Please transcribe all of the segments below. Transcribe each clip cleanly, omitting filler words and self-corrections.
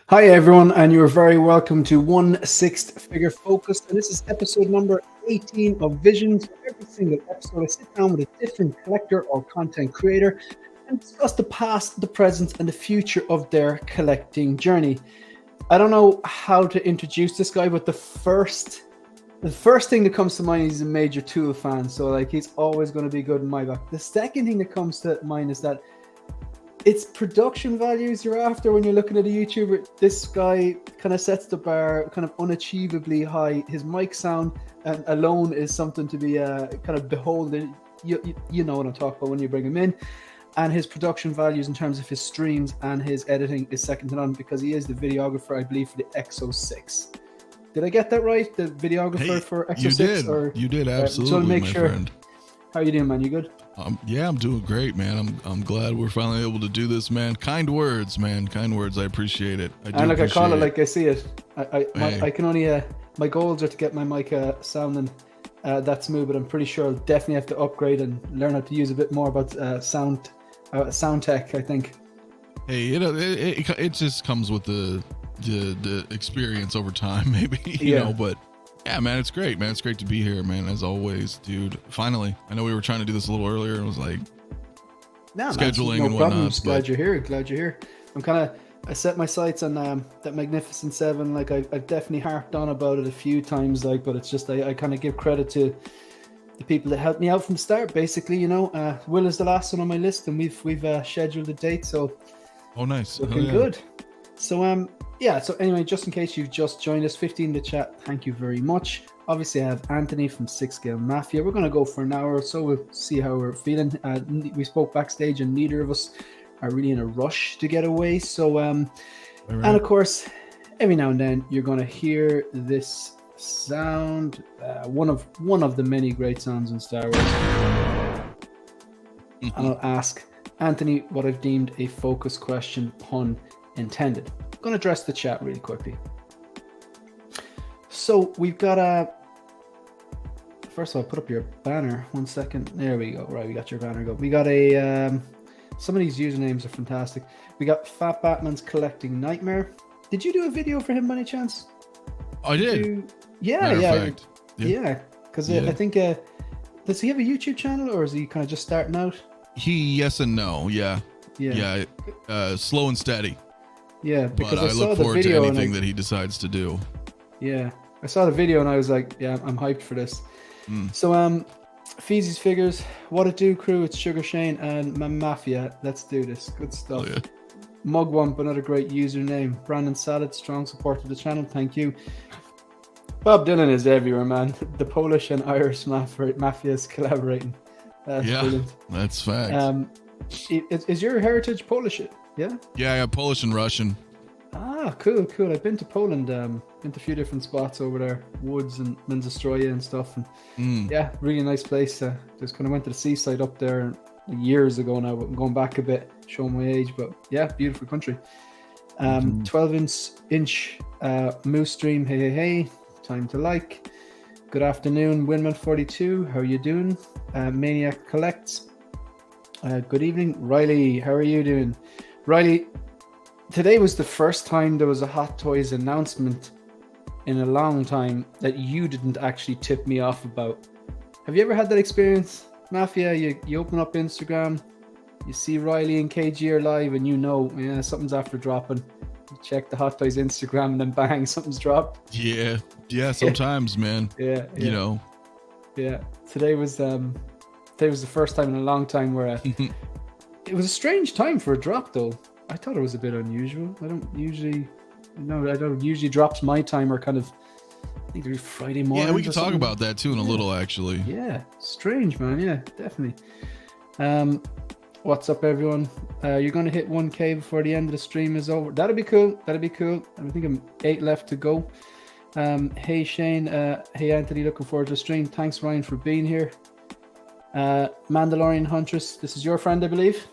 Hi everyone, and you're very welcome to 1/6 Figure Focus, and this is episode number 18 of Visions. For every single episode, I sit down with a different collector or content creator and discuss the past, the present, and the future of their collecting journey. I don't know how to introduce this guy, but the first thing that comes to mind is he's a major Tool fan, so like he's always going to be good in my book. The second thing that comes to mind is that it's production values you're after when you're looking at a YouTuber. This guy kind of sets the bar kind of unachievably high. His mic sound alone is something to be kind of beholden. You know what I'm talking about when you bring him in. And his production values in terms of his streams and his editing is second to none, because he is the videographer, I believe, for the XO6. Did I get that right? The videographer for XO6? You did, absolutely, so to make my sure. friend. How are you doing, man? You good? Yeah, I'm doing great, man. I'm glad we're finally able to do this, man. Kind words, man. Kind words. I appreciate it. I call it like I see it. I can only my goals are to get my mic sounding that smooth, but I'm pretty sure I'll definitely have to upgrade and learn how to use a bit more about sound tech, I think. Hey, it just comes with the experience over time, maybe. You know, but yeah, man, it's great, man. It's great to be here, man, as always, dude. Finally. I know we were trying to do this a little earlier and it was like scheduling and whatnot. Glad you're here. I set my sights on that Magnificent Seven. Like I've definitely harped on about it a few times, like, but it's just I kind of give credit to the people that helped me out from the start, basically. You know, Will is the last one on my list, and we've scheduled a date, so nice, looking good. So yeah, so anyway, just in case you've just joined us, 15 in the chat, thank you very much. Obviously, I have Anthony from SIXSCALEMAFIA. We're going to go for an hour or so. We'll see how we're feeling. We spoke backstage, and neither of us are really in a rush to get away. So, and of course, every now and then, you're going to hear this sound, one of the many great sounds in Star Wars. And I'll ask Anthony what I've deemed a focus question, pun intended. I'm going to address the chat really quickly. So we've got first of all, put up your banner. 1 second. There we go. Right, we got your banner. We got some of these usernames are fantastic. We got Fat Batman's Collecting Nightmare. Did you do a video for him by any chance? I did. Yeah. Because I think does he have a YouTube channel, or is he kind of just starting out? Yes and no. Yeah. Slow and steady. Yeah, because but I look forward to anything that he decides to do. Yeah, I saw the video and I was like, yeah, I'm hyped for this. So Feezy's Figures, what it do, crew? It's Sugar Shane and Mafia. Let's do this. Good stuff. Yeah. Mugwump, another great username. Brandon Salad, strong support to the channel. Thank you. Bob Dylan is everywhere, man. The Polish and Irish mafias collaborating. That's brilliant. That's fact. Is your heritage Polish? Yeah? Yeah, I got Polish and Russian. Ah, cool. I've been to Poland, been to a few different spots over there, Woods and Międzyzdroje and stuff. And yeah, really nice place. Just kind of went to the seaside up there years ago now, but I'm going back a bit, showing my age. But yeah, beautiful country. 12-inch Moose Stream. Hey. Time to like. Good afternoon, Windman42. How are you doing? Maniac Collects. Good evening, Riley. How are you doing? Riley, today was the first time there was a Hot Toys announcement in a long time that you didn't actually tip me off about. Have you ever had that experience, Mafia? You open up Instagram, you see Riley and KG are live, and you know, yeah, something's after dropping. You check the Hot Toys Instagram, and then bang, something's dropped. Yeah, sometimes, man. Yeah. You know. Yeah, today was the first time in a long time where it was a strange time for a drop, though. I thought it was a bit unusual. I don't usually drops my time are kind of, I think they're Friday morning. Yeah, we can talk about that too in a little, actually. Yeah, strange, man. Yeah, definitely. What's up, everyone? You're going to hit 1K before the end of the stream is over. That'd be cool. I think I'm 8 left to go. Hey, Shane. Hey, Anthony. Looking forward to the stream. Thanks, Ryan, for being here. Mandalorian Huntress. This is your friend, I believe.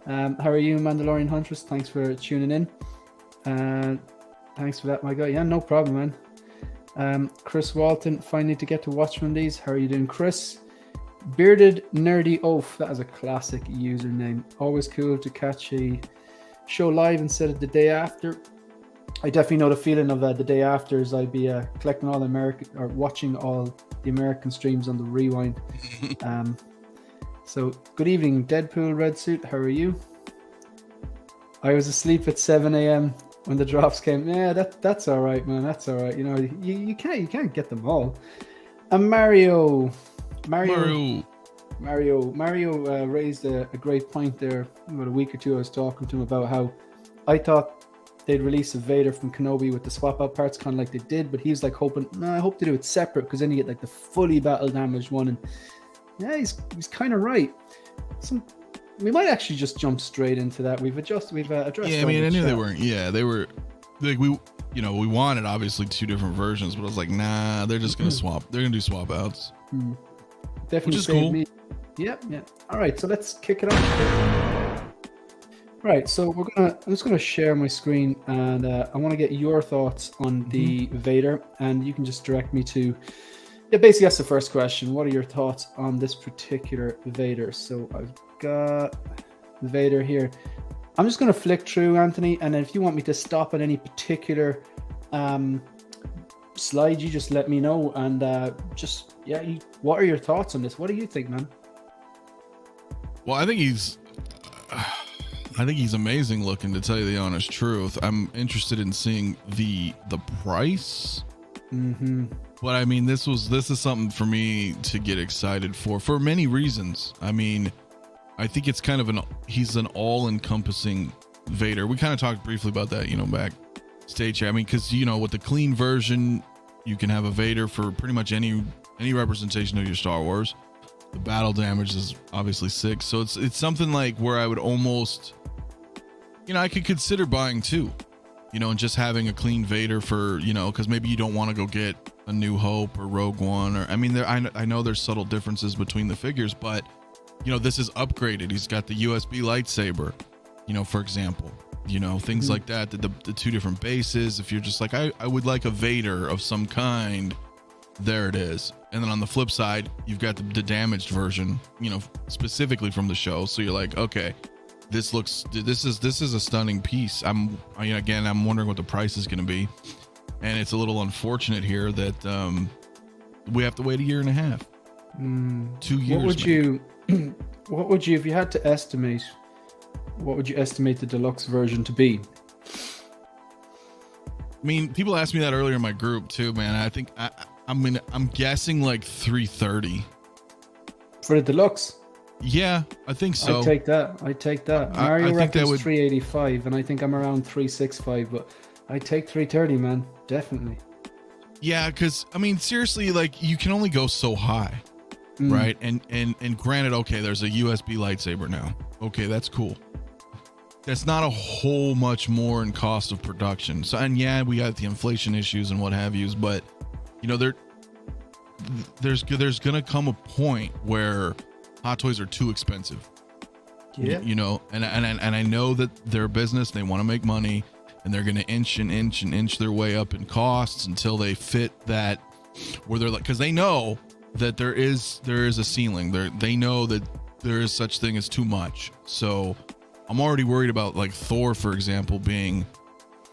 How are you, Mandalorian Huntress? Thanks for tuning in. Thanks for that, my guy. Yeah, no problem, man. Chris Walton, finally to get to watch one of these. How are you doing, Chris? Bearded Nerdy Oaf. That is a classic username. Always cool to catch a show live instead of the day after. I definitely know the feeling of the day after, as I'd be collecting all the American, or watching all the American streams on the rewind. So good evening, Deadpool Red Suit. How are you? I was asleep at 7 a.m. when the drops came. Yeah, that's all right, man. That's all right. You know, you can't get them all. And Mario raised a great point there about a week or two. I was talking to him about how I thought they'd release a Vader from Kenobi with the swap out parts, kind of like they did, but he's like hoping, no, I hope to do it separate, because then you get like the fully battle damaged one. And yeah, he's kind of right. We might actually just jump straight into that. We've addressed. Yeah, I mean, I knew they weren't. Yeah, they were like we wanted obviously two different versions, but I was like, nah, they're just gonna swap. They're gonna do swap outs. Definitely, which is cool. Yep. Yeah. All right, so let's kick it off. Right, so I'm just gonna share my screen, and I want to get your thoughts on the Vader, and you can just direct me to. Yeah, basically that's the first question. What are your thoughts on this particular Vader? So I've got Vader here. I'm just going to flick through, Anthony, and then if you want me to stop at any particular slide, you just let me know. And what are your thoughts on this? What do you think, man? Well, I think he's amazing looking, to tell you the honest truth. I'm interested in seeing the price. But I mean, this is something for me to get excited for many reasons. I mean, I think it's kind of he's an all-encompassing Vader. We kind of talked briefly about that, backstage. I mean, because with the clean version, you can have a Vader for pretty much any representation of your Star Wars. The battle damage is obviously 6, so it's something like where I would almost, I could consider buying 2, and just having a clean Vader for, because maybe you don't want to go get a New Hope or Rogue One, or I mean, I know there's subtle differences between the figures, but this is upgraded. He's got the USB lightsaber, for example, things like that, the 2 different bases. If you're just like, I would like a Vader of some kind, there it is. And then on the flip side, you've got the damaged version, specifically from the show. So you're like, okay, this is a stunning piece. I'm wondering what the price is going to be. And it's a little unfortunate here that we have to wait 1.5 years. 2 years. What would you, if you had to estimate, what would you estimate the deluxe version to be? I mean, people asked me that earlier in my group too, man. I think I'm guessing like 330 for the deluxe. Yeah, I think so. I'd take that. Mario reckons 385, and I think I'm around 365, but I'd take 330, man. Definitely. Yeah, because I mean, seriously, like you can only go so high. Right. And granted, okay, there's a USB lightsaber now. Okay, that's cool. That's not a whole much more in cost of production. So, and yeah, we got the inflation issues and what have yous, but there's gonna come a point where Hot Toys are too expensive. Yeah. And I know that they're a business, they want to make money, and they're gonna inch their way up in costs until they fit that where they're like, because they know that there is a ceiling. They know that there is such thing as too much. So I'm already worried about like Thor, for example, being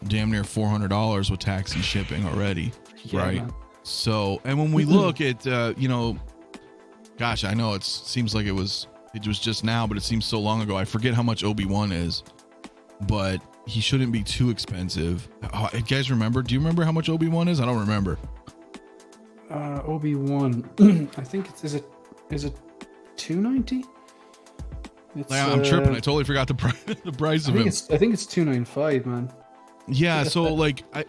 damn near $400 with tax and shipping already. Yeah, right. Man. So, and when we look at, gosh, I know it seems like it was just now, but it seems so long ago. I forget how much Obi-Wan is, but he shouldn't be too expensive. You guys remember? Do you remember how much Obi-Wan is? I don't remember. Obi-Wan, I think is it 290? I'm tripping. I totally forgot the price of him. I think it's 295, man. Yeah, so like I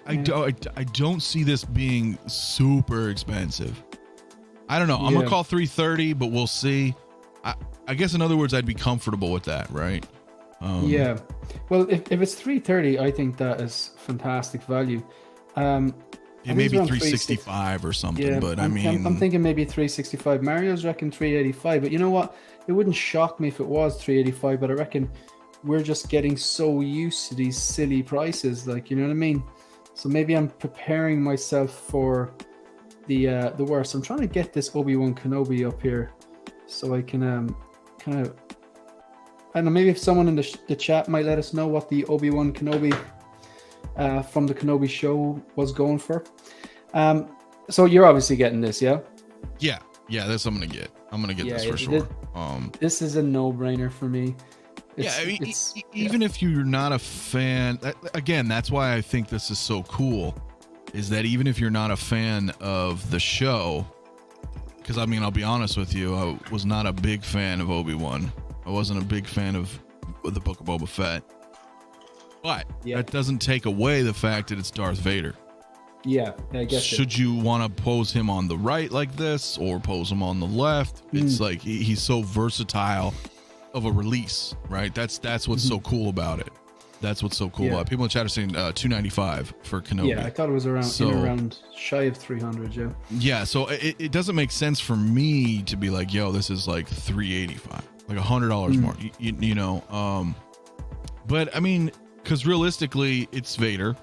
don't see this being super expensive. I don't know. I'm gonna call 330, but we'll see. I guess in other words, I'd be comfortable with that, right? Yeah. Well, if it's 330, I think that is fantastic value. It may be 365 or something, yeah, but I'm thinking maybe 365. Mario's reckon 385, but you know what? It wouldn't shock me if it was 385, but I reckon we're just getting so used to these silly prices, like, you know what I mean? So maybe I'm preparing myself for the worst. I'm trying to get this Obi-Wan Kenobi up here so I can kind of, I don't know, maybe if someone in the chat might let us know what the Obi-Wan Kenobi from the Kenobi show was going for. So you're obviously getting this, yeah? Yeah, that's what I'm gonna get. I'm gonna get this for sure. This is a no-brainer for me. Even if you're not a fan, again, that's why I think this is so cool, is that even if you're not a fan of the show, because I mean, I'll be honest with you, I was not a big fan of Obi-Wan. I wasn't a big fan of the Book of Boba Fett. But that doesn't take away the fact that it's Darth Vader. Yeah, I guess. Should you want to pose him on the right like this or pose him on the left? It's like he's so versatile of a release, right? That's what's so cool about it. That's what's so cool about it. People in chat are saying $295 for Kenobi. Yeah, I thought it was around shy of 300. Yeah. Yeah, so it doesn't make sense for me to be like, yo, this is like $385, like $100 more. You know, but I mean, because realistically, it's Vader.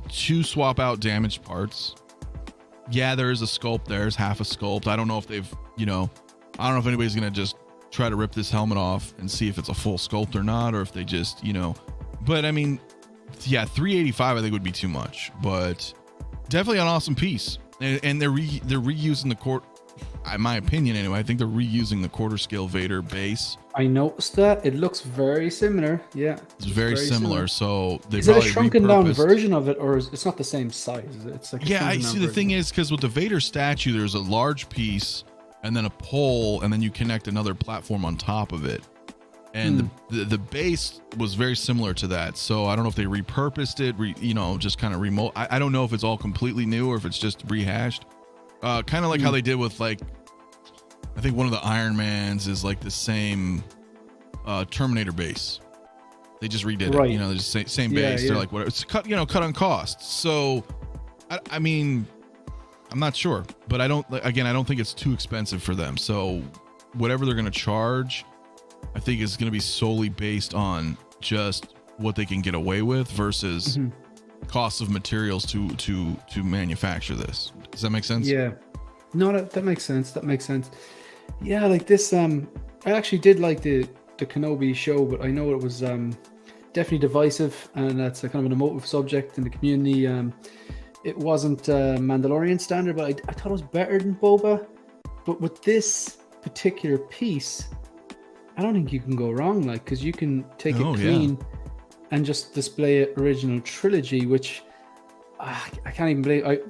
To swap out damaged parts. Yeah, there is a sculpt. There's half a sculpt. I don't know if they've, I don't know if anybody's gonna just try to rip this helmet off and see if it's a full sculpt or not, or if they just, but I mean, yeah, $385 I think would be too much, but definitely an awesome piece. And they're reusing the in my opinion anyway, I think they're reusing the quarter scale Vader base. I noticed that. It looks very similar. Yeah. It's very similar. So they is it a shrunken down version of it, or it's not the same size? It's like I see. The thing is, because with the Vader statue, there's a large piece and then a pole, and then you connect another platform on top of it. And the base was very similar to that. So I don't know if they repurposed it, just kind of remote. I don't know if it's all completely new or if it's just rehashed. Kind of like how they did with, like, I think one of the Iron Mans is like the same Terminator base. They just redid it, they're just same base. Yeah. They're like, whatever. It's cut on costs. So, I mean, I'm not sure, but I don't think it's too expensive for them. So whatever they're going to charge, I think is going to be solely based on just what they can get away with versus costs of materials to manufacture this. Does that make sense? Yeah. No, that makes sense. That makes sense. Yeah, like this, I actually did like the Kenobi show, but I know it was definitely divisive, and that's a kind of an emotive subject in the community. It wasn't Mandalorian standard, but I thought it was better than Boba. But with this particular piece, I don't think you can go wrong, like, because you can take it clean and just display it original trilogy, which I can't even believe.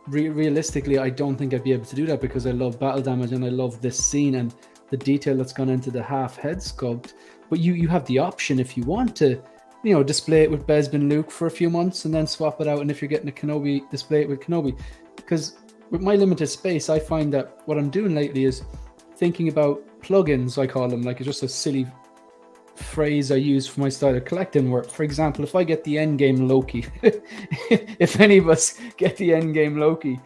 Realistically, I don't think I'd be able to do that because I love battle damage and I love this scene and the detail that's gone into the half head sculpt. But you have the option if you want to, display it with Bespin Luke for a few months and then swap it out. And if you're getting a Kenobi, display it with Kenobi. Because with my limited space, I find that what I'm doing lately is thinking about plugins, I call them, like it's just a silly phrase I use for my style of collecting work. For example, if I get the endgame Loki, if any of us get the endgame Loki,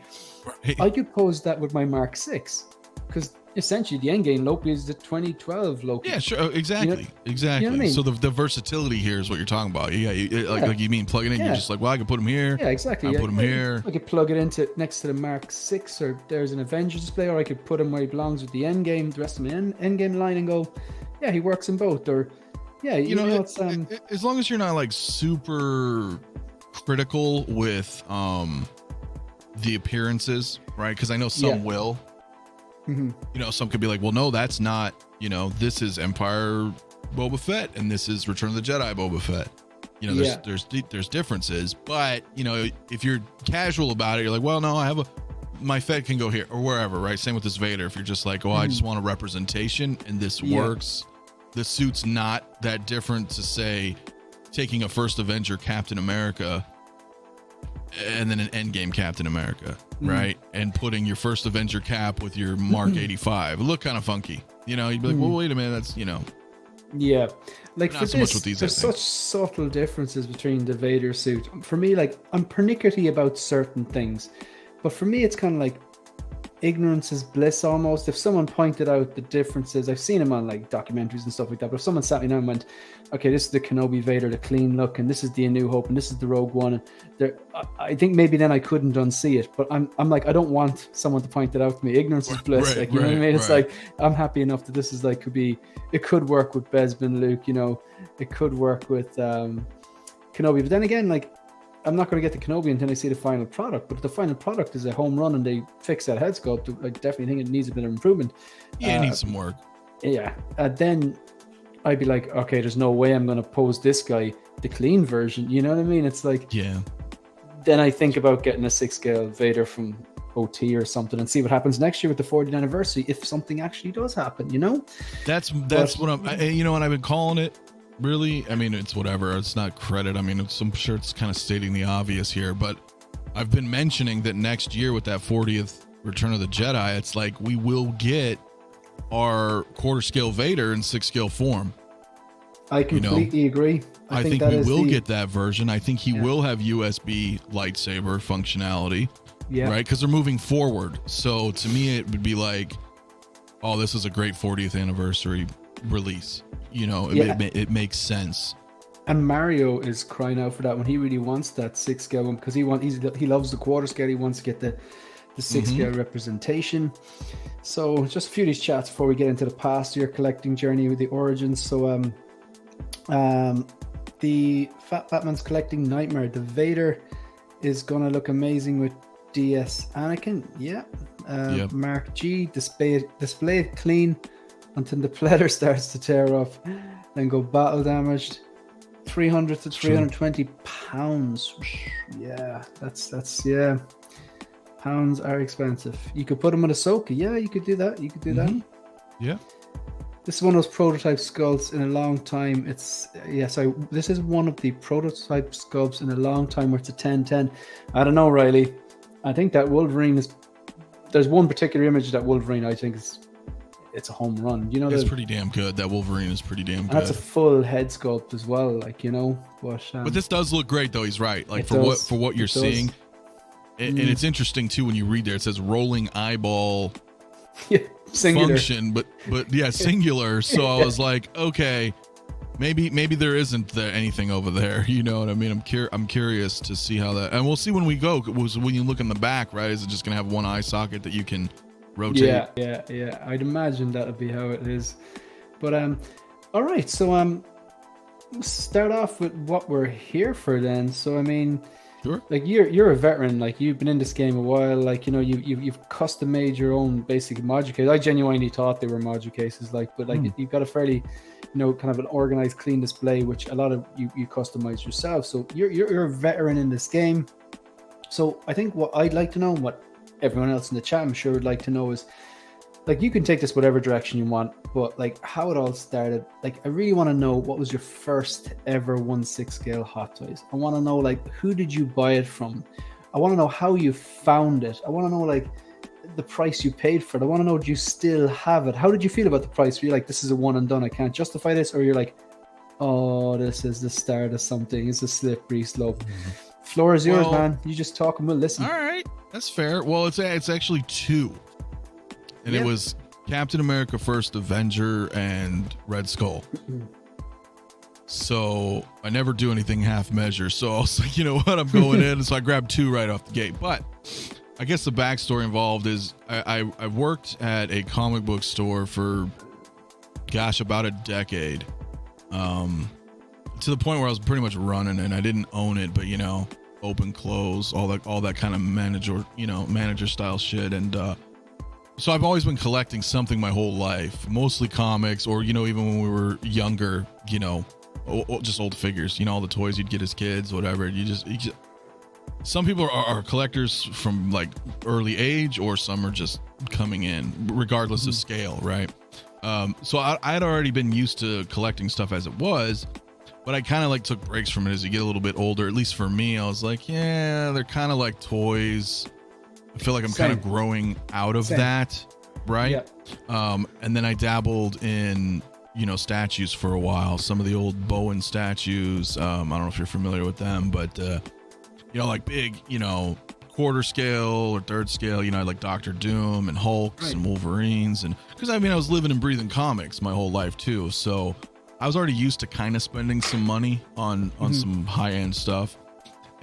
I could pose that with my Mark 6, because essentially the endgame Loki is the 2012 Loki. Yeah, sure, exactly. Exactly. You know what I mean? So the versatility here is what you're talking about. Like you mean plugging in, you're just like, well, I can put them here. Yeah, exactly. I put them here. I could plug it into next to the Mark 6, or there's an Avengers display, or I could put him where he belongs with the endgame, the rest of my endgame line, and go, yeah, he works in both. Or it's as long as you're not like super critical with the appearances, right? Because I know some will. Some could be like, well, no, that's not, this is Empire Boba Fett and this is Return of the Jedi Boba Fett. There's differences, but if you're casual about it, you're like, well, no, my Fett can go here or wherever, right? Same with this Vader. If you're just like, oh, I just want a representation and this works. The suit's not that different to, say, taking a first Avenger Captain America and then an Endgame Captain America, right? And putting your first Avenger Cap with your Mark 85. It looked kind of funky. You'd be like, well, wait a minute, that's, Yeah. Like, not for so this, much with these, there's such subtle differences between the Vader suit. For me, like, I'm pernickety about certain things, but for me, it's kind of like ignorance is bliss almost. If someone pointed out the differences, I've seen them on like documentaries and stuff like that, but if someone sat me down and went, okay, this is the Kenobi Vader, the clean look, and this is the A New Hope, and this is the Rogue One, and I think maybe then I couldn't unsee it, but I'm like, I don't want someone to point it out to me. Ignorance is bliss. Right, like, you know what I mean? It's like, I'm happy enough that this is like, it could work with Bespin Luke, it could work with Kenobi. But then again, like, I'm not going to get the Kenobi until I see the final product. But if the final product is a home run and they fix that head sculpt, I definitely think it needs a bit of improvement. Yeah, it needs some work. Yeah. Then I'd be like, okay, there's no way I'm going to pose this guy the clean version. You know what I mean? It's like, yeah. Then I think about getting a 6-scale Vader from OT or something and see what happens next year with the 40th anniversary if something actually does happen, you know? That's what you know what I've been calling it. Really, I mean, it's whatever. It's not credit. I mean, I'm sure it's kind of stating the obvious here, but I've been mentioning that next year with that 40th Return of the Jedi, it's like we will get our quarter scale Vader in 6-scale form. I completely agree. I think we will get that version. I think he will have USB lightsaber functionality. Yeah. Right? Because they're moving forward. So to me, it would be like, oh, this is a great 40th anniversary release. You know, it makes sense. And Mario is crying out for that when he really wants that 6-scale one because he loves the quarter scale. He wants to get the 6-scale representation. So just a few of these chats before we get into the past year collecting journey with the origins. So the Fat Batman's collecting nightmare. The Vader is gonna look amazing with DS Anakin. Yeah. Mark G, display it clean until the pleather starts to tear off, then go battle damaged. 300 to 320 pounds. Yeah, that's pounds are expensive. You could put them in Ahsoka. Yeah, you could do that. That. Yeah. This is one of those prototype sculpts in a long time. This is one of the prototype sculpts in a long time where it's a 10-10. I don't know, Riley. I think that Wolverine there's one particular image that Wolverine I think it's a home run. You know, it's pretty damn good. That Wolverine is pretty damn good. That's a full head sculpt as well, like, you know. But this does look great, though. He's right. Like for what you're seeing, and it's interesting too when you read there. It says rolling eyeball function, but yeah, singular. So I was like, okay, maybe there isn't anything over there. You know what I mean? I'm curious to see how that, and we'll see when we go. When you look in the back, right? Is it just gonna have one eye socket that you can rotate? Yeah. I'd imagine that'll be how it is. But all right. So let's start off with what we're here for then. So I mean, sure. Like you're a veteran. Like you've been in this game a while. Like, you know, you've custom made your own basic module case. I genuinely thought they were module cases. Like, but like you've got a fairly, you know, kind of an organized, clean display, which a lot of you customize yourself. So you're a veteran in this game. So I think what I'd like to know, and what everyone else in the chat I'm sure would like to know, is like, you can take this whatever direction you want, but like how it all started. Like, I really want to know, what was your first ever 1/6 scale Hot Toys? I want to know, like, who did you buy it from? I want to know how you found it. I want to know, like, the price you paid for it. I want to know, do you still have it? How did you feel about the price? Were you like, this is a one and done, I can't justify this? Or you're like, oh, this is the start of something. It's a slippery slope. Floor is yours, man. You just talk and we'll listen. All right, that's fair. Well, it's actually two. And it was Captain America First Avenger and Red Skull. So I never do anything half measure. So I was like, you know what, I'm going in. So I grabbed two right off the gate. But I guess the backstory involved is I worked at a comic book store for, about a decade. To the point where I was pretty much running, and I didn't own it, but, you know, open, close, all that kind of manager style shit. And so I've always been collecting something my whole life, mostly comics, or, you know, even when we were younger, you know, just old figures, you know, all the toys you'd get as kids, whatever. You just some people are collectors from like early age, or some are just coming in regardless of scale, right? So I'd already been used to collecting stuff as it was, but I kind of like took breaks from it as you get a little bit older. At least for me, I was like, yeah, they're kind of like toys. I feel like I'm kind of growing out of that, right? Yeah. And then I dabbled in, you know, statues for a while. Some of the old Bowen statues. I don't know if you're familiar with them, but you know, like big, you know, quarter scale or third scale. You know, like Doctor Doom and Hulks and Wolverines, and because I mean, I was living and breathing comics my whole life too, so I was already used to kind of spending some money on some high end stuff.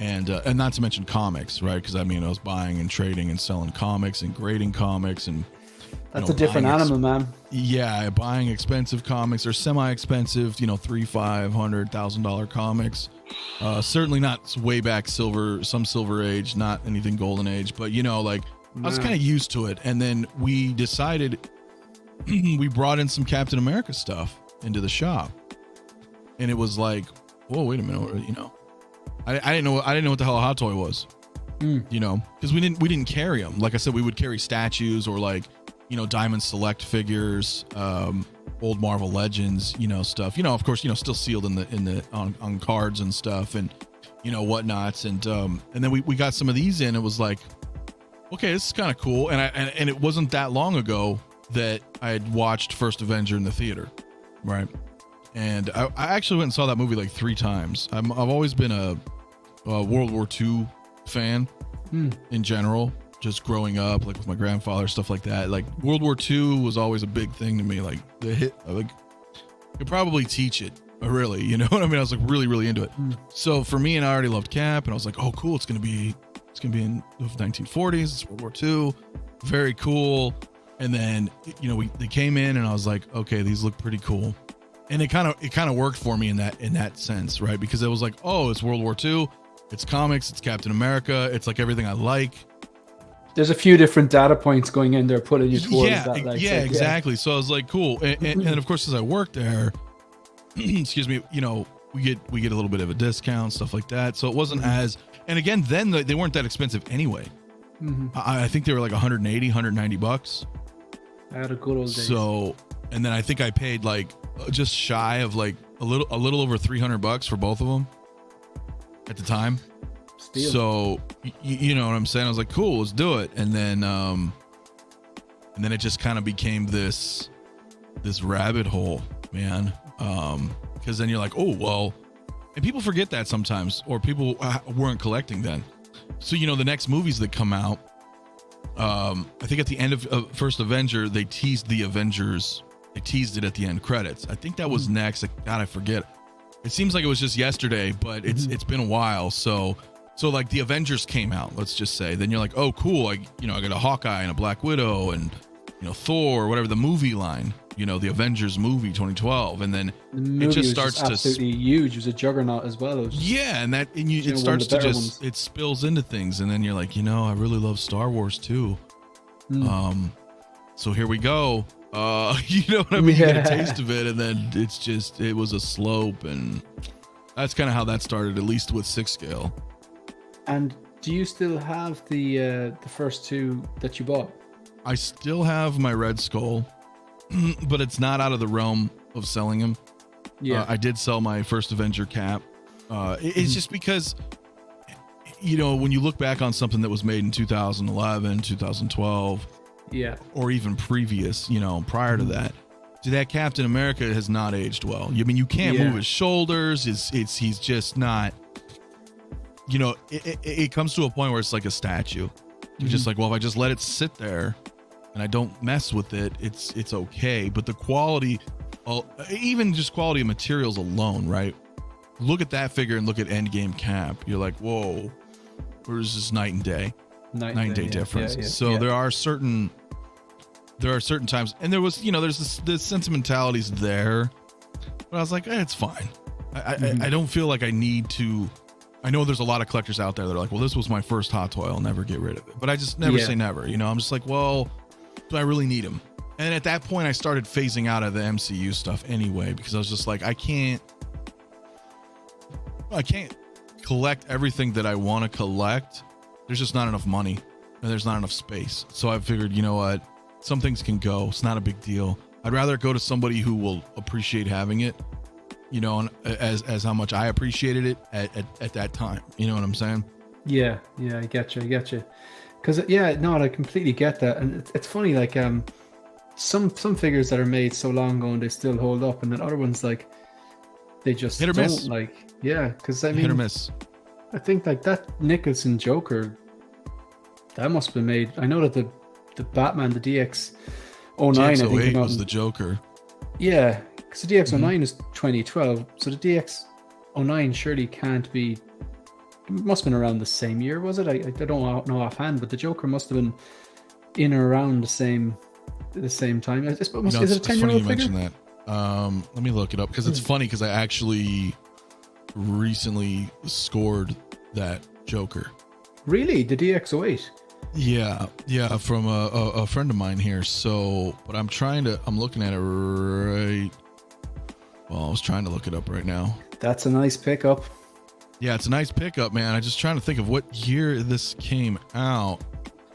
And not to mention comics, right? Because I mean, I was buying and trading and selling comics and grading comics and That's a different animal, man. Yeah, buying expensive comics or semi-expensive, $300,000-$500,000 comics. Certainly not way back some silver age, not anything golden age, but I was kind of used to it. And then we decided we brought in some Captain America stuff into the shop, and it was like, whoa, wait a minute, I didn't know what the hell a hot toy was, because we didn't carry them. Like I said, we would carry statues or Diamond Select figures, old Marvel Legends, stuff, of course, still sealed on cards and stuff and, whatnots. And then we got some of these in. It was like, okay, this is kind of cool. And it wasn't that long ago that I had watched First Avenger in the theater. Right. And I actually went and saw that movie like 3 times. I've always been a World War II fan in general. Just growing up, like with my grandfather, stuff like that. Like World War II was always a big thing to me. Like could probably teach it, really. You know what I mean? I was like really, really into it. So for me, and I already loved Cap, and I was like, oh, cool. It's gonna be in the 1940s. It's World War II. Very cool. And then they came in, and I was like, okay, these look pretty cool. And it kind of worked for me in that sense, right? Because it was like, oh, it's World War II. It's comics. It's Captain America. It's like everything I like. There's a few different data points going in there, putting you towards that. Exactly. So I was like, cool. And of course, as I worked there, excuse me, we get a little bit of a discount, stuff like that. So it wasn't as, and again, then they weren't that expensive anyway. I think they were like $180, $190. I had a good old days. So, and then I think I paid like just shy of like a little over $300 for both of them at the time. Steal. So you know what I'm saying? I was like, cool, let's do it. And then it just kind of became this rabbit hole, man. Because then you're like, oh, well, and people forget that sometimes, or people weren't collecting then. So, the next movies that come out, I think at the end of First Avenger, they teased the Avengers. They teased it at the end credits. I think that was next. God, I forget. It seems like it was just yesterday, but it's been a while. So like the Avengers came out, let's just say. Then you're like, oh, cool. I got a Hawkeye and a Black Widow and, Thor, whatever, the movie line, the Avengers movie 2012. And then it just starts to absolutely huge. It was a juggernaut as well. It starts to just, it spills into things. And then you're like, I really love Star Wars too. So here we go. You know what I mean? You get a taste of it, and then it was a slope, and that's kind of how that started, at least with 6 scale. And do you still have the first 2 that you bought? I still have my Red Skull, but it's not out of the realm of selling him. Yeah, I did sell my first Avenger Cap. It's just because, when you look back on something that was made in 2011, 2012, or even previous, prior to that Captain America has not aged well. I mean, you can't move his shoulders. He's just not. It comes to a point where it's like a statue. You're just like, well, if I just let it sit there and I don't mess with it, it's okay. But the quality, even just quality of materials alone, right? Look at that figure and look at Endgame Cap. You're like, whoa, where's this night and day? Night and day difference. So there are certain times, and there was, there's the sentimentalities there, but I was like, it's fine. I don't feel like I need to. I know there's a lot of collectors out there that are like, well, this was my first hot toy, I'll never get rid of it. But I just never say never. I'm just like, well, do I really need them? And at that point, I started phasing out of the MCU stuff anyway, because I was just like, I can't collect everything that I want to collect. There's just not enough money, and there's not enough space. So I figured, you know what? Some things can go. It's not a big deal. I'd rather go to somebody who will appreciate having it, and as how much I appreciated it at that time. You know what I'm saying? Yeah, I get you. Because I completely get that, and it's funny, like some figures that are made so long ago and they still hold up, and then other ones like they just hit or don't miss. Because I mean, hit or miss. I think like that Nicholson Joker, that must have been made. I know that the Batman, the DX09, I think was the Joker. Yeah, because the DX09 is 2012, so the DX09 surely can't be. It must have been around the same year, was it? I don't know offhand, but the Joker must have been in or around the same the same time. I suppose, You know, is it a it's funny 10-year-old you figure? mentioned that. Let me look it up because it's funny because I actually recently scored that Joker. Really? The DX08? Yeah, from a friend of mine here. So, but I'm looking at it right. Well, I was trying to look it up right now. That's a nice pickup. Yeah, it's a nice pickup, man. I'm just trying to think of what year this came out.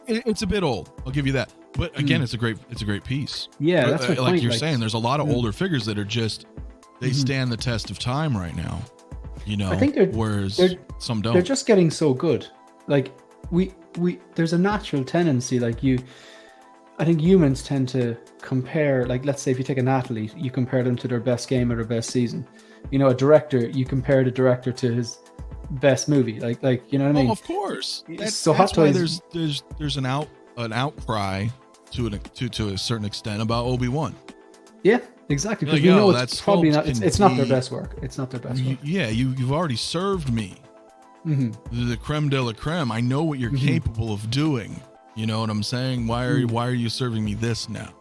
It's a bit old. I'll give you that. But again, it's a great piece. Yeah, that's my like point. you're saying. There's a lot of older figures that are just they stand the test of time right now. You know, I think whereas some don't. They're just getting so good. Like we there's a natural tendency, like I think humans tend to compare, like, let's say if you take an athlete, you compare them to their best game or their best season. You know, a director, you compare the director to his best movie. Like you know what I mean? Oh, of course. So that's Hot why Toys, there's an outcry to a certain extent about Obi-Wan. Yeah, exactly. Because Like, we know that it's probably not. sculpt It's not their best work. It's not their best work. Yeah, you've already served me. The creme de la creme. I know what you're capable of doing. You know what I'm saying? Why are you serving me this now?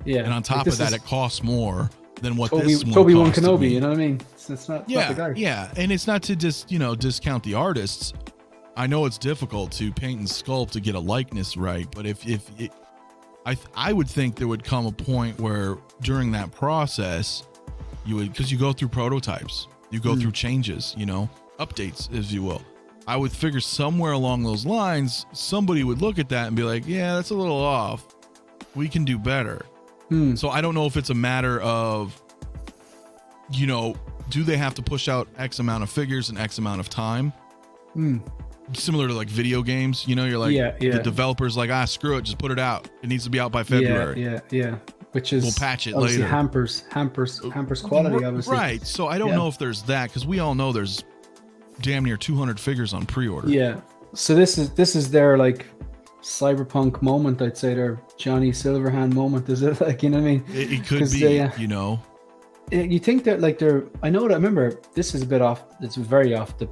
Yeah. And on top of that, it costs more than what Toby, this one Obi-Wan costed Kenobi. me. You know what I mean? It's not the guy. Yeah, and it's not to just discount the artists. I know it's difficult to paint and sculpt to get a likeness right, but I would think there would come a point where during that process, because you go through prototypes, you go through changes, updates, as you will. I would figure somewhere along those lines, somebody would look at that and be like, yeah, that's a little off. We can do better. So I don't know if it's a matter of, do they have to push out X amount of figures in X amount of time? Similar to like video games, you're like, the developer's like, screw it, just put it out. It needs to be out by February. Yeah. Which is, we'll patch it later. Hampers quality, obviously. Right. So I don't know if there's that, because we all know there's damn near 200 figures on pre-order. Yeah. So this is their like cyberpunk moment. I'd say their Johnny Silverhand moment. Is it like, you know what I mean? It could be, You think that like I remember this is a bit off. It's very off the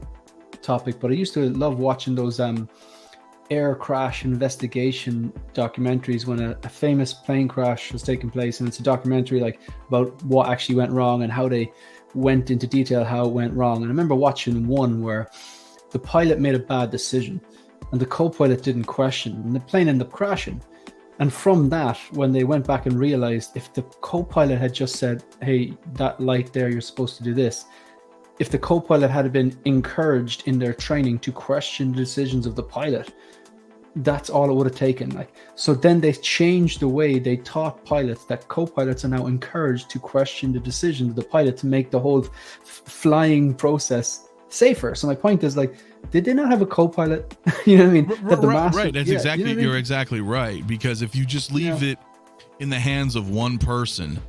topic, but I used to love watching those air crash investigation documentaries when a famous plane crash was taking place, and it's a documentary like about what actually went wrong and how they went into detail how it went wrong. And I remember watching one where the pilot made a bad decision and the co-pilot didn't question, and the plane ended up crashing. And from that, when they went back and realized, if the co-pilot had just said, hey, that light there, you're supposed to do this, if the co-pilot had been encouraged in their training to question the decisions of the pilot, that's all it would have taken. Like, so then they changed the way they taught pilots, that co-pilots are now encouraged to question the decisions of the pilot to make the whole flying process safer. So my point is, like, did they not have a co-pilot? You know what I mean? Right. That's exactly, you're exactly right. Because if you just leave it in the hands of one person,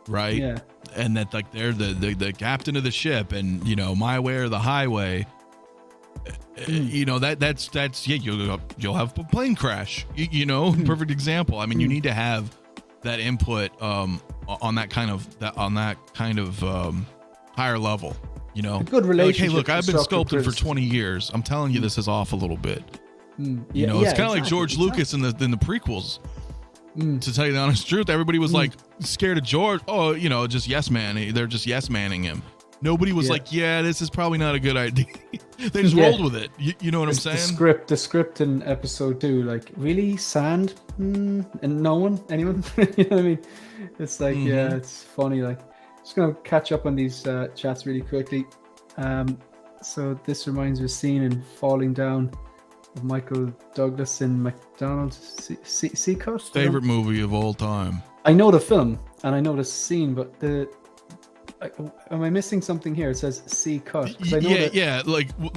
right? Yeah. And that like they're the captain of the ship, and my way or the highway, that's you'll have a plane crash. Perfect example. I mean, you need to have that input on that kind of higher level. A good relationship. Like, hey, look, I've been sculpting for 20 years. I'm telling you, this is off a little bit. It's kind of like George Lucas in the prequels. To tell you the honest truth, everybody was like scared of George. Oh, just yes man. They're just yes manning him. Nobody was like, yeah, this is probably not a good idea. They just rolled with it. You know what I'm saying? The script in episode 2, like, really sand, and anyone. You know what I mean? It's like, it's funny. Like, just gonna catch up on these chats really quickly. So this reminds me of a scene in Falling Down of Michael Douglas in McDonald's. Seacut? Favorite movie of all time. I know the film and I know the scene, but am I missing something here? It says Seacut.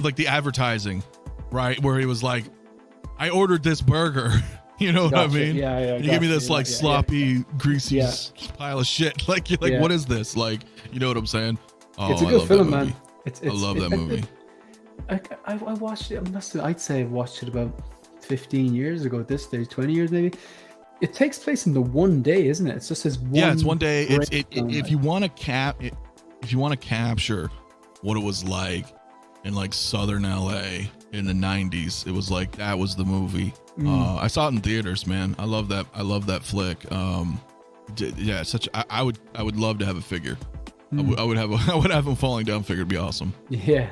Like the advertising, right? Where he was like, I ordered this burger. You know what I mean? Yeah. You give me this sloppy, greasy pile of shit. Like, you're like, what is this? Like, you know what I'm saying? Oh, it's a good film, man. I love that movie. I watched it. I'd say I watched it about 15 years ago at this stage, 20 years maybe. It takes place in the one day, isn't it? It's just this one. Yeah, it's one day. If you want to capture what it was like in like Southern LA in the 90s. It was like, that was the movie. I saw it in theaters, man. I love that flick. Yeah, I would love to have a figure. I would have a falling down figure. It'd be awesome. Yeah.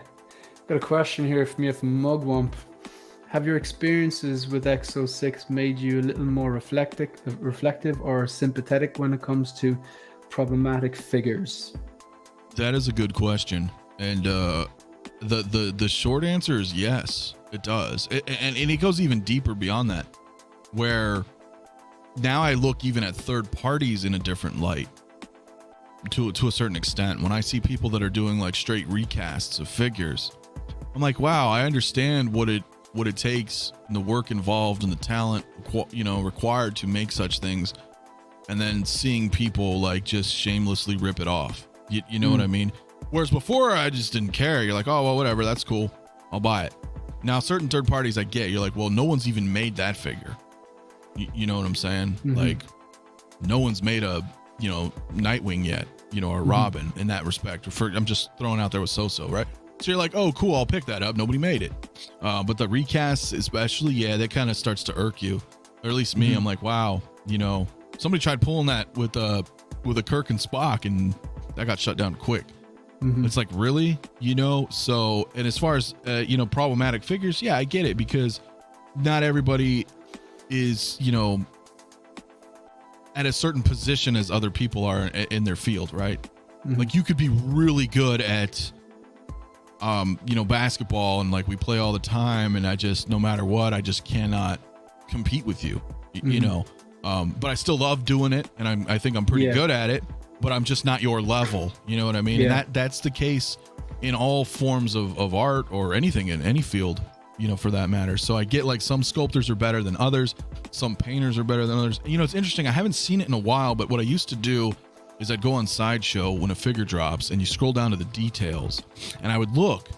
Got a question here from you from Mugwump. Have your experiences with X06 made you a little more reflective or sympathetic when it comes to problematic figures? That is a good question. And the short answer is yes, it does. And it goes even deeper beyond that, where now I look even at third parties in a different light to a certain extent. When I see people that are doing like straight recasts of figures, I'm like, wow, I understand what it takes and the work involved and the talent, required to make such things. And then seeing people like just shamelessly rip it off. You know what I mean? Whereas before I just didn't care. You're like, oh, well, whatever. That's cool. I'll buy it. Now, certain third parties I get, you're like, well, no one's even made that figure. You know what I'm saying? Like, no one's made a, Nightwing yet, or Robin in that respect. I'm just throwing out there with So-So, right? So you're like, oh, cool, I'll pick that up. Nobody made it. But the recasts, especially, yeah, that kind of starts to irk you. Or at least me, I'm like, wow, somebody tried pulling that with a Kirk and Spock, and that got shut down quick. It's like, really? So, and as far as, problematic figures, yeah, I get it, because not everybody is, at a certain position as other people are in their field, right? Like, you could be really good at, basketball, and like we play all the time, and I just, no matter what, I just cannot compete with you, but I still love doing it, and I think I'm pretty good at it, but I'm just not your level. You know what I mean? And that's the case in all forms of art or anything in any field, for that matter. So I get like some sculptors are better than others. Some painters are better than others. It's interesting. I haven't seen it in a while, but what I used to do is I'd go on Sideshow when a figure drops, and you scroll down to the details, and I would look,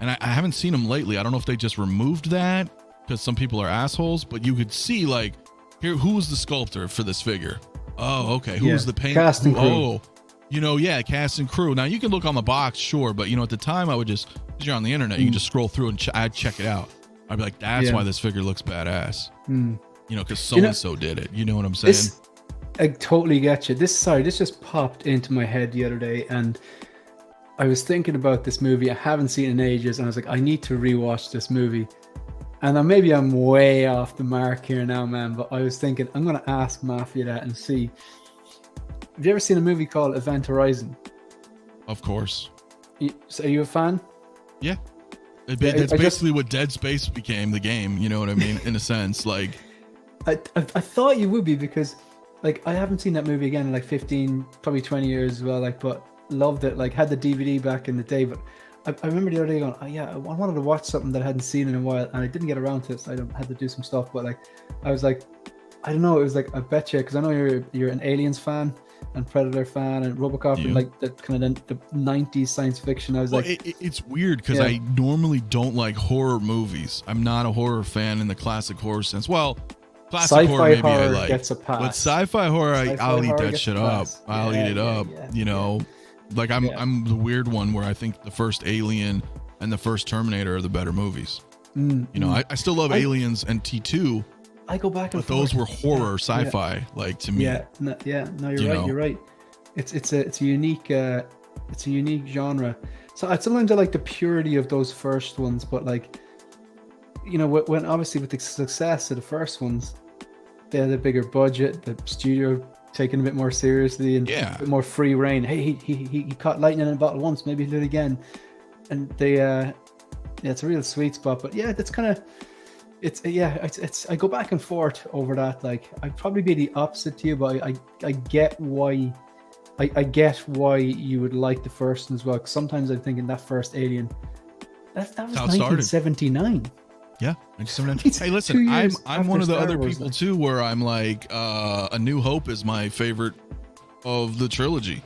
and I haven't seen them lately. I don't know if they just removed that because some people are assholes, but you could see like, here, who was the sculptor for this figure? Oh, okay. Who was the painter? Cast and crew. Oh, cast and crew. Now you can look on the box, sure, but at the time I would just, because you're on the internet, you can just scroll through and I'd check it out. I'd be like, that's why this figure looks badass. Because so-and-so did it. You know what I'm saying? I totally get you. This just popped into my head the other day, and I was thinking about this movie. I haven't seen it in ages, and I was like, I need to rewatch this movie. And maybe I'm way off the mark here now, man, but I was thinking, I'm going to ask Mafia that and see. Have you ever seen a movie called Event Horizon? Of course. So are you a fan? Yeah. That's basically what Dead Space became, the game, you know what I mean? In a sense, like. I thought you would be, because like I haven't seen that movie again in like 15, probably 20 years as well, like, but loved it, like had the DVD back in the day, but I remember the other day going, oh yeah, I wanted to watch something that I hadn't seen in a while, and I didn't get around to it, so I had to do some stuff, but like, I was like, I don't know, it was like, I bet you, because I know you're an Aliens fan, and Predator fan, and RoboCop, and like the kind of the 90s science fiction. I was it's weird, because I normally don't like horror movies. I'm not a horror fan in the classic horror sense. Well, classic sci-fi horror maybe horror I like, gets a pass. But sci-fi horror, I'll eat that shit up. I'll eat it up. Like I'm the weird one where I think the first Alien and the first Terminator are the better movies. I still love Aliens and T2. I go back and forth. But those were horror sci-fi, like, to me. No, you're right. You're right. It's a unique genre. So sometimes I like the purity of those first ones, but like, when obviously with the success of the first ones, they had a bigger budget, the studio taken a bit more seriously, and a bit more free reign. Hey, he caught lightning in a bottle once, maybe he'll do it again. And they it's a real sweet spot. But yeah, that's kind of it's I go back and forth over that. Like, I'd probably be the opposite to you, but I get why you would like the first one as well. 'Cause sometimes I'm thinking that first Alien, that was 1979. Yeah, hey, listen, I'm one of the other people too, where I'm like, A New Hope is my favorite of the trilogy,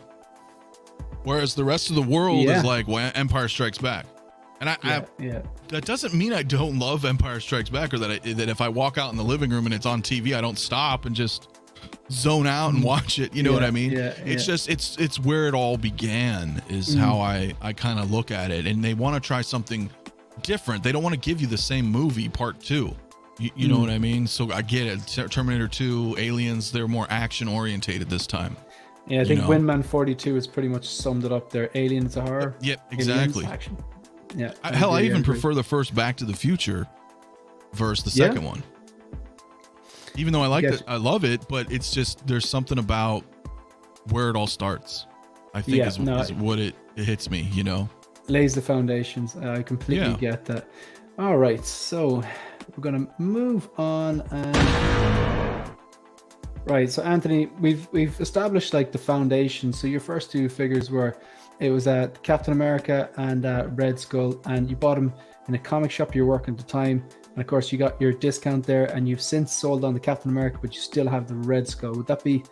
whereas the rest of the world is like, well, Empire Strikes Back. And that doesn't mean I don't love Empire Strikes Back, or that if I walk out in the living room and it's on TV, I don't stop and just zone out and watch it. You know what I mean? It's just, it's where it all began is how I kind of look at it. And they want to try something different. They don't want to give you the same movie part 2. You know what I mean? So I get it. Terminator 2, Aliens, they're more action orientated this time. Yeah, I think Windman 42 has pretty much summed it up there. Aliens are horror. Yep, exactly. Aliens, action. Yeah. I even prefer the first Back to the Future versus the second one. Even though I like it, I love it, but it's just there's something about where it all starts. I think is what it hits me, you know. Lays the foundations. I completely get that. All right, so we're gonna move on. Right, so Anthony, we've established like the foundation. So your first 2 figures were, it was Captain America and Red Skull, and you bought them in a comic shop you're working at the time. And of course, you got your discount there, and you've since sold on the Captain America, but you still have the Red Skull. Would that be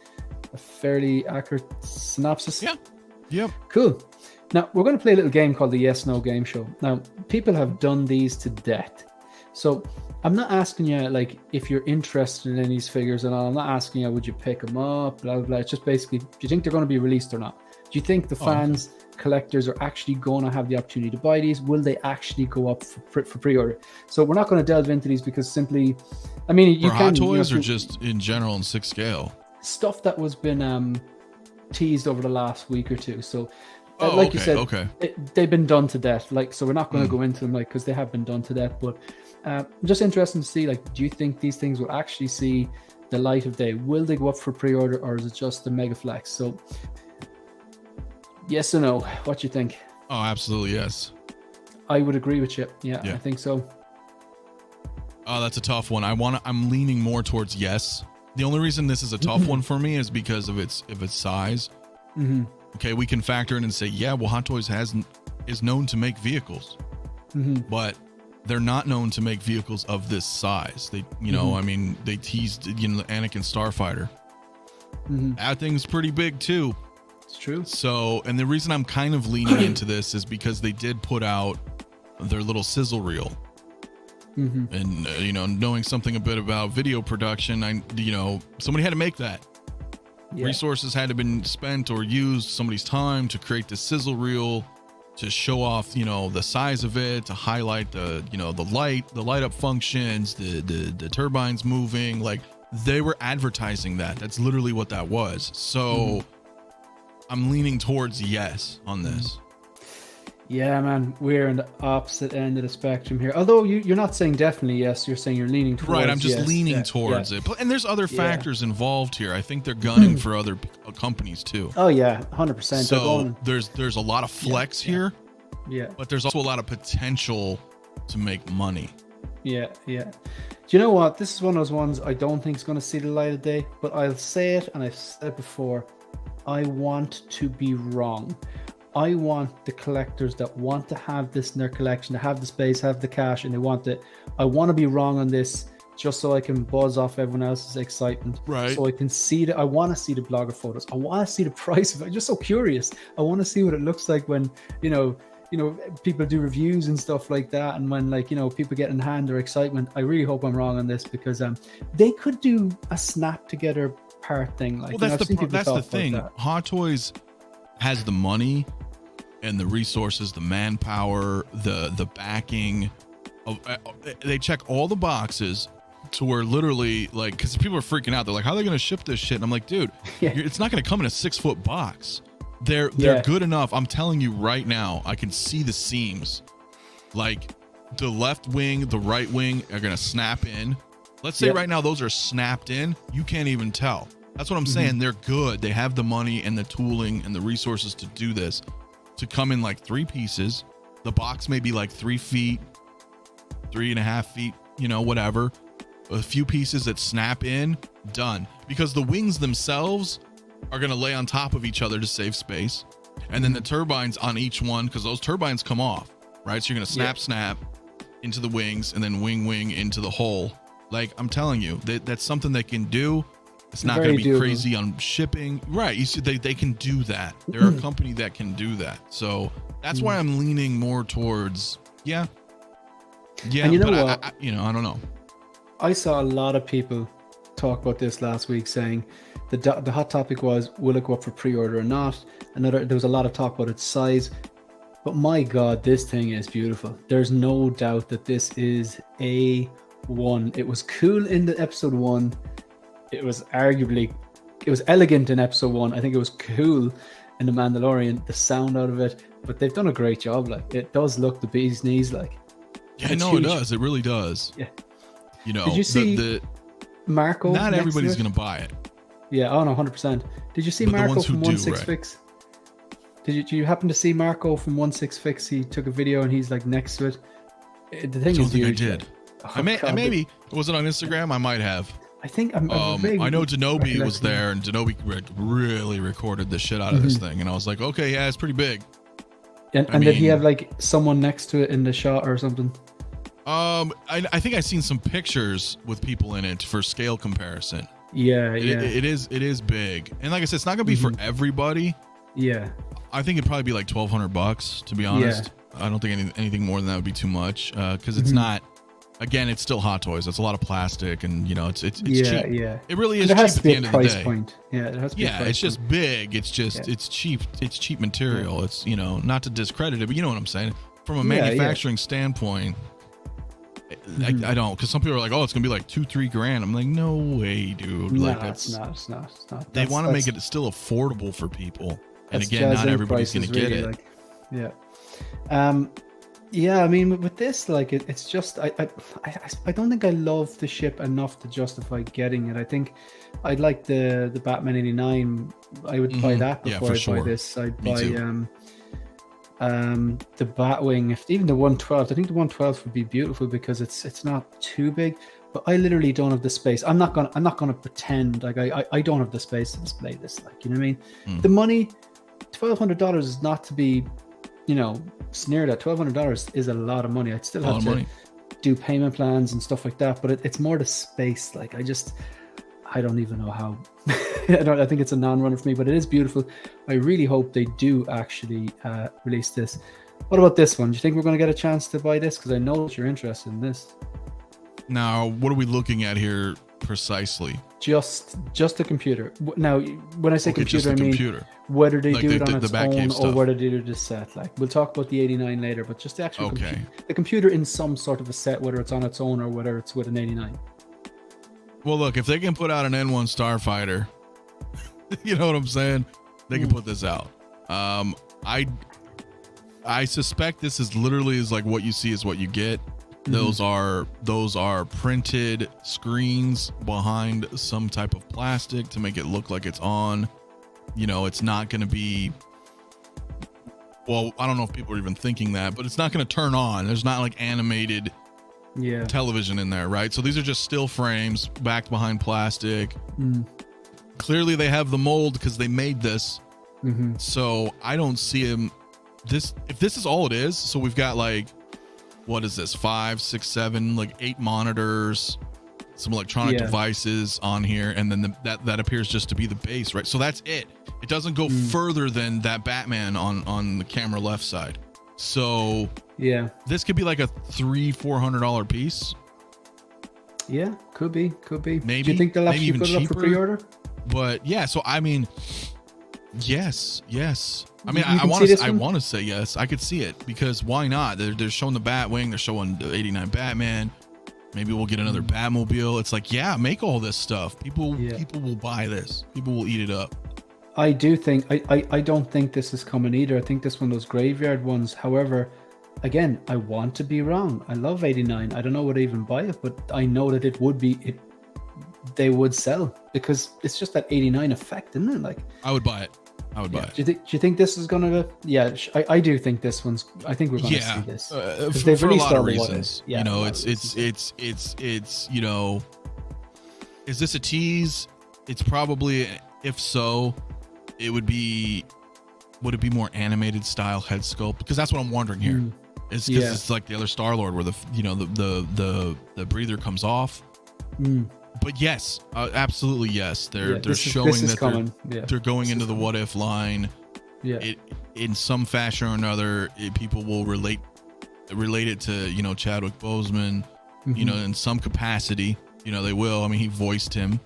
a fairly accurate synopsis? Yeah. Yep. Cool. Now, we're going to play a little game called the Yes No Game Show. Now, people have done these to death. So I'm not asking you, like, if you're interested in these figures and all. I'm not asking you, would you pick them up, blah, blah, blah. It's just basically, do you think they're going to be released or not? Do you think the fans, collectors are actually going to have the opportunity to buy these? Will they actually go up for pre-order? So we're not going to delve into these because simply, I mean, you can... Hot Toys or just in general in 6 scale? Stuff that was been teased over the last week or 2. So... like you said, they've been done to death. Like, so we're not going to go into them, like, because they have been done to death. But I'm just interested to see, like, do you think these things will actually see the light of day? Will they go up for pre-order, or is it just the mega flex? So, yes or no? What do you think? Oh, absolutely yes. I would agree with you. Yeah, I think so. Oh, that's a tough one. I'm leaning more towards yes. The only reason this is a tough one for me is because of its size. Mm-hmm. Okay, we can factor in and say, yeah, well, Hot Toys is known to make vehicles, but they're not known to make vehicles of this size. They, you know, I mean, they teased, you know, the Anakin Starfighter. That thing's pretty big too. It's true. So, and the reason I'm kind of leaning into this is because they did put out their little sizzle reel. And, you know, knowing something a bit about video production, you know, somebody had to make that. Yeah. Resources had to been spent or used, somebody's time to create the sizzle reel, to show off, you know, the size of it, to highlight the, you know, the light up functions, the turbines moving. Like, they were advertising that. That's literally what that was. So I'm leaning towards yes on this. Yeah, man, we're in the opposite end of the spectrum here. Although you're not saying definitely yes, you're saying you're leaning towards right. I'm just leaning towards it. And there's other factors involved here. I think they're gunning for other companies too. Oh yeah, 100%. So there's a lot of flex here. Yeah. But there's also a lot of potential to make money. Yeah. Do you know what? This is one of those ones I don't think is going to see the light of day, but I'll say it, and I've said it before. I want to be wrong. I want the collectors that want to have this in their collection, to have the space, have the cash, and they want it. I want to be wrong on this just so I can buzz off everyone else's excitement. Right. So I can see I want to see the blogger photos. I want to see the price of it. I'm just so curious. I want to see what it looks like when, you know, people do reviews and stuff like that. And when, like, you know, people get in hand their excitement. I really hope I'm wrong on this, because they could do a snap together part thing. Like, well, that's the thing. Hot Toys has the money and the resources, the manpower, the backing. They check all the boxes to where literally, like, because people are freaking out. They're like, how are they going to ship this shit? And I'm like, dude, it's not going to come in a 6-foot box. They're good enough. I'm telling you right now, I can see the seams. Like, the left wing, the right wing are going to snap in. Let's say right now those are snapped in. You can't even tell. That's what I'm saying. They're good. They have the money and the tooling and the resources to do this, to come in like 3 pieces. The box may be like 3 feet, 3.5 feet, you know, whatever. A few pieces that snap in, done. Because the wings themselves are going to lay on top of each other to save space. And then the turbines on each one, because those turbines come off, right? So you're going to snap into the wings, and then wing into the hole. Like, I'm telling you, that's something they can do. It's not going to be crazy on shipping. Right. You see, they can do that. They're a company that can do that. So that's why I'm leaning more towards, yeah. And you know what? I don't know. I saw a lot of people talk about this last week, saying the hot topic was, will it go up for pre-order or not? There was a lot of talk about its size. But my God, this thing is beautiful. There's no doubt that this is A1. It was cool in the episode 1. It was elegant in episode 1. I think it was cool in The Mandalorian, the sound out of it. But they've done a great job. Like, it does look the bee's knees. Like, yeah, no, it does. It really does. Yeah. You know, did you see Marco? Not everybody's going to buy it. Yeah, oh no, 100%. Did you see Marco from 16Fix? Did you happen to see Marco from 16Fix? He took a video and he's like next to it. The thing is huge. I did. Maybe was it on Instagram? I might have. I think I know Denobi was there, and Denobi really recorded the shit out of this thing, and I was like, okay, yeah, it's pretty big. And did he have like someone next to it in the shot or something? I think I've seen some pictures with people in it for scale comparison. Yeah, it is big, and like I said, it's not gonna be for everybody. Yeah, I think it'd probably be like $1,200 to be honest. Yeah. I don't think anything more than that would be too much because it's not. Again, it's still Hot Toys. It's a lot of plastic, and you know, it's cheap. Yeah. It really is cheap at the end of the day. Point. Yeah, it has to be. Yeah, it's just big. It's just it's cheap. It's cheap material. Yeah. It's not to discredit it, but you know what I'm saying. From a manufacturing standpoint, I don't, because some people are like, oh, it's gonna be like $2-3 I'm like, no way, dude. No, like it's not. They want to make it still affordable for people, and again, not everybody's gonna get it. Like, yeah, I mean, with this, like, it's just I don't think I love the ship enough to justify getting it. I think I'd like the Batman 89. I would buy that before buy this. I'd buy the Batwing, even the 112. I think the 112 would be beautiful because it's not too big. But I literally don't have the space. I'm not gonna pretend like I don't have the space to display this. Like, you know what I mean? The money, $1,200 is not to be, sneered at. $1,200 is a lot of money. I'd still have to do payment plans and stuff like that, but it's more the space. Like, I don't even know how. I think it's a non-runner for me, but it is beautiful. I really hope they do actually release this. What about this one? Do you think we're going to get a chance to buy this? Because I know that you're interested in this. Now, what are we looking at here precisely? Just the computer. Now, when I say computer, I mean computer. Whether they do it on its own or whether they do the set. Like, we'll talk about the 89 later, but just the actual the computer in some sort of a set, whether it's on its own or whether it's with an 89. Well, look, if they can put out an N1 Starfighter, you know what I'm saying? They can put this out. I suspect this is literally like what you see is what you get. Those are printed screens behind some type of plastic to make it look like it's on. It's not going to be, well, I don't know if people are even thinking that, but it's not going to turn on. There's not like animated television in there, right? So these are just still frames backed behind plastic. Clearly they have the mold because they made this. So I don't see him. If this is all it is, so we've got like, what is this? 5, 6, 7, like 8 monitors, some electronic devices on here, and then that appears just to be the base, right? So that's it. It doesn't go further than that Batman on the camera left side. So this could be like a $300-$400 piece. Yeah, could be. Maybe. Do you think they'll actually put it up for pre-order? But yeah, so I mean, yes. I mean, I want to say yes. I could see it because why not? They're showing the Batwing. They're showing the 89 Batman. Maybe we'll get another Batmobile. It's like, make all this stuff. People will buy this. People will eat it up. I do think, I don't think this is coming either. I think this one of those graveyard ones. However, again, I want to be wrong. I love 89. I don't know would I even buy it, but I know that they would sell because it's just that 89 effect, isn't it? Like, I would buy it. Do you think this is going to? Yeah, I do think this one's. I think we're going to see this for a lot of reasons. It's is this a tease? It's probably, if so, it would be. Would it be more animated style head sculpt? Because that's what I'm wondering here. It's because it's like the other Star-Lord where the breather comes off. But yes, absolutely yes. They're showing that they're going into the what if line. It in some fashion or another. People will relate it to Chadwick Boseman. In some capacity. They will. I mean, he voiced him.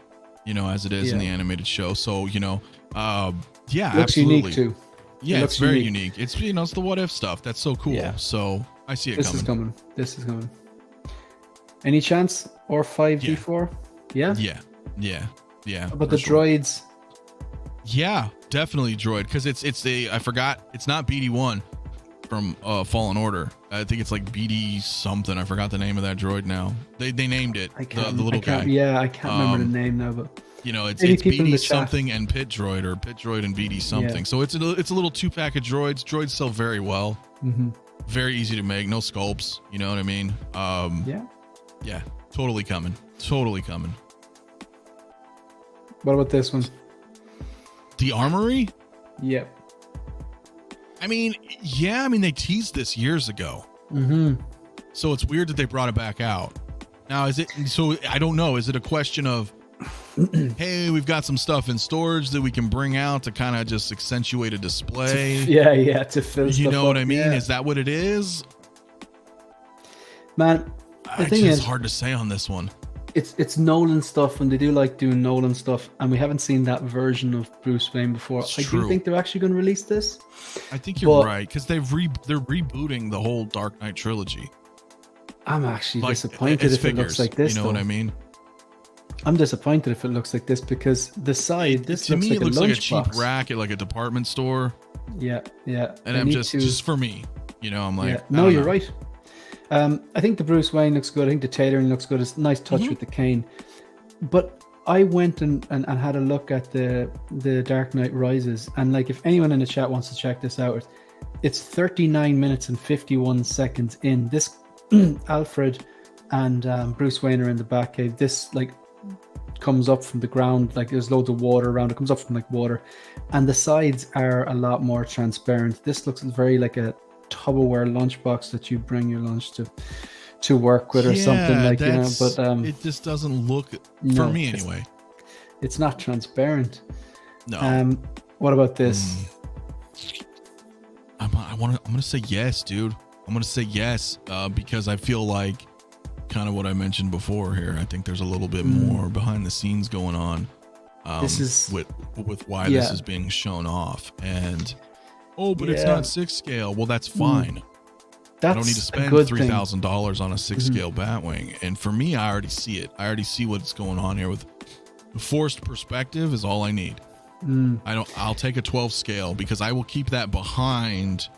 As it is in the animated show. So looks absolutely. Unique too. Yeah, it's very unique. It's it's the what if stuff. That's so cool. Yeah. So I see it coming. This is coming. Any chance or 5v4? Yeah. Yeah. How about the droids? Yeah, definitely droid, because it's I forgot, it's not BD1 from Fallen Order. I think it's like BD something. I forgot the name of that droid now. They named it. The little guy. Yeah, I can't remember the name now, but it's BD something and Pit Droid, or Pit Droid and BD something. Yeah. So it's a little 2-pack of droids. Droids sell very well. Mm-hmm. Very easy to make. No sculpts. You know what I mean? Yeah. Totally coming. What about this one? The armory? Yep. I mean, they teased this years ago. Mm-hmm. So it's weird that they brought it back out. Now, I don't know. Is it a question of, hey, we've got some stuff in storage that we can bring out to kind of just accentuate a display? To fill stuff You know what up. I mean? Yeah. Is that what it is? Man, the thing is, hard to say on this one. It's Nolan stuff, and they do like doing Nolan stuff, and we haven't seen that version of Bruce Wayne before. It's I true. do think they're actually going to release this. I think you're right, because they're rebooting the whole Dark Knight trilogy. I'm actually disappointed if it looks like this. You know what I mean? I'm disappointed if it looks like this, because the side to me it looks like a cheap rack at like a department store. Yeah. And I'm just for me, I'm like, yeah. No, you're right. I think the Bruce Wayne looks good. I think the tailoring looks good. It's a nice touch with the cane. But I went and had a look at the Dark Knight Rises, and like, if anyone in the chat wants to check this out, it's 39 minutes and 51 seconds in. This Alfred and Bruce Wayne are in the Batcave. This like comes up from the ground, like there's loads of water around. It comes up from like water, and the sides are a lot more transparent. This looks very like a Tupperware lunchbox that you bring your lunch to work with, or something like that. But it just doesn't look, for me anyway. It's not transparent. No. What about this? I'm gonna say yes, dude. I'm gonna say yes, because I feel like kind of what I mentioned before here. I think there's a little bit more behind the scenes going on. This is with why this is being shown off, and it's not 6 scale. Well, that's fine. I don't need to spend $3,000 on a 6 scale Batwing. And for me, I already see it. I already see what's going on here. With the forced perspective is all I need. I'll take a 12 scale, because I will keep that behind,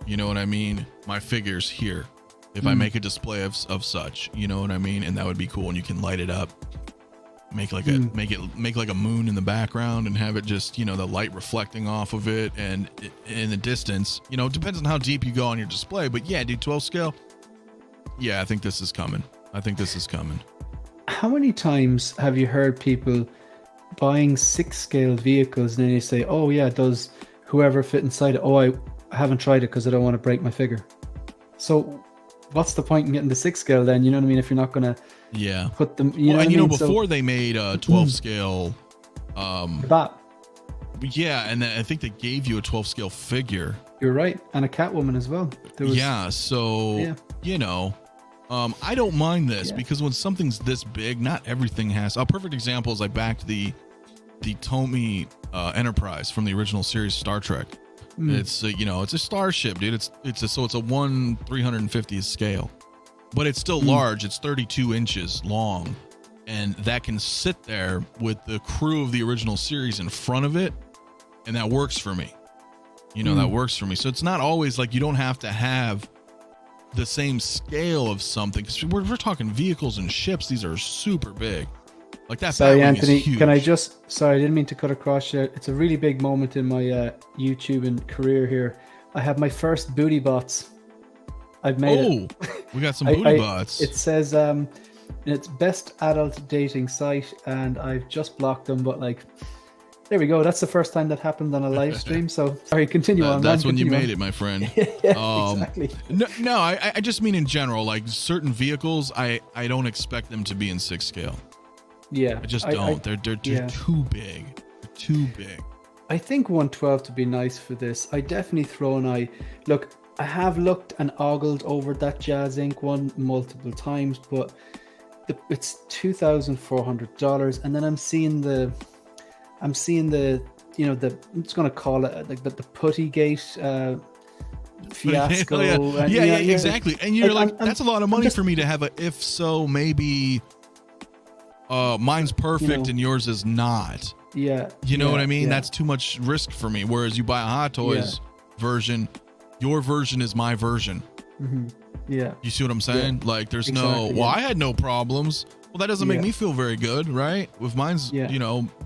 you know what I mean, my figures here. If I make a display of such, you know what I mean? And that would be cool. And you can light it up, make like a moon in the background, and have it just, the light reflecting off of it, and in the distance, it depends on how deep you go on your display. But yeah, dude, 12 scale. Yeah, I think this is coming. How many times have you heard people buying 6 scale vehicles, and then you say, oh yeah, does whoever fit inside it? Oh, I haven't tried it because I don't want to break my figure. So what's the point in getting the 6 scale then? You know what I mean? If you're not going to put them, before they made a 12 scale, Bat. Yeah, and then I think they gave you a 12 scale figure. You're right, and a Catwoman as well. I don't mind this, because when something's this big, not everything has. A perfect example is I backed the Tomy Enterprise from the original series Star Trek. It's it's a starship, dude. It's a 1/350th scale, but it's still large. It's 32 inches long, and that can sit there with the crew of the original series in front of it, and that works for me. That works for me. So it's not always like you don't have to have the same scale of something, because we're talking vehicles and ships. These are super big. Like that. Sorry, Anthony. Can I just? Sorry, I didn't mean to cut across you. It's a really big moment in my YouTube and career here. I have my first booty bots. I've made it. We got some booty bots. It says it's best adult dating site, and I've just blocked them. But like, there we go. That's the first time that happened on a live stream. So sorry, continue on. That's when you made it, my friend. Exactly. No, I just mean in general. Like certain vehicles, I don't expect them to be in 6 scale. Yeah, I just don't. They're too big. They're too big. I think 112 to be nice for this. I definitely throw an eye. Look, I have looked and ogled over that Jazz Inc. one multiple times, but it's $2,400, and then I'm seeing the I'm just going to call it like the putty gate fiasco. Exactly. And you're like, that's a lot of money for me to have a, if so, maybe mine's perfect and yours is not. Yeah. You know what I mean? That's too much risk for me. Whereas you buy a Hot Toys version, your version is my version. Mm-hmm. Yeah. You see what I'm saying? Yeah. Like there's I had no problems. Well, that doesn't make me feel very good, right? If mine's,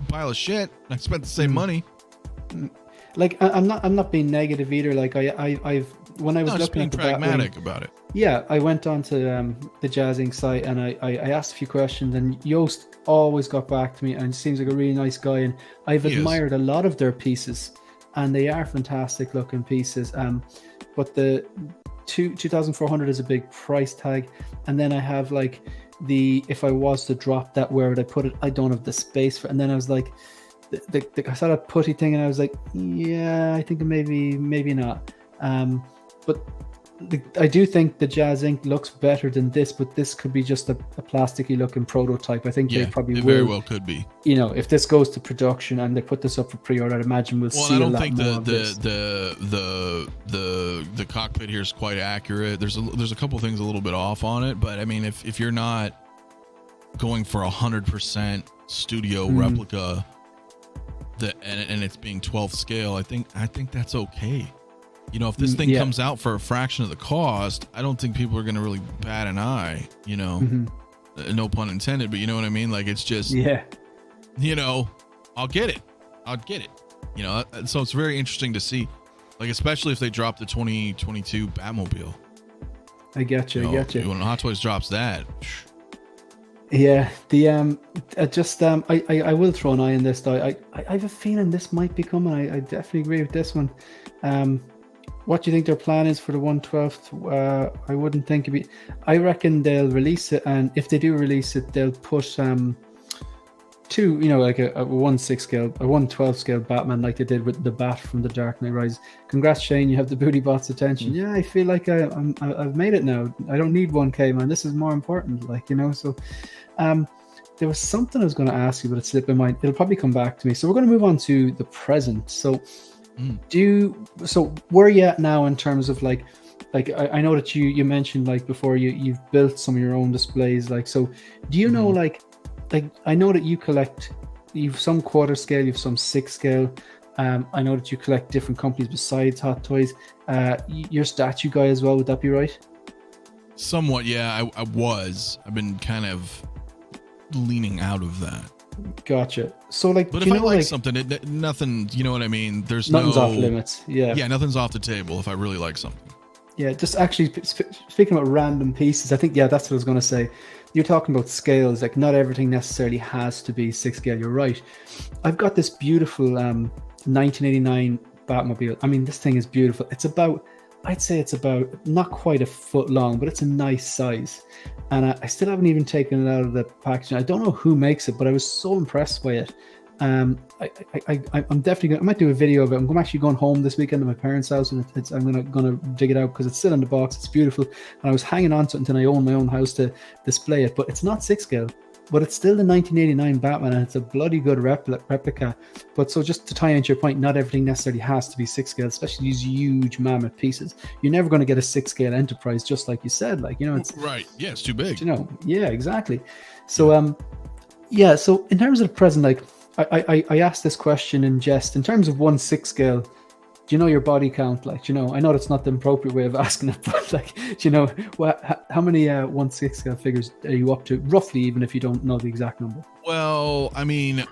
pile of shit, I spent the same money. Like I'm not being negative either. Like I've when I was looking at the pragmatic about it. Yeah, I went onto the Jazz Inc. site and I asked a few questions, and Yost always got back to me, and seems like a really nice guy, and I've admired a lot of their pieces, and they are fantastic looking pieces. But the 2,400 is a big price tag, and then I have like if I was to drop that, where would I put it? I don't have the space for, and then I was like, I saw that putty thing, and I was like, yeah, I think maybe not. But I do think the Jazz Inc. looks better than this, but this could be just a plasticky looking prototype. I think they probably will. Very well could be. If this goes to production and they put this up for pre-order, I'd imagine we'll see a lot more of this. The cockpit here is quite accurate. There's a couple things a little bit off on it, but I mean, if you're not going for 100% studio replica, and it's being 12th scale, I think that's okay. If this thing comes out for a fraction of the cost, I don't think people are going to really bat an eye, no pun intended, but you know what I mean? Like, it's just, I'll get it. So it's very interesting to see, like, especially if they drop the 2022 Batmobile. I get you. When Hot Toys drops that. Yeah, I will throw an eye on this, though. I have a feeling this might be coming. I definitely agree with this one. What do you think their plan is for the 1/12? I wouldn't think it'd be. I reckon they'll release it, and if they do release it, they'll put two, like a 1/6 scale, a 1/12 scale Batman, like they did with the Bat from The Dark Knight Rises. Congrats, Shane, you have the booty bot's attention. Yeah, I feel like I've made it now. I don't need 1K, man. This is more important, So, there was something I was going to ask you, but it slipped my mind. It'll probably come back to me. So we're going to move on to the present. So. So where are you at now in terms of like I know that you mentioned like before you've built some of your own displays, like, so do you know like I know that you've some quarter scale, you've some 6 scale. I know that you collect different companies besides Hot Toys. You're statue guy as well, would that be right? Somewhat, yeah. I've been kind of leaning out of that. Gotcha. So like, but if I like something, nothing, you know what I mean? There's nothing's off limits. Yeah, nothing's off the table if I really like something. Yeah, just actually speaking about random pieces, I think that's what I was going to say. You're talking about scales, like not everything necessarily has to be 6 scale. You're right. I've got this beautiful 1989 Batmobile. I mean, this thing is beautiful. I'd say it's about not quite a foot long, but it's a nice size. And I still haven't even taken it out of the packaging. I don't know who makes it, but I was so impressed by it. I'm definitely I might do a video of it. I'm actually going home this weekend to my parents' house, and I'm gonna dig it out because it's still in the box. It's beautiful, and I was hanging on to it until I own my own house to display it. But it's not 6 scale, but it's still the 1989 Batman, and it's a bloody good replica. But so just to tie into your point, not everything necessarily has to be 6 scale, especially these huge mammoth pieces. You're never going to get a 6 scale Enterprise, just like you said. Like, it's right. Yeah, it's too big. Yeah, exactly. So so in terms of the present, like I asked this question in jest. In terms of 1/6 scale, do you know your body count? Like, I know that's not the appropriate way of asking it, but like, how many 1/6 scale figures are you up to, roughly, even if you don't know the exact number? Well, I mean,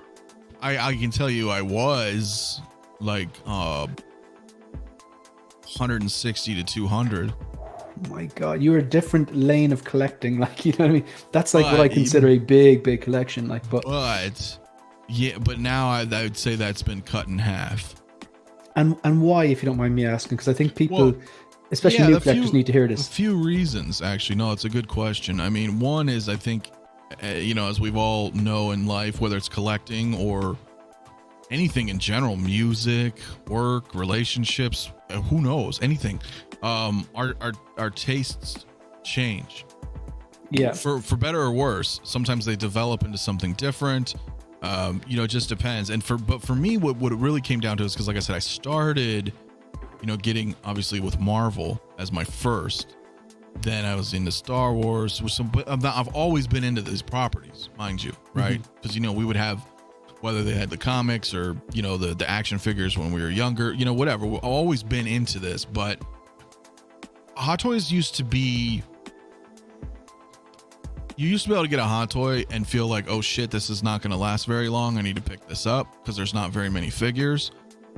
I can tell you I was like 160 to 200. Oh my God, you're a different lane of collecting. Like, you know what I mean? That's like what I consider a big collection. Like, but now I would say that's been cut in half. And why, if you don't mind me asking? Because I think people, especially new collectors, need to hear this. A few reasons, actually. No, it's a good question. I mean, one is, I think, as we've all know in life, whether it's collecting or anything in general, music, work, relationships, who knows, anything, our tastes change. Yeah. For better or worse. Sometimes they develop into something different. It just depends. But for me, what it really came down to is because, like I said, I started, getting obviously with Marvel as my first. Then I was into Star Wars with but I've always been into these properties, mind you, right? Because we would have, whether they had the comics or the action figures when we were younger, whatever. We've always been into this, but Hot Toys used to be. You used to be able to get a Hot Toy and feel like, oh shit, this is not going to last very long. I need to pick this up because there's not very many figures.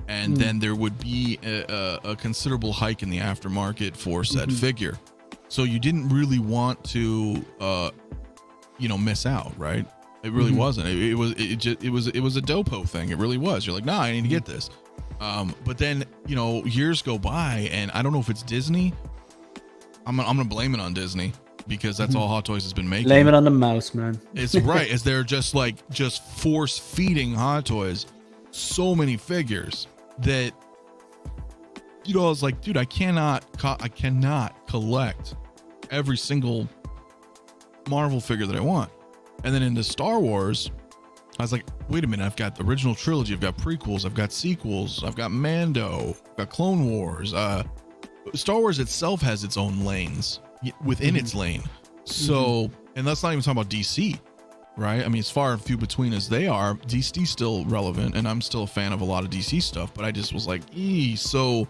And then there would be a considerable hike in the aftermarket for said figure. So you didn't really want to, miss out, right? It really wasn't. It was a dopo thing. It really was. You're like, nah, I need to get this. But then, years go by, and I don't know if it's Disney. I'm gonna blame it on Disney because that's all Hot Toys has been making. Blame it on the mouse, man. It's right. As they're just force feeding Hot Toys so many figures that, I was like, dude, I cannot collect every single Marvel figure that I want. And then into Star Wars, I was like, wait a minute, I've got the original trilogy, I've got prequels, I've got sequels, I've got Mando, I've got Clone Wars. Star Wars itself has its own lanes within its lane. So, and let's not even talk about DC, right? I mean, as far and few between as they are, DC's still relevant, and I'm still a fan of a lot of DC stuff, but I just was like, so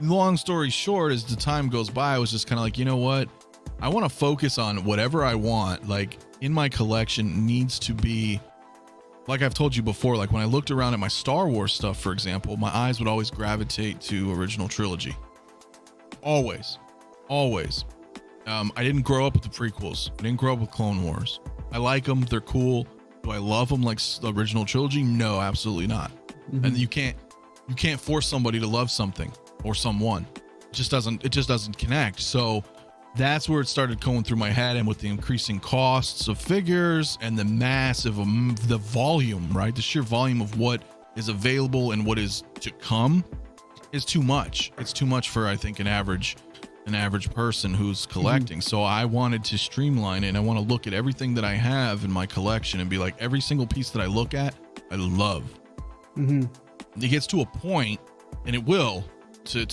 long story short, as the time goes by, I was just kind of like, you know what? I want to focus on whatever I want, like, in my collection needs to be, like I've told you before, like when I looked around at my Star Wars stuff, for example, my eyes would always gravitate to original trilogy. Always. I didn't grow up with the prequels. I didn't grow up with Clone Wars. I like them. They're cool. Do I love them like the original trilogy? No, absolutely not. And you can't force somebody to love something or someone. It just doesn't connect. So that's where it started going through my head, and with the increasing costs of figures and the massive the volume, right? The sheer volume of what is available and what is to come is too much. It's too much for, I think, an average person who's collecting. So I wanted to streamline it, and I want to look at everything that I have in my collection and be like, every single piece that I look at, I love. It gets to a point, and it will, to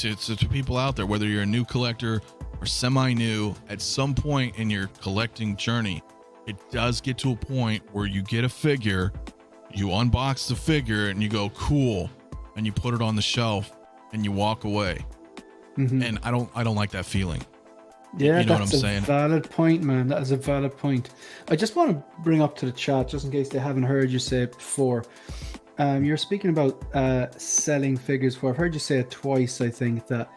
people out there, whether you're a new collector or semi-new, at some point in your collecting journey, it does get to a point where you get a figure, you unbox the figure, and you go, cool, and you put it on the shelf and you walk away. And I don't like that feeling. Yeah, you know that's what I'm saying? A valid point, man. That is a valid point. I just want to bring up to the chat, just in case they haven't heard you say it before. You're speaking about selling figures for. I've heard you say it twice, I think, that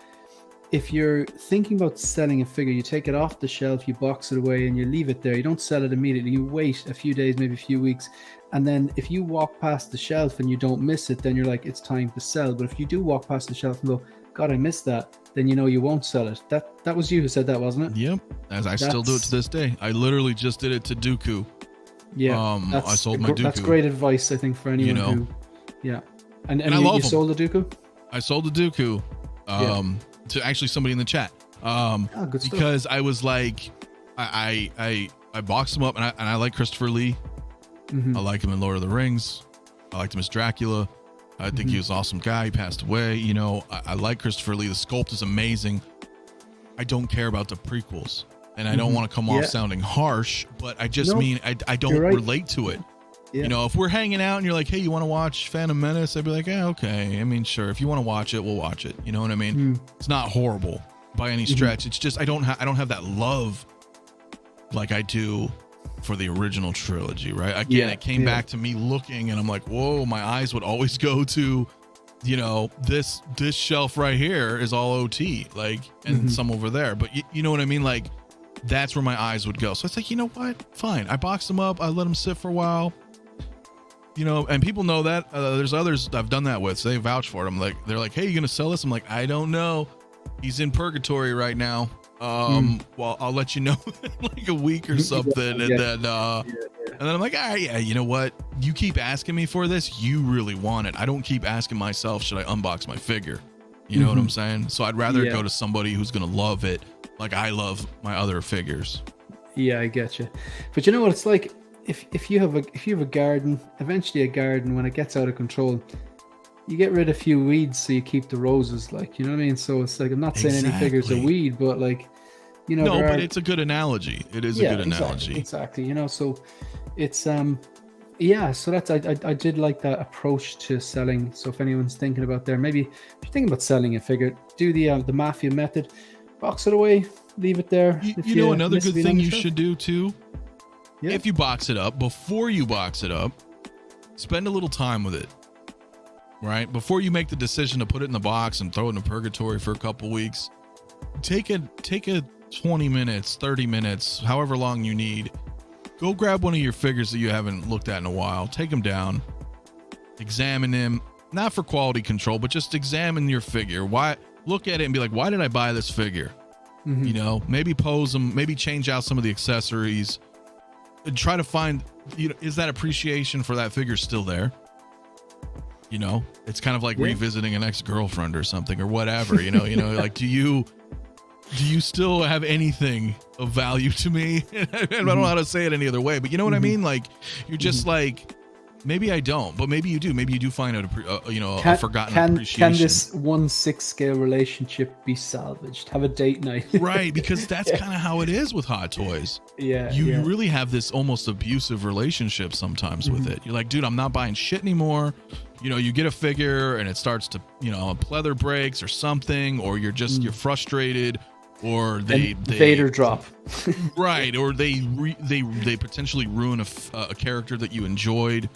if you're thinking about selling a figure, you take it off the shelf, you box it away, and you leave it there. You don't sell it immediately. You wait a few days, maybe a few weeks. And then if you walk past the shelf and you don't miss it, then you're like, it's time to sell. But if you do walk past the shelf and go, God, I missed that, then you won't sell it. That was you who said that, wasn't it? Yep. I still do it to this day. I literally just did it to Dooku. Yeah. I sold my Dooku. That's great advice, I think, for anyone who... Yeah. And I love you sold the Dooku? I sold the Dooku to actually somebody in the chat. Good stuff. Because I was like, I boxed him up, and I like Christopher Lee. I like him in Lord of the Rings. I liked him as Dracula. I think he was an awesome guy. He passed away. I like Christopher Lee. The sculpt is amazing. I don't care about the prequels, and I don't want to come off sounding harsh, but I just mean I don't relate to it. Yeah. If we're hanging out and you're like, hey, you want to watch Phantom Menace? I'd be like, yeah, okay. I mean, sure. If you want to watch it, we'll watch it. You know what I mean? It's not horrible by any stretch. It's just I don't have that love like I do for the original trilogy, right? Again, it came back to me looking, and I'm like, whoa, my eyes would always go to, this shelf right here is all OT, like, and some over there. But you know what I mean? Like, that's where my eyes would go. So it's like, you know what? Fine. I boxed them up. I let them sit for a while. And people know that. There's others I've done that with, so they vouch for it. They're like, hey, you gonna sell this? I'm like, I don't know. He's in purgatory right now. Well, I'll let you know in like a week or something. And then I'm like, yeah, you know what? You keep asking me for this. You really want it. I don't keep asking myself, should I unbox my figure? You know what I'm saying? So I'd rather go to somebody who's going to love it like I love my other figures. Yeah, I get you. But you know what it's like? if you have a garden, eventually a garden, when it gets out of control, you get rid of a few weeds so you keep the roses, like, you know what I mean? So it's like, I'm not saying any figure's a weed, but like, you know, no, but it's a good analogy. It is a good analogy. Exactly. You know, so it's yeah, so that's I did like that approach to selling. So if anyone's thinking about there, maybe if you're thinking about selling a figure, do the mafia method, box it away, leave it there. You know, another good thing you should do too, if you box it up, before you box it up, spend a little time with it. Right? Before you make the decision to put it in the box and throw it in purgatory for a couple weeks, take a 20 minutes, 30 minutes, however long you need. Go grab one of your figures that you haven't looked at in a while. Take them down, examine them, not for quality control, but just examine your figure. Why? Look at it and be like, why did I buy this figure? Mm-hmm. You know, maybe pose them, maybe change out some of the accessories, and try to find, you know, is that appreciation for that figure still there? You know, it's kind of like revisiting an ex-girlfriend or something or whatever, you know, like, do you still have anything of value to me? I don't know how to say it any other way, but you know what I mean? Like, you're just like, maybe I don't, but maybe you do. Maybe you do find out, a forgotten appreciation. Can this 1/6 scale relationship be salvaged? Have a date night. Right, because that's kind of how it is with Hot Toys. Yeah. You really have this almost abusive relationship sometimes with it. You're like, dude, I'm not buying shit anymore. You know, you get a figure and it starts to, you know, a pleather breaks or something, or you're just, you're frustrated, or they Vader drop. Right. Or they potentially ruin a character that you enjoyed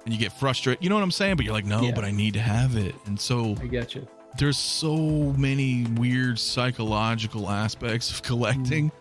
and you get frustrated. You know what I'm saying? But you're like, no, but I need to have it. And so I get you. There's so many weird psychological aspects of collecting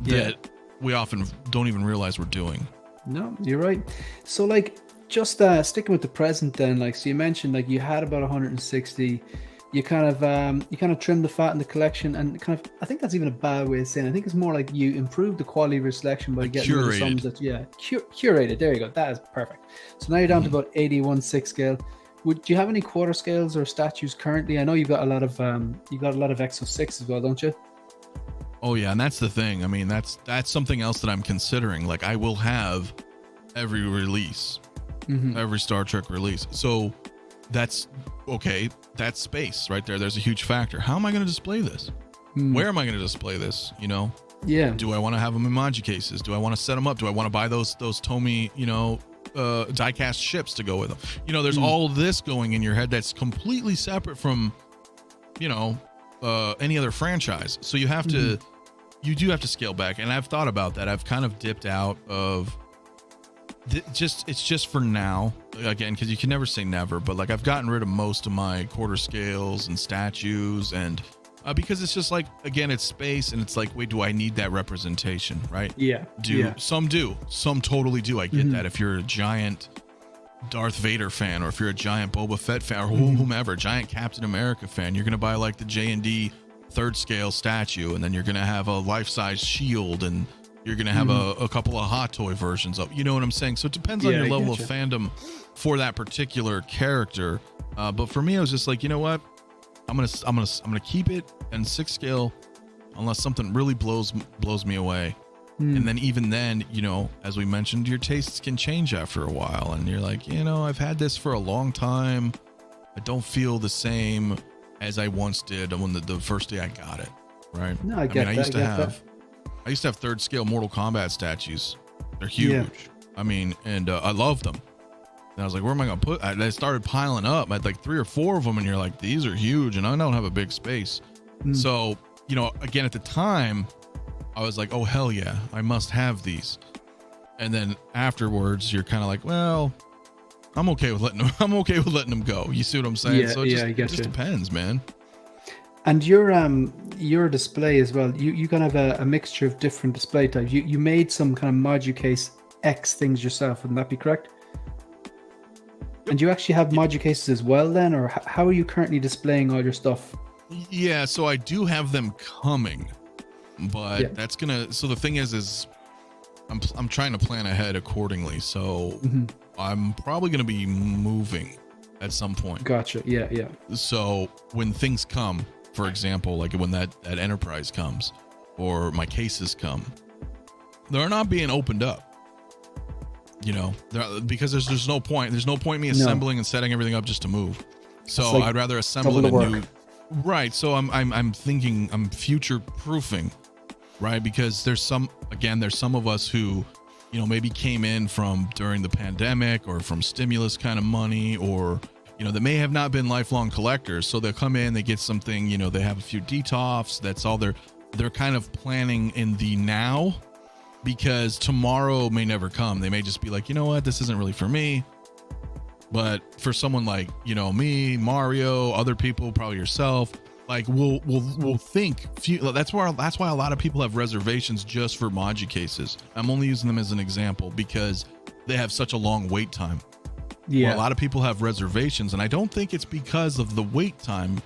that we often don't even realize we're doing. No, you're right. So like, just sticking with the present then, like, so you mentioned like you had about 160, you kind of trimmed the fat in the collection, and kind of, I think that's even a bad way of saying it. I think it's more like you improved the quality of your selection by getting rid of some that curated. There you go, that is perfect. So now you're down to about 81/6 scale. Do you have any quarter scales or statues currently? I know you've got a lot of X06 as well, don't you? Oh yeah, and that's the thing. I mean, that's something else that I'm considering. Like, I will have every release. Every Star Trek release. So that's okay. That's space right there. There's a huge factor. How am I going to display this? Where am I going to display this? You know? Yeah. Do I want to have them in Maji cases? Do I want to set them up? Do I want to buy those Tomy, you know, die-cast ships to go with them? You know, there's all this going in your head that's completely separate from, you know, any other franchise. So you have to, you do have to scale back. And I've thought about that. I've kind of dipped out of it's just for now, again, because you can never say never, but like, I've gotten rid of most of my quarter scales and statues, and because it's just like, again, it's space, and it's like, wait, do I need that representation? Right? Some totally do. I get that. If you're a giant Darth Vader fan, or if you're a giant Boba Fett fan, or whomever, giant Captain America fan, you're gonna buy like the J&D 3rd scale statue, and then you're gonna have a life-size shield, and you're going to have a couple of Hot Toy versions of, you know what I'm saying? So it depends on your level of fandom for that particular character. But for me, I was just like, you know what? I'm going to keep it in 6 scale unless something really blows me away. And then even then, you know, as we mentioned, your tastes can change after a while, and you're like, you know, I've had this for a long time. I don't feel the same as I once did when the first day I got it. Right? No, I get that. I used to have 3rd scale Mortal Kombat statues. They're huge. Yeah. I mean, and I loved them. And I was like, where am I going to put? I started piling up. I had like 3 or 4 of them, and you're like, these are huge, and I don't have a big space. So, you know, again, at the time, I was like, oh, hell yeah, I must have these. And then afterwards, you're kind of like, well, I'm okay with letting them go. You see what I'm saying? Yeah, so it just depends, man. And your display as well, you kind of have a mixture of different display types. You made some kind of Modu Case X things yourself, wouldn't that be correct? And you actually have Modu cases as well then, or how are you currently displaying all your stuff? Yeah, so I do have them coming, but so the thing is I'm trying to plan ahead accordingly. So I'm probably gonna be moving at some point. Gotcha. Yeah. So when things come, for example, like when that Enterprise comes, or my cases come, they're not being opened up. because there's no point. There's no point in me assembling and setting everything up just to move. So like I'd rather assemble it and do. Right. So I'm thinking I'm future proofing, right? Because there's some of us who, maybe came in from during the pandemic or from stimulus kind of money, or, that may have not been lifelong collectors. So they'll come in, they get something, they have a few detoffs. That's all they're kind of planning in the now, because tomorrow may never come. They may just be like, you know what, this isn't really for me. But for someone like, me, Mario, other people, probably yourself, like we'll think. That's why a lot of people have reservations just for Maji cases. I'm only using them as an example because they have such a long wait time. Yeah, a lot of people have reservations, and I don't think it's because of the wait time,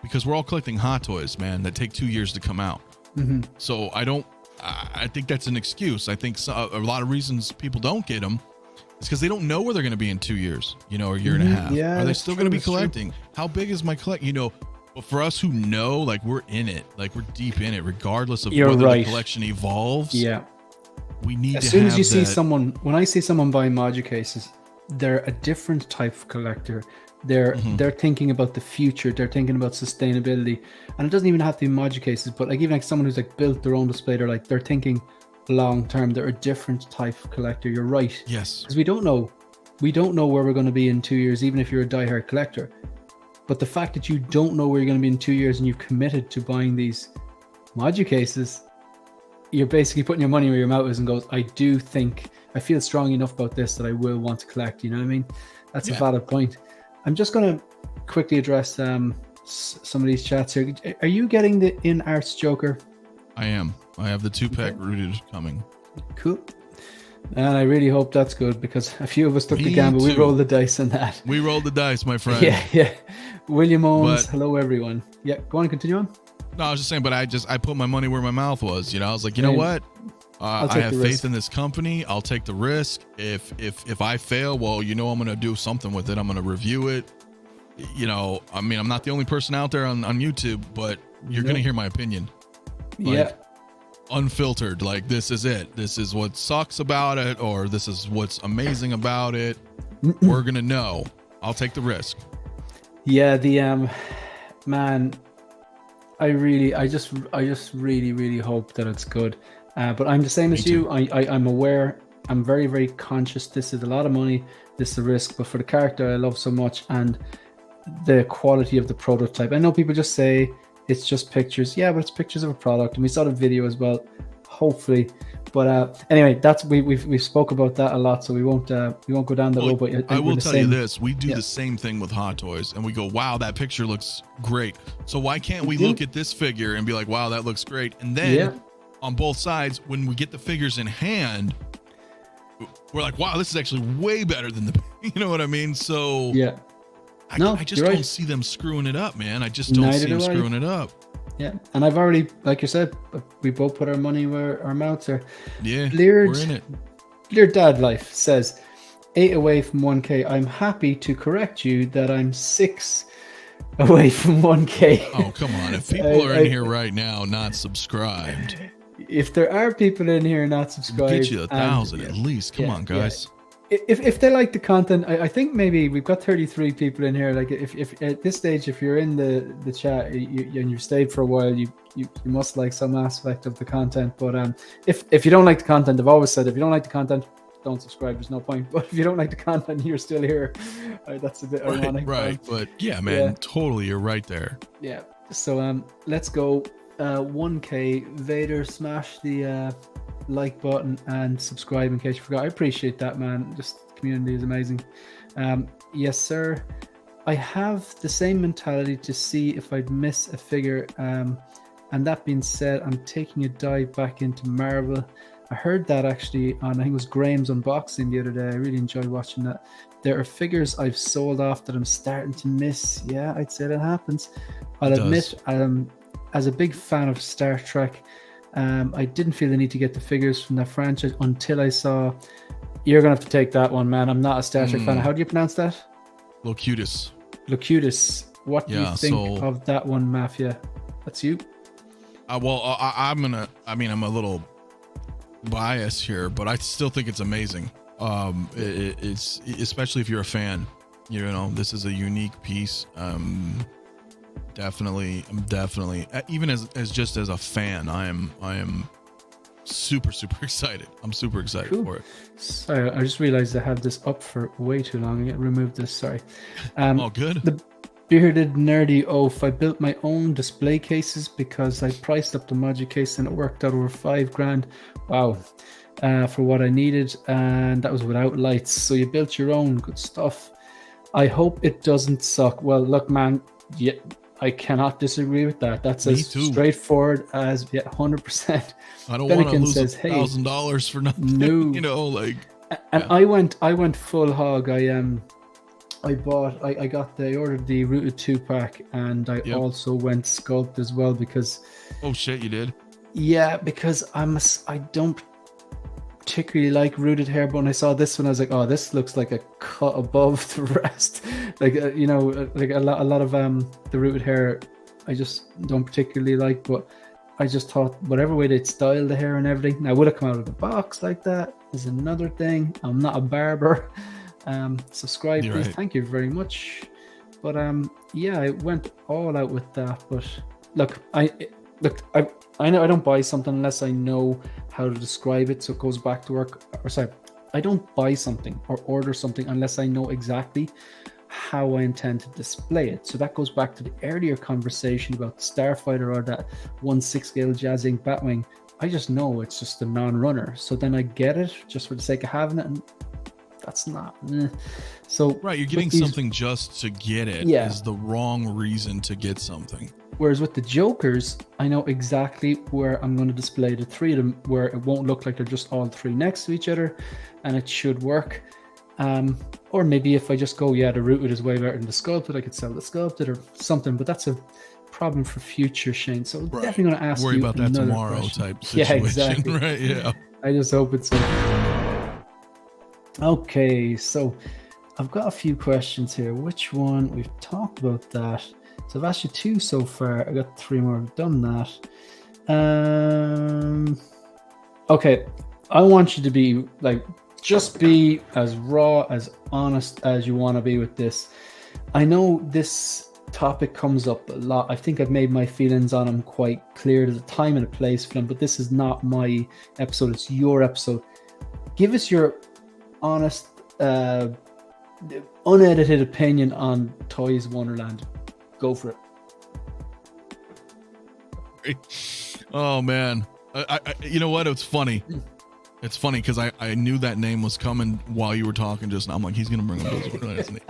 because we're all collecting Hot Toys, man, that take 2 years to come out. Mm-hmm. So I think that's an excuse. I think a lot of reasons people don't get them. It's because they don't know where they're going to be in 2 years, or a year and a half. Yeah, are they still going to be collecting? How big is my collect? But for us who know, like, we're in it, like we're deep in it, regardless of whether the collection evolves. Yeah, we need. As soon as you see someone, when I see someone buying Maji cases, they're a different type of collector. They're thinking about the future. They're thinking about sustainability, and it doesn't even have to be Maji cases. But like even like someone who's like built their own display, they're thinking long term. They're a different type of collector. You're right. Yes, because we don't know where we're going to be in 2 years, even if you're a diehard collector. But the fact that you don't know where you're going to be in 2 years and you've committed to buying these Maji cases, you're basically putting your money where your mouth is and goes, I feel strong enough about this that I will want to collect. You know what I mean? That's a valid point. I'm just going to quickly address some of these chats here. Are you getting the in-arts Joker? I am. I have the 2-pack rooted coming. Cool. And I really hope that's good, because a few of us took the gamble. We rolled the dice on that. We rolled the dice, my friend. Yeah. William Owens, hello everyone. Yeah, go on, continue on. No, I was just saying, but I put my money where my mouth was. I was like, you know what? I have faith in this company. I'll take the risk. If I fail, well, I'm going to do something with it. I'm going to review it. I'm not the only person out there on YouTube, but you're going to hear my opinion. Unfiltered, like, this is it. This is what sucks about it, or this is what's amazing about it. We're going to know. I'll take the risk. Yeah, the man, I just really, really hope that it's good. But I'm the same as you. I'm aware. I'm very, very conscious. This is a lot of money. This is a risk. But for the character I love so much and the quality of the prototype, I know people just say it's just pictures. Yeah, but it's pictures of a product, and we saw the video as well. Hopefully, but anyway, that's we've spoke about that a lot, so we won't go down the road. But I will tell you this: we do the same thing with Hot Toys, and we go, "Wow, that picture looks great." So why can't we look at this figure and be like, "Wow, that looks great"? And then on both sides, when we get the figures in hand, we're like, "Wow, this is actually way better than the," you know what I mean? So I just don't see them screwing it up, man. I just don't see them screwing it up. Yeah, and I've already, like you said, we both put our money where our mouths are. Yeah, we're in it. Bleared Dad Life says, 8 away from 1K. I'm happy to correct you that I'm 6 away from 1K. Oh, come on. If people are in here right now not subscribed. If there are people in here not subscribed. We'll get you 1,000 at least. Come on, guys. If they like the content, I think maybe we've got 33 people in here. Like if at this stage, if you're in the chat and you've stayed for a while, you must like some aspect of the content. But if you don't like the content, I've always said, if you don't like the content, don't subscribe. There's no point. But if you don't like the content, you're still here. That's a bit ironic. Right. But yeah, man, totally, you're right there. Yeah. So let's go. 1K. Vader, smash the like button and subscribe in case you forgot. I appreciate that, man. Just the community is amazing. Yes, sir. I have the same mentality to see if I'd miss a figure. And that being said, I'm taking a dive back into Marvel. I heard that actually on, I think it was Graham's unboxing the other day. I really enjoyed watching that. There are figures I've sold off that I'm starting to miss. Yeah, I'd say that happens. I'll admit, as a big fan of Star Trek, I didn't feel the need to get the figures from that franchise until I saw. You're gonna have to take that one, man. I'm not a Star Trek fan. How do you pronounce that? Locutus. What do you think of that one, Mafia? That's you. I'm a little biased here, but I still think it's amazing. It's especially if you're a fan, you know, this is a unique piece. Definitely, even as just as a fan, I am super excited. I'm super excited for it. Sorry, I just realized I had this up for way too long. I removed this. Sorry. Oh, good. The bearded nerdy oaf. I built my own display cases because I priced up the Magic case and it worked out over $5,000. Wow. For what I needed, and that was without lights. So you built your own. Good stuff. I hope it doesn't suck. Well, look, man. Yeah, I cannot disagree with that. That's as straightforward as 100%. I don't want to lose $1,000 for nothing. No, you know, like. And yeah. I went full hog. I ordered the Rooted 2-pack, and I also went sculpt as well because. Oh shit! You did? Yeah, because I don't particularly like rooted hair, but when I saw this one, I was like, oh, this looks like a cut above the rest. Like you know, like a lot of the rooted hair, I just don't particularly like. But I just thought whatever way they'd style the hair and everything. Now, would it come out of the box like that is another thing. I'm not a barber. Subscribe, please. Right. Thank you very much. But yeah, I went all out with that. But look, I know I don't buy something unless I know how to describe it. So it goes back to work. Or sorry, I don't buy something or order something unless I know exactly how I intend to display it. So that goes back to the earlier conversation about Starfighter or that 1/6 scale Jazzing Batwing. I just know it's just a non-runner. So then I get it just for the sake of having it, and that's not. So right, you're getting something just to get it is the wrong reason to get something. Whereas with the Jokers, I know exactly where I'm going to display the three of them, where it won't look like they're just all three next to each other, and it should work. Or maybe if I just go, the rooted is way better than the sculpted, I could sell the sculpted or something, but that's a problem for future, Shane. So definitely going to ask you about that tomorrow question. Type situation. Yeah, exactly. Right, yeah. I just hope it's okay. So I've got a few questions here. Which one? We've talked about that. So I've asked you 2 so far. I got 3 more. I've done that. Okay. I want you to be just be as raw, as honest as you want to be with this. I know this topic comes up a lot. I think I've made my feelings on them quite clear. There's a time and a place for them, but this is not my episode. It's your episode. Give us your honest, unedited opinion on Toys Wonderland. Go for it. Oh man, I you know what? It's funny. It's funny because I knew that name was coming while you were talking just now. I'm like, he's gonna bring up Toys Wonderland, isn't he?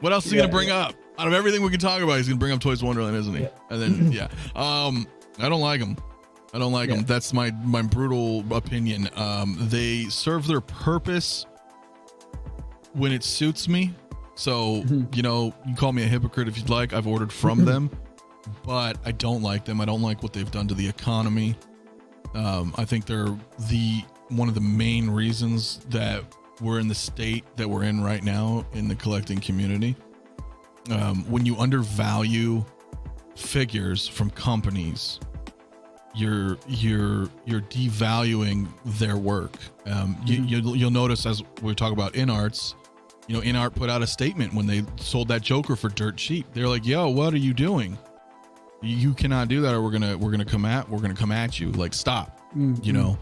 What else is he gonna bring up? Out of everything we can talk about, he's gonna bring up Toys Wonderland, isn't he? Yeah. And then I don't like him. I don't like them. That's my brutal opinion. They serve their purpose when it suits me. So, you know, you call me a hypocrite if you'd like. I've ordered from them, but I don't like them. I don't like what they've done to the economy. I think they're one of the main reasons that we're in the state that we're in right now in the collecting community. When you undervalue figures from companies, you're devaluing their work. You'll notice, as we talk about InArts, you know, InArt put out a statement when they sold that Joker for dirt cheap. They're like, "Yo, what are you doing? You cannot do that, or we're gonna come at you. Like, stop." You know,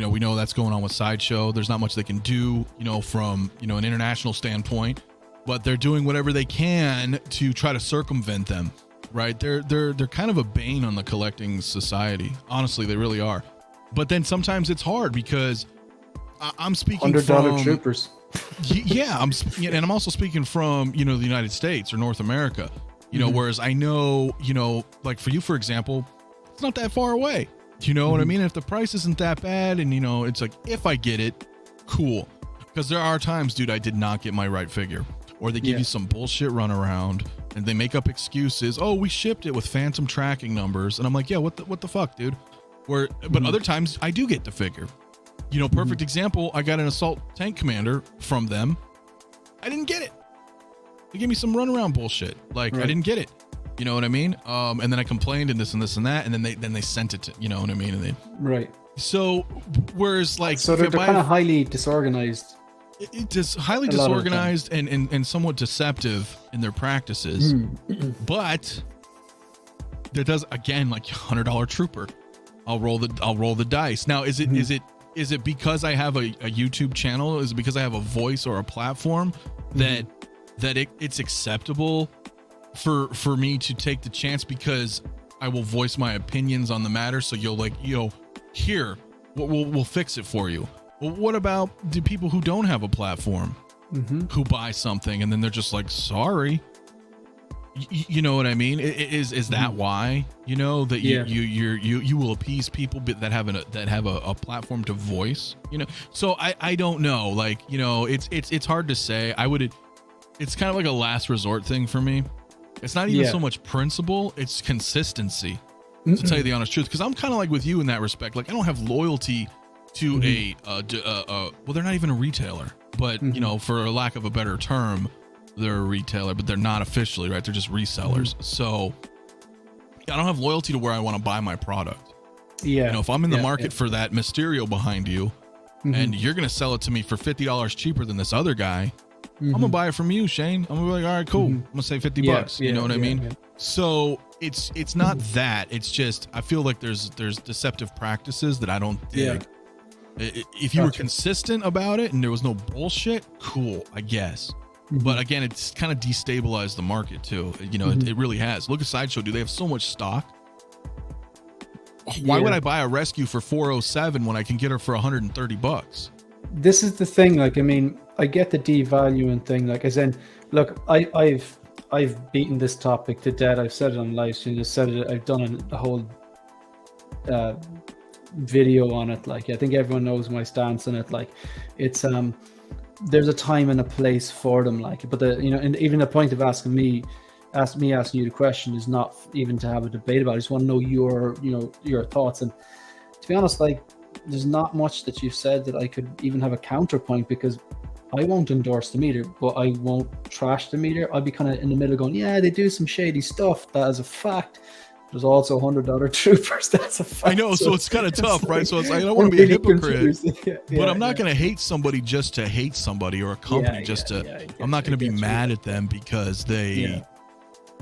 we know that's going on with Sideshow. There's not much they can do, you know, from an international standpoint, but they're doing whatever they can to try to circumvent them. Right? They're kind of a bane on the collecting society. Honestly, they really are. But then sometimes it's hard because I'm speaking $100 troopers. Yeah, I'm also speaking from, the United States or North America, whereas I know, like for you, for example, it's not that far away. You know what I mean? If the price isn't that bad and, it's like, if I get it, cool. Because there are times, dude, I did not get my right figure, or they give you some bullshit runaround and they make up excuses. Oh, we shipped it with phantom tracking numbers. And I'm like, yeah, what the fuck, dude? But other times I do get the figure. Perfect example. I got an assault tank commander from them. I didn't get it. They gave me some runaround bullshit. Like, I didn't get it. You know what I mean? And then I complained and this and that. And then they sent it to, you know what I mean? And So whereas like so they're kind of highly disorganized. It is highly disorganized and somewhat deceptive in their practices, but there does again like $100 trooper. I'll roll the dice. Now is it because I have a YouTube channel? Is it because I have a voice or a platform that it's acceptable for me to take the chance because I will voice my opinions on the matter? So you'll like, here we'll fix it for you. Well, what about the people who don't have a platform, who buy something and then they're just like, sorry, you know what I mean? Is that why, that you will appease people that have a platform to voice, So I don't know, like, it's hard to say. It's kind of like a last resort thing for me. It's not even so much principle, it's consistency, to tell you the honest truth. Cause I'm kind of like with you in that respect. Like I don't have loyalty to well, they're not even a retailer, but for a lack of a better term, they're a retailer, but they're not officially, right? They're just resellers. So I don't have loyalty to where I want to buy my product. Yeah. If I'm in the market for that Mysterio behind you and you're going to sell it to me for $50 cheaper than this other guy, I'm going to buy it from you, Shane. I'm going to be like, all right, cool. I'm going to say $50. You know what I mean? Yeah. So it's not that. It's just, I feel like there's deceptive practices that I don't dig. If you were consistent about it and there was no bullshit, cool, I guess. But again, it's kind of destabilized the market too. It really has. Look at Sideshow. Do they have so much stock? Why would I buy a rescue for $407 when I can get her for $130? This is the thing. Like, I mean, I get the devaluing thing. Like, as in, look, I've beaten this topic to death. I've said it on live stream. I've done a whole video on it. Like, I think everyone knows my stance on it. Like, it's there's a time and a place for them. Like, but and even the point of asking me asking you the question is not even to have a debate about it. I just want to know your thoughts. And to be honest, like, there's not much that you've said that I could even have a counterpoint, because I won't endorse the meter, but I won't trash the meter. I'll be kind of in the middle going, yeah, they do some shady stuff. That is a fact. There's also $100 troopers. That's a fact. I know, so it's kind of tough, right? So it's like, I don't want to be a hypocrite, but I'm not going to hate somebody just to hate somebody, or a company I'm not going to be mad at them because they,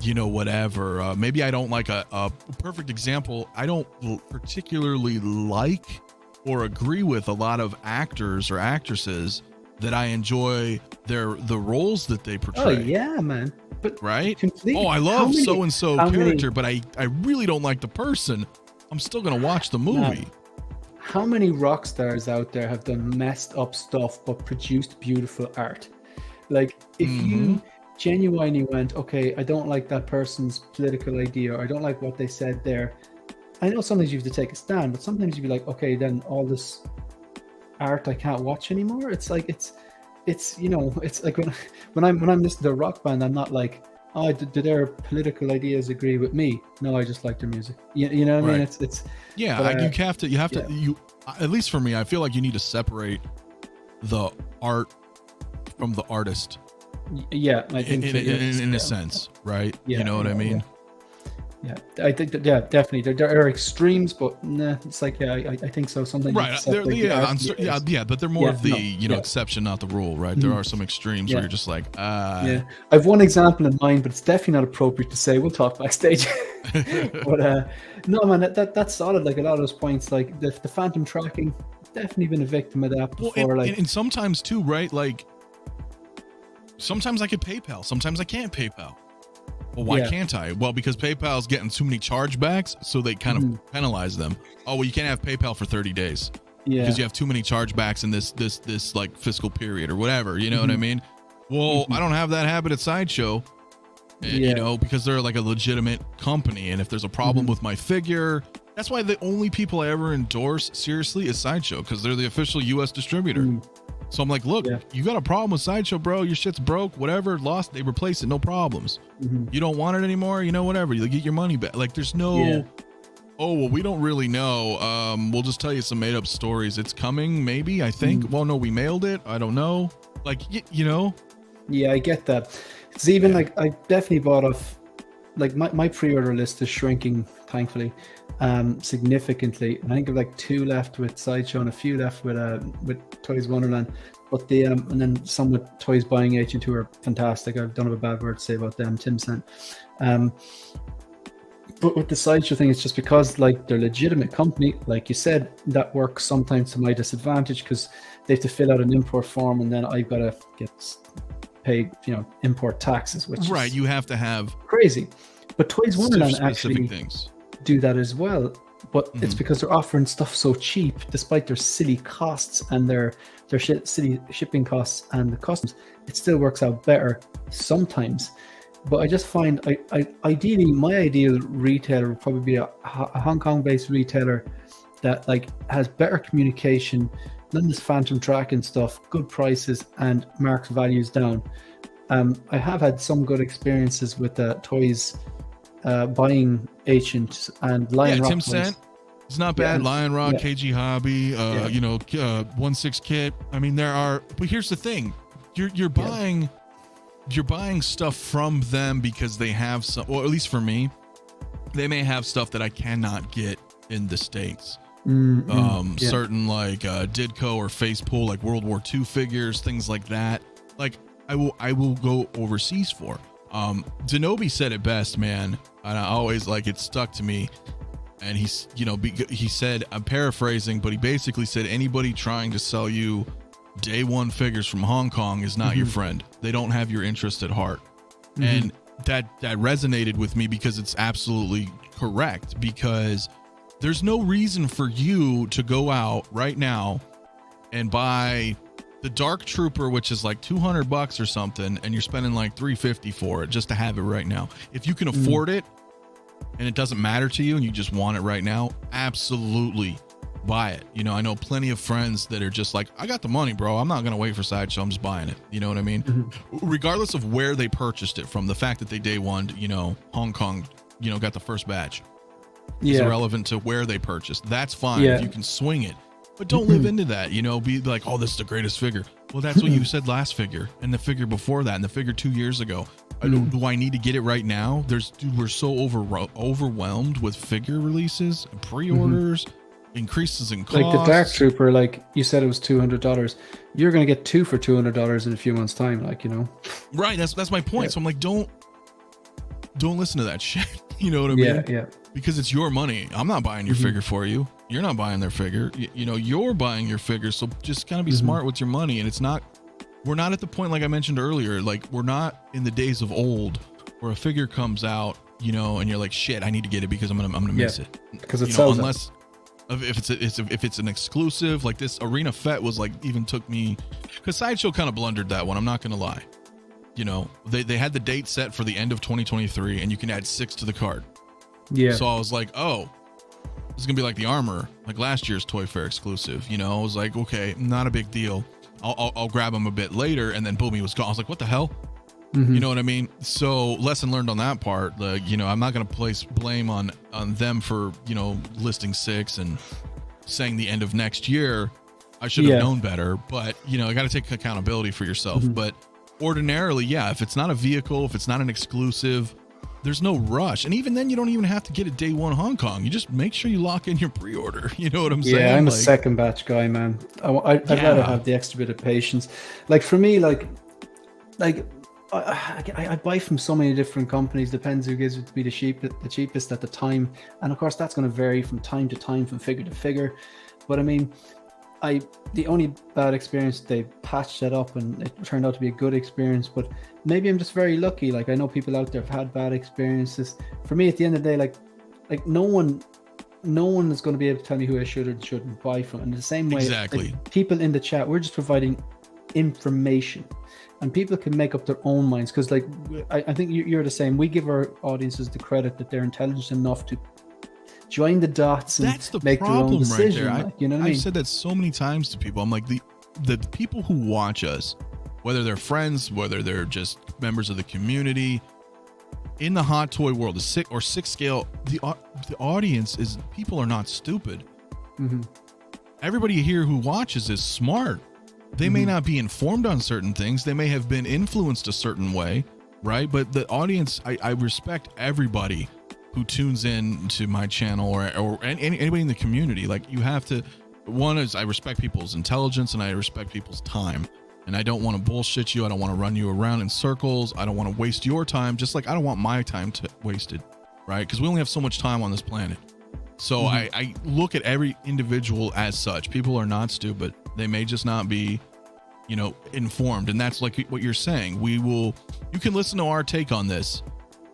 whatever. Maybe I don't like a perfect example. I don't particularly like or agree with a lot of actors or actresses that I enjoy the roles that they portray. Oh yeah, man. But right? Oh, I love so-and-so character, but I really don't like the person. I'm still going to watch the movie. How many rock stars out there have done messed up stuff but produced beautiful art? Like, if you genuinely went, okay, I don't like that person's political idea, or I don't like what they said there. I know sometimes you have to take a stand, but sometimes you'd be like, okay, then all this art I can't watch anymore. It's like, it's like when I'm listening to a rock band, I'm not like, oh, do their political ideas agree with me? No, I just like their music. You know what I mean? It's yeah. But, you have to at least for me, I feel like you need to separate the art from the artist. Yeah, I think in a sense, right? Yeah, you know what I mean? Yeah, I think that, definitely there are extremes, but nah, it's like, I think so. Something right? But they're more of the exception, not the rule, right? There are some extremes where you're just like, I have one example in mind, but it's definitely not appropriate to say. We'll talk backstage. But no, man, that's solid. Like, a lot of those points, like the phantom tracking, definitely been a victim of that before. And sometimes too, right? Like, sometimes I could PayPal, sometimes I can't PayPal. Well, why can't I? Well, because PayPal's getting too many chargebacks, so they kind of penalize them. Oh, well, you can't have PayPal for 30 days because you have too many chargebacks in this like fiscal period or whatever. You know what I mean? Well, I don't have that habit at Sideshow, because they're like a legitimate company. And if there's a problem with my figure, that's why the only people I ever endorse seriously is Sideshow, because they're the official U.S. distributor. So I'm like, look, you got a problem with Sideshow, bro. Your shit's broke, whatever, lost, they replace it, no problems. You don't want it anymore, whatever. You get your money back. Like, there's no, oh, well, we don't really know. We'll just tell you some made up stories. It's coming, maybe, I think. Well, no, we mailed it. I don't know. Like, Yeah, I get that. It's even like, I definitely bought off, like, my pre-order list is shrinking thankfully, significantly. And I think of like 2 left with Sideshow and a few left with Toys Wonderland. But the and then some with Toys Buying Agent who are fantastic. I don't have a bad word to say about them. Tim sent. But with the Sideshow thing, it's just because like they're a legitimate company, like you said, that works sometimes to my disadvantage because they have to fill out an import form, and then I've got to pay import taxes, which is you have to have crazy. But Toys Wonderland actually things. Do that as well. But it's because they're offering stuff so cheap, despite their silly costs and their silly shipping costs and the customs. It still works out better sometimes. But I just find, ideally, my ideal retailer would probably be a Hong Kong-based retailer that like has better communication, none of this phantom tracking stuff, good prices, and marks values down. I have had some good experiences with Toys Buying Agent and Lion Rock. Tim sent. It's not bad. Yeah. Lion Rock, KG Hobby, 1/6 Kit. I mean, there are. But here's the thing: you're buying. You're buying stuff from them because they have some, or at least for me, they may have stuff that I cannot get in the States. Certain like Didco or Facepool, like World War II figures, things like that. Like I will go overseas for. Denobi said it best, man, and I always like it stuck to me. And he said, I'm paraphrasing, but he basically said anybody trying to sell you day one figures from Hong Kong is not your friend. They don't have your interest at heart. And that resonated with me because it's absolutely correct, because there's no reason for you to go out right now and buy the Dark Trooper, which is like $200 or something, and you're spending like $350 for it just to have it right now. If you can afford it and it doesn't matter to you and you just want it right now, absolutely buy it. I know plenty of friends that are just like, I got the money, bro. I'm not going to wait for Sideshow. I'm just buying it. You know what I mean? Regardless of where they purchased it from, the fact that they day one, Hong Kong, got the first batch is irrelevant to where they purchased. That's fine if you can swing it, but don't live into that, be like, oh, this is the greatest figure. Well, that's what you said last figure and the figure before that and the figure 2 years ago. Do I need to get it right now? We're so overwhelmed with figure releases and pre-orders. Increases in cost. Like the Dark Trooper, like you said, it was $200. You're going to get 2 for $200 in a few months' time, Right. That's my point. Yeah. So I'm like, don't listen to that shit. You know what I mean? Yeah. Because it's your money. I'm not buying your figure for you. You're not buying their figure. You're buying your figure. So just kind of be smart with your money. And we're not at the point, like I mentioned earlier, like we're not in the days of old where a figure comes out, and you're like, shit, I need to get it because I'm gonna miss it. Because it sells unless. If it's an exclusive, like this Arena Fett was like, even took me, because Sideshow kind of blundered that one. I'm not gonna lie. They had the date set for the end of 2023, and you can add 6 to the card. Yeah. So I was like, oh, this is gonna be like the Armor, like last year's Toy Fair exclusive. I was like, okay, not a big deal. I'll grab him a bit later, and then boom, he was gone. I was like, what the hell? You know what I mean? So lesson learned on that part. Like, I'm not going to place blame on them for, listing 6 and saying the end of next year. I should have known better, but I got to take accountability for yourself. But ordinarily, if it's not a vehicle, if it's not an exclusive, there's no rush. And even then, you don't even have to get it day one Hong Kong. You just make sure you lock in your pre-order. You know what I'm saying? Yeah, I'm a second batch guy, man. I'd rather have the extra bit of patience. Like for me, like I buy from so many different companies. Depends who gives it to be the cheapest at the time, and of course that's going to vary from time to time, from figure to figure. But I mean, the only bad experience, they patched it up and it turned out to be a good experience. But maybe I'm just very lucky. Like I know people out there have had bad experiences. For me, at the end of the day, like no one is going to be able to tell me who I should or shouldn't buy from. And the same way, like, people in the chat, we're just providing information. And people can make up their own minds, because like I think you're the same. We give our audiences the credit that they're intelligent enough to join the dots and make their own decision. Right there. You know what I mean? I've said that so many times to people. I'm like, the people who watch us, whether they're friends, whether they're just members of the community, in the hot toy world, the 6 or 6 scale, the audience is, people are not stupid. Everybody here who watches is smart. They may not be informed on certain things. They may have been influenced a certain way, right? But the audience, I respect everybody who tunes in to my channel or anybody in the community. Like, you have to, one is I respect people's intelligence and I respect people's time. And I don't want to bullshit you. I don't want to run you around in circles. I don't want to waste your time, just like I don't want my time wasted, right? Because we only have so much time on this planet. So I look at every individual as such. People are not stupid. They may just not be, you know, informed. And that's like what you're saying. You can listen to our take on this.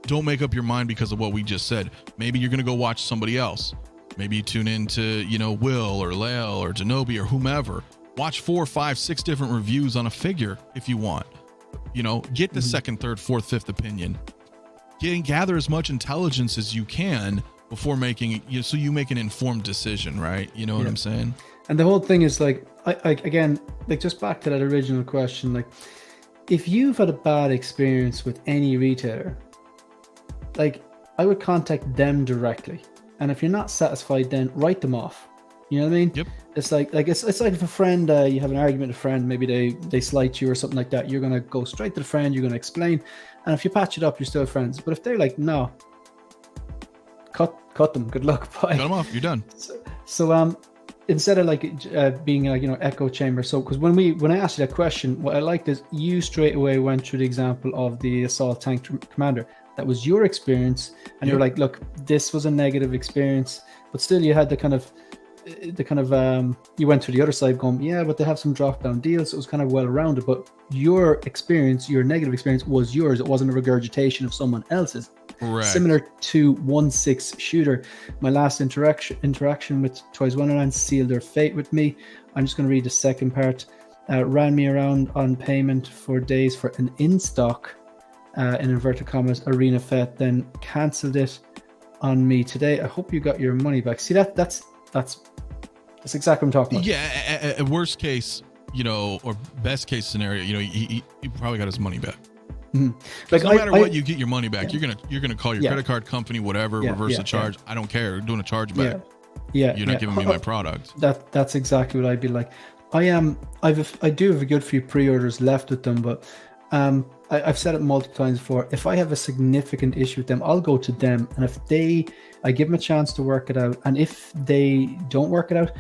Don't make up your mind because of what we just said. Maybe you're going to go watch somebody else. Maybe you tune into, you know, Will or Lael or Denobi or whomever. Watch 4, 5, 6 different reviews on a figure if you want. You know, get the second, third, fourth, fifth opinion. Gather as much intelligence as you can before making, you know, so you make an informed decision, right? You know what I'm saying? And the whole thing is like, I again, like, just back to that original question, like, if you've had a bad experience with any retailer, like, I would contact them directly. And if you're not satisfied, then write them off. You know what I mean? Yep. It's like it's like if a friend, you have an argument with a friend, maybe they slight you or something like that. You're gonna go straight to the friend. You're gonna explain, and if you patch it up, you're still friends. But if they're like, no, cut them. Good luck. Bye. Cut them off. You're done. So instead of like being like, you know, echo chamber. So because when I asked you that question, what I liked is you straight away went through the example of the assault tank commander. That was your experience, and you're like, look, this was a negative experience, but still you had the kind of you went to the other side going, yeah, but they have some drop down deals. So it was kind of well rounded, but your experience, your negative experience was yours. It wasn't a regurgitation of someone else's. Correct. Similar to 1/6 shooter, my last interaction with Toys Wonderland sealed their fate with me. I'm just going to read the second part. Ran me around on payment for days for an in-stock, in inverted commas, arena fet, then cancelled it on me today. I hope you got your money back. See, that's exactly what I'm talking about. Yeah, at worst case, you know, or best case scenario, you know, he probably got his money back. Like, no matter what, you get your money back. You're gonna call your credit card company, whatever, reverse the charge. I don't care. You're doing a chargeback. You're not giving me my product. That's exactly what I'd be like. I do have a good few pre-orders left with them, but I've said it multiple times before. If I have a significant issue with them, I'll go to them, and if I give them a chance to work it out, and if they don't work it out,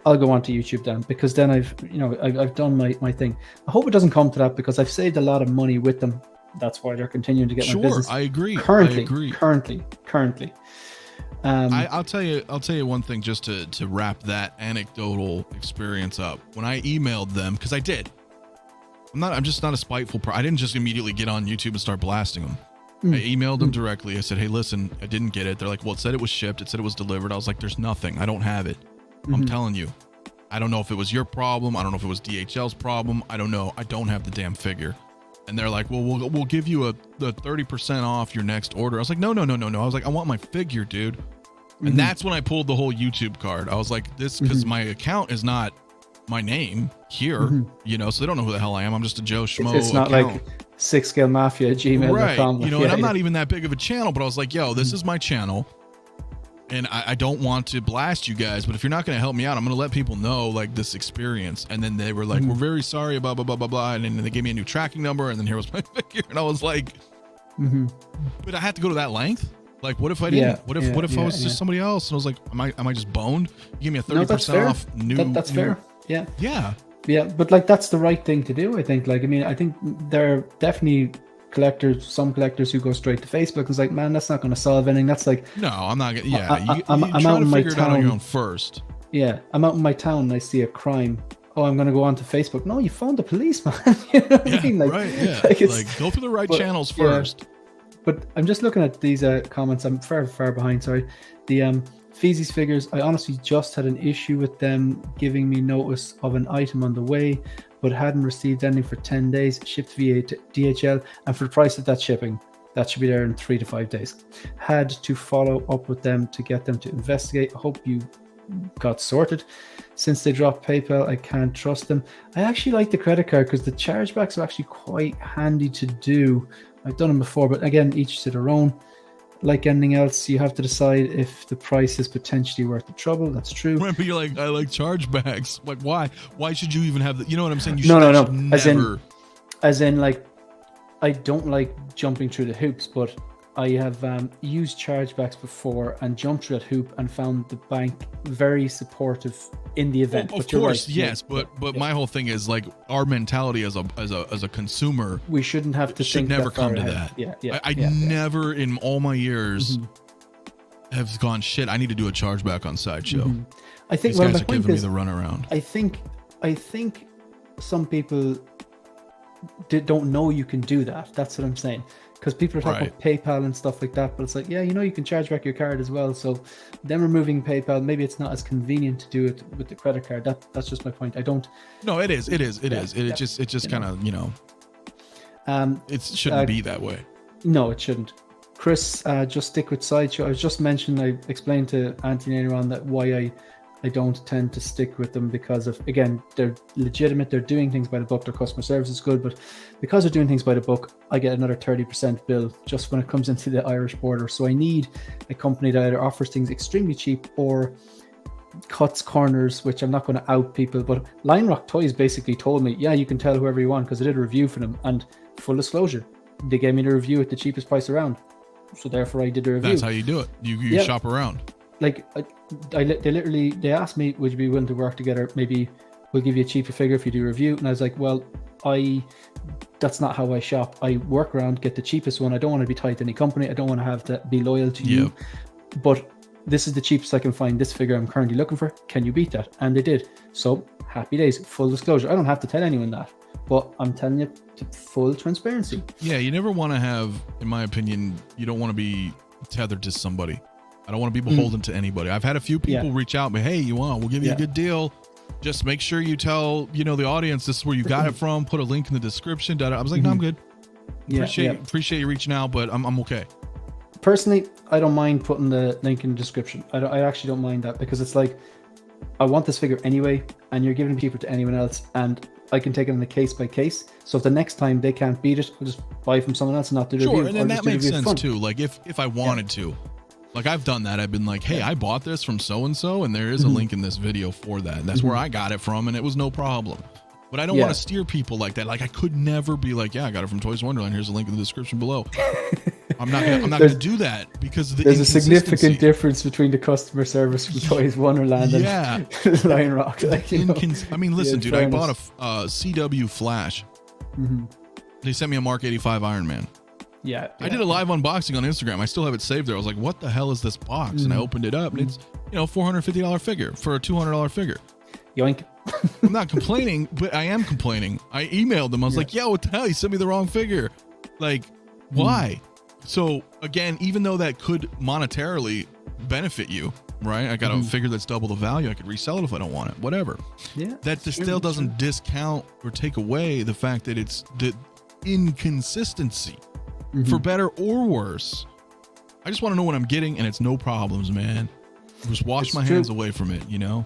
I'll go on to YouTube then, because then I've done my thing. I hope it doesn't come to that, because I've saved a lot of money with them. That's why they're continuing to get my business. I agree. Currently. I'll tell you one thing just to wrap that anecdotal experience up. When I emailed them, because I did. I'm just not a spiteful I didn't just immediately get on YouTube and start blasting them. I emailed them directly. I said, hey, listen, I didn't get it. They're like, well, it said it was shipped. It said it was delivered. I was like, there's nothing. I don't have it. I'm telling you. I don't know if it was your problem. I don't know if it was DHL's problem. I don't know. I don't have the damn figure. And they're like, well, we'll give you the 30% off your next order. I was like, no. I was like, I want my figure, dude. And that's when I pulled the whole YouTube card. I was like, this, because my account is not my name here, you know, so they don't know who the hell I am. I'm just a Joe Schmo. It's not account. like SIXSCALEMAFIA gmail.com. Right. You know, and I'm not even that big of a channel, but I was like, yo, this is my channel. And I don't want to blast you guys, but if you're not going to help me out, I'm going to let people know, like, this experience. And then they were like, we're very sorry, blah, blah, blah, blah, blah. And then they gave me a new tracking number, and then here was my figure. And I was like, but I had to go to that length? Like, what if I didn't? What if I was just somebody else? And I was like, am I just boned? You give me a 30% off new. That's fair. Yeah. Yeah. But like, that's the right thing to do, I think. Like, I mean, I think there are definitely some collectors who go straight to Facebook. It's like, man, that's not going to solve anything. That's like, no, I'm not gonna. Yeah, I'm out in my town. It out on your own first. Yeah, I'm out in my town and I see a crime. Oh, I'm going to go on to Facebook. No, you phoned the police, man. You know what I mean? Like, right. Yeah. Like, go through the right channels first. But I'm just looking at these comments. I'm far behind. Sorry. The Feezy's figures. I honestly just had an issue with them giving me notice of an item on the way, but hadn't received anything for 10 days. Shipped via DHL, and for the price of that shipping, that should be there in 3 to 5 days. Had to follow up with them to get them to investigate. I hope you got sorted. Since they dropped PayPal, I can't trust them. I actually like the credit card because the chargebacks are actually quite handy to do. I've done them before, but again, each to their own. Like anything else, you have to decide if the price is potentially worth the trouble. That's true. Right, but you're like, I like chargebacks. Like, why? Why should you even have the? You know what I'm saying? You no. Never... As in, like, I don't like jumping through the hoops, but I have used chargebacks before and jumped through that hoop and found the bank very supportive in the event. Well, of course, right. Yes, but my whole thing is like our mentality as a consumer. We shouldn't have to should never come to that. I never in all my years have gone shit. I need to do a chargeback on Sideshow. I think these guys are giving me the runaround. I think some people don't know you can do that. That's what I'm saying. Because people are talking about PayPal and stuff like that, but it's like, you can charge back your card as well. So them removing PayPal, maybe it's not as convenient to do it with the credit card. That's just my point. I don't. No, it is. It just kind of, it shouldn't be that way. No, it shouldn't. Chris, just stick with Sideshow. I was just mentioned, I explained to Anthony later on that why I don't tend to stick with them, because of, again, they're legitimate, they're doing things by the book, their customer service is good, but because they're doing things by the book, I get another 30% bill just when it comes into the Irish border. So I need a company that either offers things extremely cheap or cuts corners, which I'm not going to out people, but Lion Rock Toys basically told me, you can tell whoever you want, because I did a review for them, and full disclosure, they gave me the review at the cheapest price around. So therefore I did the review. That's how you do it. You shop around. Like they asked me, would you be willing to work together? Maybe we'll give you a cheaper figure if you do a review. And I was like, well, that's not how I shop. I work around, get the cheapest one. I don't want to be tied to any company. I don't want to have to be loyal to you. But this is the cheapest I can find. This figure I'm currently looking for. Can you beat that? And they did. So happy days. Full disclosure. I don't have to tell anyone that, but I'm telling you to full transparency. Yeah, you never want to have, in my opinion, you don't want to be tethered to somebody. I don't want to be beholden to anybody. I've had a few people reach out, but hey, we'll give you a good deal. Just make sure you tell, the audience this is where you got it from. Put a link in the description. I was like, no, I'm good. Appreciate you reaching out, but I'm okay. Personally, I don't mind putting the link in the description. I actually don't mind that, because it's like, I want this figure anyway, and you're giving it cheaper to anyone else, and I can take it on a case by case. So if the next time they can't beat it, I'll just buy from someone else and not do the review. Sure, and then that makes sense too. Like if I wanted to. Like I've done that. I've been like, hey, I bought this from so-and-so, and there is a link in this video for that. That's where I got it from, and it was no problem. But I don't want to steer people like that. Like I could never be like, I got it from Toys Wonderland. Here's a link in the description below. I'm not gonna do that, because there's a significant difference between the customer service from Toys Wonderland and Lion Rock. Like, I mean, listen, dude, I bought a CW Flash. They sent me a Mark 85 Iron Man. I did a live unboxing on Instagram. I still have it saved there. I was like, what the hell is this box? And I opened it up, and it's $450 figure for a $200 figure. Yoink. I'm not complaining, but I am complaining. I emailed them. I was like, what the hell? You sent me the wrong figure. Like, why? So again, even though that could monetarily benefit you, right? I got a figure that's double the value. I could resell it if I don't want it, whatever. That still doesn't discount or take away the fact that it's the inconsistency. For better or worse. I just want to know what I'm getting, and it's no problems, man. Just wash my hands away from it,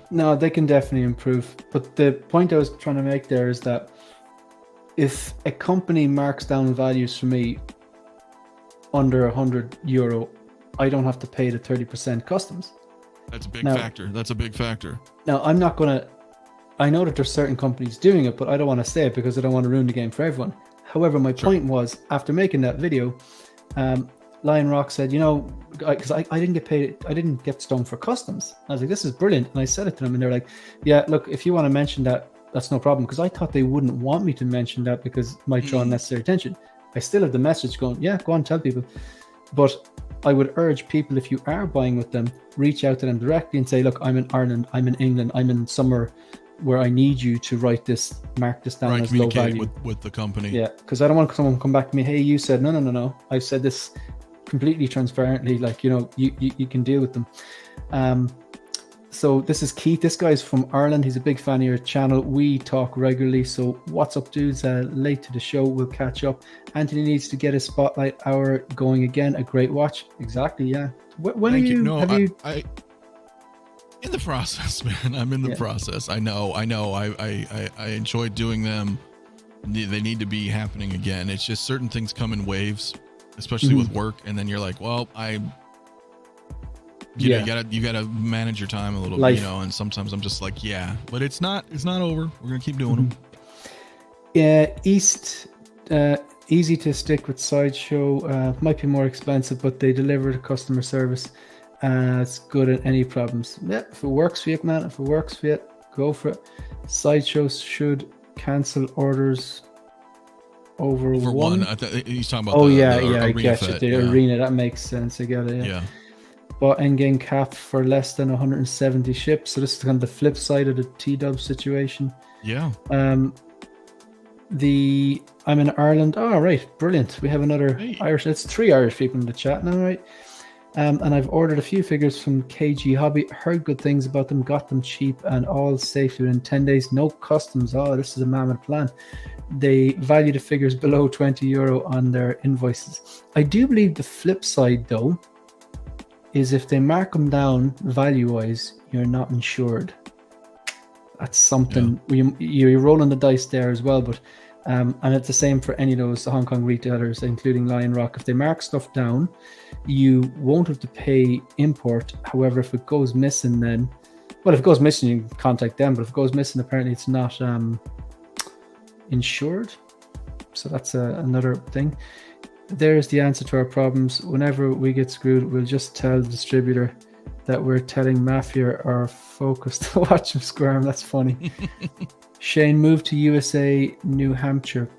No, they can definitely improve. But the point I was trying to make there is that if a company marks down values for me under €100, I don't have to pay the 30% customs. That's a big factor. That's a big factor. Now, I'm not going to... I know that there's certain companies doing it, but I don't want to say it because I don't want to ruin the game for everyone. However, my point was, after making that video, Lion Rock said, because I didn't get paid, I didn't get stung for customs. I was like, this is brilliant. And I said it to them, and they're like, look, if you want to mention that, that's no problem. Because I thought they wouldn't want me to mention that because it might draw unnecessary attention. I still have the message going, go on, tell people. But I would urge people, if you are buying with them, reach out to them directly and say, look, I'm in Ireland, I'm in England, I'm in somewhere where I need you to mark this down as low value. with the company. Because I don't want someone to come back to me, hey, you said, no. I've said this completely transparently, like, you can deal with them. So this is Keith. This guy's from Ireland. He's a big fan of your channel. We talk regularly. So what's up, dudes? Late to the show. We'll catch up. Anthony needs to get his spotlight hour going again. A great watch. Exactly, yeah. When Thank you. No, I in the process, man. I'm in the process. I know. I enjoy doing them. They need to be happening again. It's just certain things come in waves, especially with work, and then you're like, well, you gotta manage your time a little bit, and sometimes I'm just like, but it's not over. We're gonna keep doing them. East easy to stick with Sideshow. Might be more expensive, but they deliver the customer service. It's good at any problems. Yeah, if it works for you, man, if it works for you, go for it. Sideshow should cancel orders over one. He's talking about I get it. The arena, that makes sense. I get it. Yeah. Bought endgame cap for less than 170 ships. So this is kind of the flip side of the T-Dub situation. Yeah. I'm in Ireland. Oh, right. Brilliant. We have another Irish. It's 3 Irish people in the chat now, right? And I've ordered a few figures from KG Hobby. Heard good things about them. Got them cheap and all safely within 10 days. No customs. Oh, this is a mammoth plan. They value the figures below €20 on their invoices. I do believe the flip side, though, is if they mark them down value-wise, you're not insured. That's something. You're rolling the dice there as well, but and it's the same for any of those Hong Kong retailers, including Lion Rock. If they mark stuff down, you won't have to pay import. However, if it goes missing, then, well, if it goes missing, you can contact them. But if it goes missing, apparently it's not insured. So that's another thing. There's the answer to our problems. Whenever we get screwed, we'll just tell the distributor that we're telling Mafia our focus to watch them squirm. That's funny. Shane moved to USA, New Hampshire.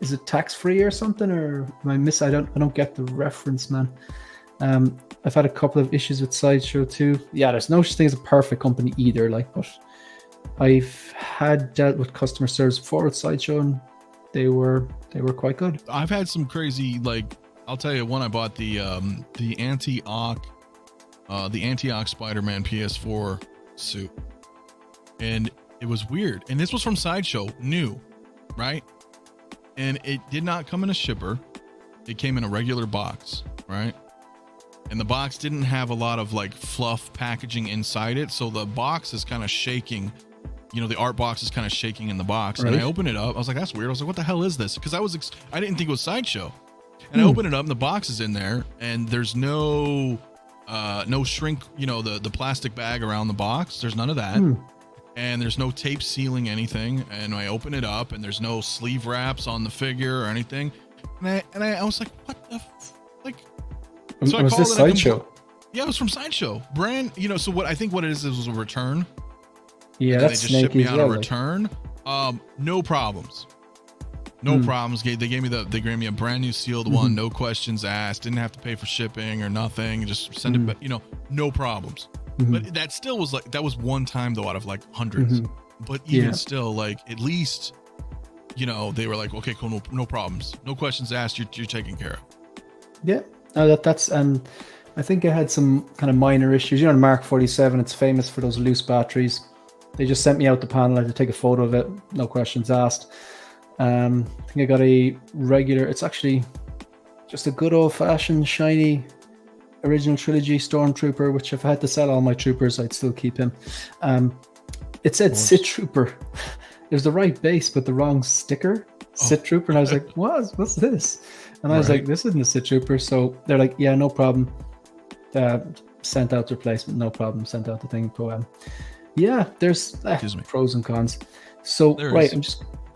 Is it tax-free or something, or am I miss? I don't get the reference, man. I've had a couple of issues with Sideshow too. Yeah, there's no such thing as a perfect company either. But I've had dealt with customer service before with Sideshow, and they were quite good. I've had some crazy, I'll tell you one. I bought the anti-Ock Spider-Man PS4 suit, and it was weird. And this was from Sideshow, new, right? And it did not come in a shipper. It came in a regular box, right? And the box didn't have a lot of fluff packaging inside it, so the box is kind of shaking. The art box is kind of shaking in the box. Right. And I opened it up. I was like, that's weird. I was like, what the hell is this? Because I didn't think it was Sideshow. And I opened it up, and the box is in there, and there's no shrink, the plastic bag around the box. There's none of that. And there's no tape sealing anything. And I open it up, and there's no sleeve wraps on the figure or anything. And I was like, what the so I was called this Sideshow? Yeah, it was from Sideshow. Brand, so what it is was a return. Yeah, and that's they just shipped me out a well, return. No problems. No problems. They gave me a brand new sealed one, no questions asked, didn't have to pay for shipping or nothing. Just send it back, no problems. But that still was that was one time though out of hundreds. But even still, at least, they were like, okay, cool, no problems. No questions asked, you're taken care of. Yeah. No, that's I think it had some kind of minor issues. The Mark 47, it's famous for those loose batteries. They just sent me out the panel. I had to take a photo of it. No questions asked. I think I got a regular, it's actually just a good old fashioned shiny original trilogy Stormtrooper, which if I had to sell all my troopers, I'd still keep him. It said Sith Trooper. It was the right base, but the wrong sticker. Sith Trooper. And I was like, what's this? And I was like, this isn't a Sith Trooper. So they're like, yeah, no problem. Sent out the replacement, no problem. Sent out the thing. Yeah, there's pros and cons. So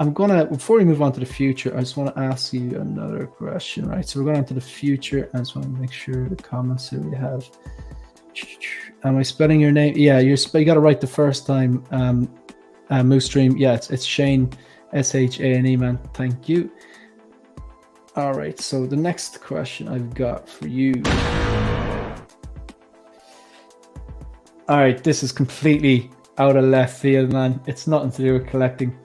I'm gonna, before we move on to the future, I just want to ask you another question, right? So we're going on to the future. I just want to make sure the comments here we have. Am I spelling your name? Yeah, you got it right the first time. Moose Stream. Yeah, it's Shane, Shane, man. Thank you. All right, so the next question I've got for you. All right, this is completely out of left field, man. It's nothing to do with collecting.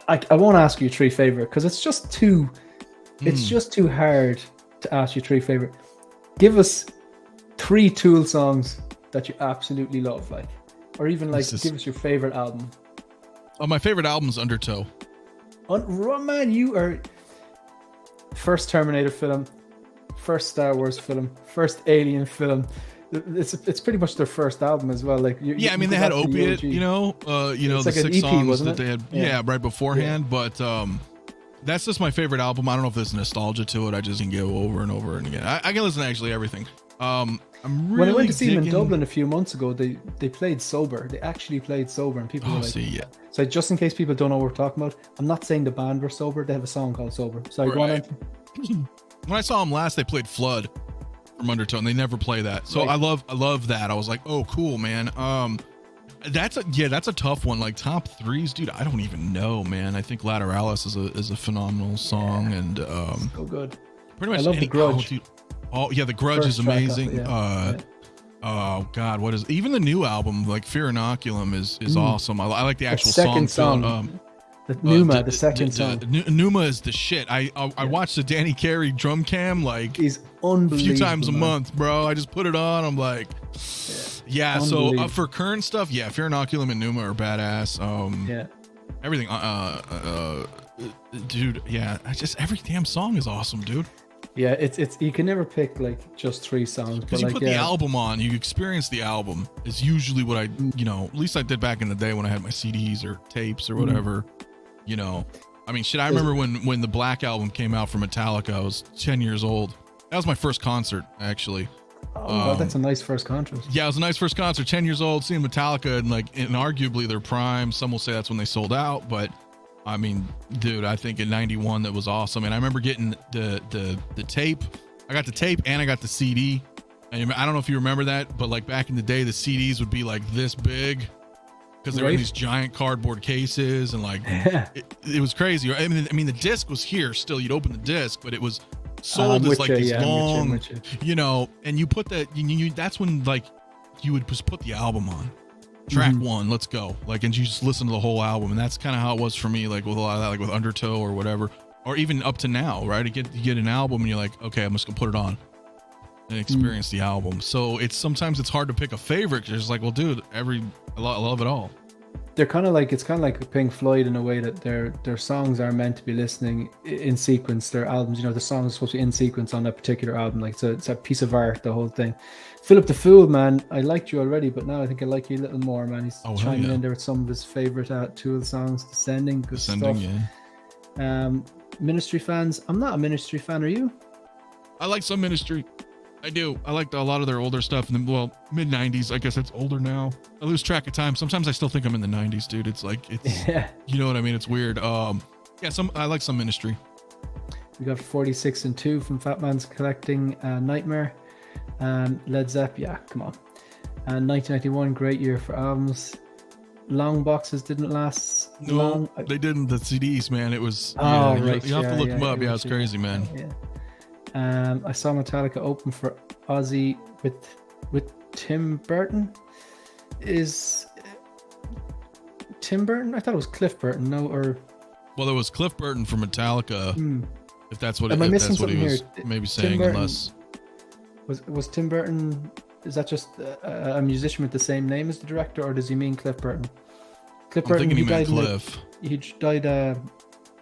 I won't ask you 3 favorite because it's just too hard to ask you 3 favorite. Give us 3 Tool songs that you absolutely love, or even give us your favorite album. Oh, my favorite album is Undertow. Man, you are first Terminator film, first Star Wars film, first Alien film. It's pretty much their first album as well. They had Opiate, the 6 songs that they had right beforehand. Yeah. But that's just my favorite album. I don't know if there's nostalgia to it. I just can go over and over and again. I can listen to actually everything. I'm really when I went to see them in digging- Dublin a few months ago, they played sober. They actually played sober, and people were like, yeah. so just in case people don't know what we're talking about, I'm not saying the band were sober. They have a song called Sober. Sorry, go on. Right. When I saw them last, they played Flood from Undertone. They never play that. So Right. I love that. I was like, oh, cool, man. That's a tough one. Like top threes, dude. I don't even know, man. I think Lateralis is a phenomenal song, and So good. pretty much I love any, The Grudge. Oh, dude. Oh yeah, The Grudge First is track off amazing. it, yeah. Oh God, what is even the new album? Like Fear Inoculum is awesome. I like the actual second song. song. The Numa, the second song. Numa is the shit. I watched the Danny Carey drum cam like He's a unbelievable. few times a man. month, bro. I just put it on. I'm like, yeah. So Unbelievable. for current stuff, yeah, Fear Inoculum and Numa are badass. Yeah. Everything. Dude. Yeah. Every damn song is awesome, dude. Yeah, it's you can never pick like just 3 songs, but Because you like put the album on, you experience the album. Is usually what I, at least I did back in the day when I had my CDs or tapes or whatever. I mean, shit. I remember when the Black album came out from Metallica. I was 10 years old. That was my first concert, actually. Oh, that's a nice first concert. Yeah, it was a nice first concert. 10 years old, seeing Metallica in arguably their prime. Some will say that's when they sold out, but I mean, dude, I think in '91 that was awesome. And I remember getting the tape. I got the tape and I got the CD. And I don't know if you remember that, but like back in the day, the CDs would be like this big because they were in these giant cardboard cases, and like it was crazy. I mean, the disc was here still. You'd open the disc, but it was sold as like this long, and you put that. That's when like you would just put the album on. Track 1, let's go. Like, and you just listen to the whole album, and that's kind of how it was for me. Like with a lot of that, like with Undertow or whatever, or even up to now, right? You get an album, and you're like, okay, I'm just gonna put it on and experience the album. So sometimes it's hard to pick a favorite. Cause it's like, well, dude, I love it all. They're kind of like, it's kind of like Pink Floyd in a way that their songs are meant to be listening in sequence. Their albums, the song is supposed to be in sequence on that particular album. Like, so it's a piece of art, the whole thing. Philip the Fool, man, I liked you already, but now I think I like you a little more, man. He's chiming in there with some of his favorite Tool songs. Descending, good stuff. Yeah. Ministry fans, I'm not a Ministry fan. Are you? I like some Ministry. I do. I liked a lot of their older stuff. And then, mid 90s. I guess it's older now. I lose track of time. Sometimes I still think I'm in the 90s, dude. It's like, you know what I mean? It's weird. I like some Ministry. We got 46 and 2 from Fat Man's Collecting Nightmare. Led Zepp, yeah, come on. And 1991, great year for albums. Long boxes didn't last long. They didn't. The CDs, man. It was. Right. You have to look them up. Yeah, it's crazy, man. Yeah. I saw Metallica open for Ozzy with Tim Burton. Is Tim Burton? I thought it was Cliff Burton. No, or well, it was Cliff Burton from Metallica. If that's what, Am I missing that's what he was here? maybe saying, unless was Tim Burton? Is that just a musician with the same name as the director, or does he mean Cliff Burton? Cliff Burton. He meant Cliff. He died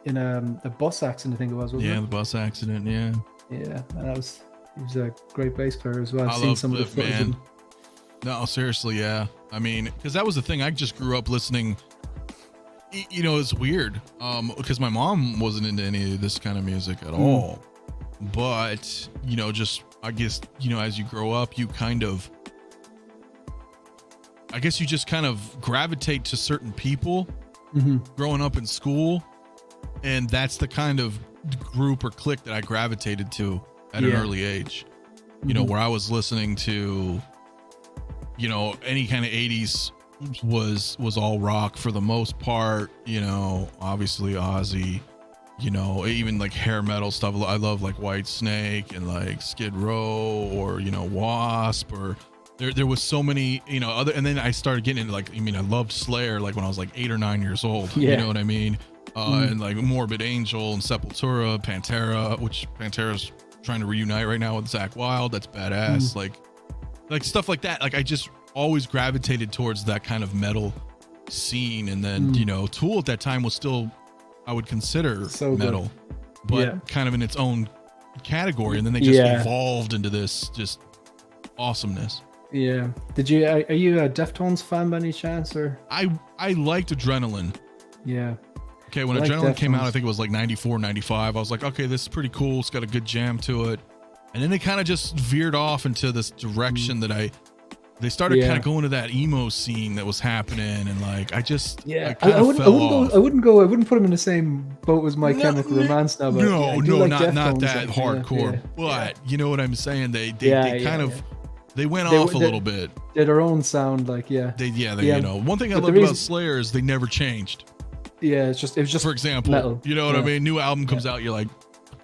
in a bus accident, I think it was. Wasn't it? The bus accident. Yeah. Yeah, and he was a great bass player as well. I've I seen love some Cliff, of the footage. man. No, seriously, yeah. I mean, because that was the thing. I just grew up listening. It's weird, because my mom wasn't into any of this kind of music at all. But just I guess as you grow up, you kind of, I guess you just kind of gravitate to certain people. Growing up in school, and that's the kind of group or clique that I gravitated to at an early age, where I was listening to, any kind of 80s was all rock for the most part, obviously Ozzy, even like hair metal stuff. I love like White Snake and like Skid Row or, Wasp, or there was so many, other, and then I started getting into like, I loved Slayer like when I was like 8 or 9 years old, you know what I mean? And like Morbid Angel and Sepultura, Pantera, which Pantera's trying to reunite right now with Zakk Wylde. That's badass. Like stuff like that. Like I just always gravitated towards that kind of metal scene. And then, Tool at that time was still, I would consider metal, but kind of in its own category. And then they just evolved into this just awesomeness. Yeah. Are you a Deftones fan by any chance, or? I liked Adrenaline. Yeah. Okay, when Adrenaline came out, I think it was like 94, 95. I was like, okay, this is pretty cool. It's got a good jam to it. And then they kind of just veered off into this direction that they started kind of going to that emo scene that was happening, and like I wouldn't put them in the same boat as My Chemical Romance now. But not that hardcore. But you know what I'm saying? They went off a little bit. They're their own sound, like You know, one thing I love about Slayer is they never changed. Yeah, it was just for example, metal. You know what I mean? New album comes out, you're like,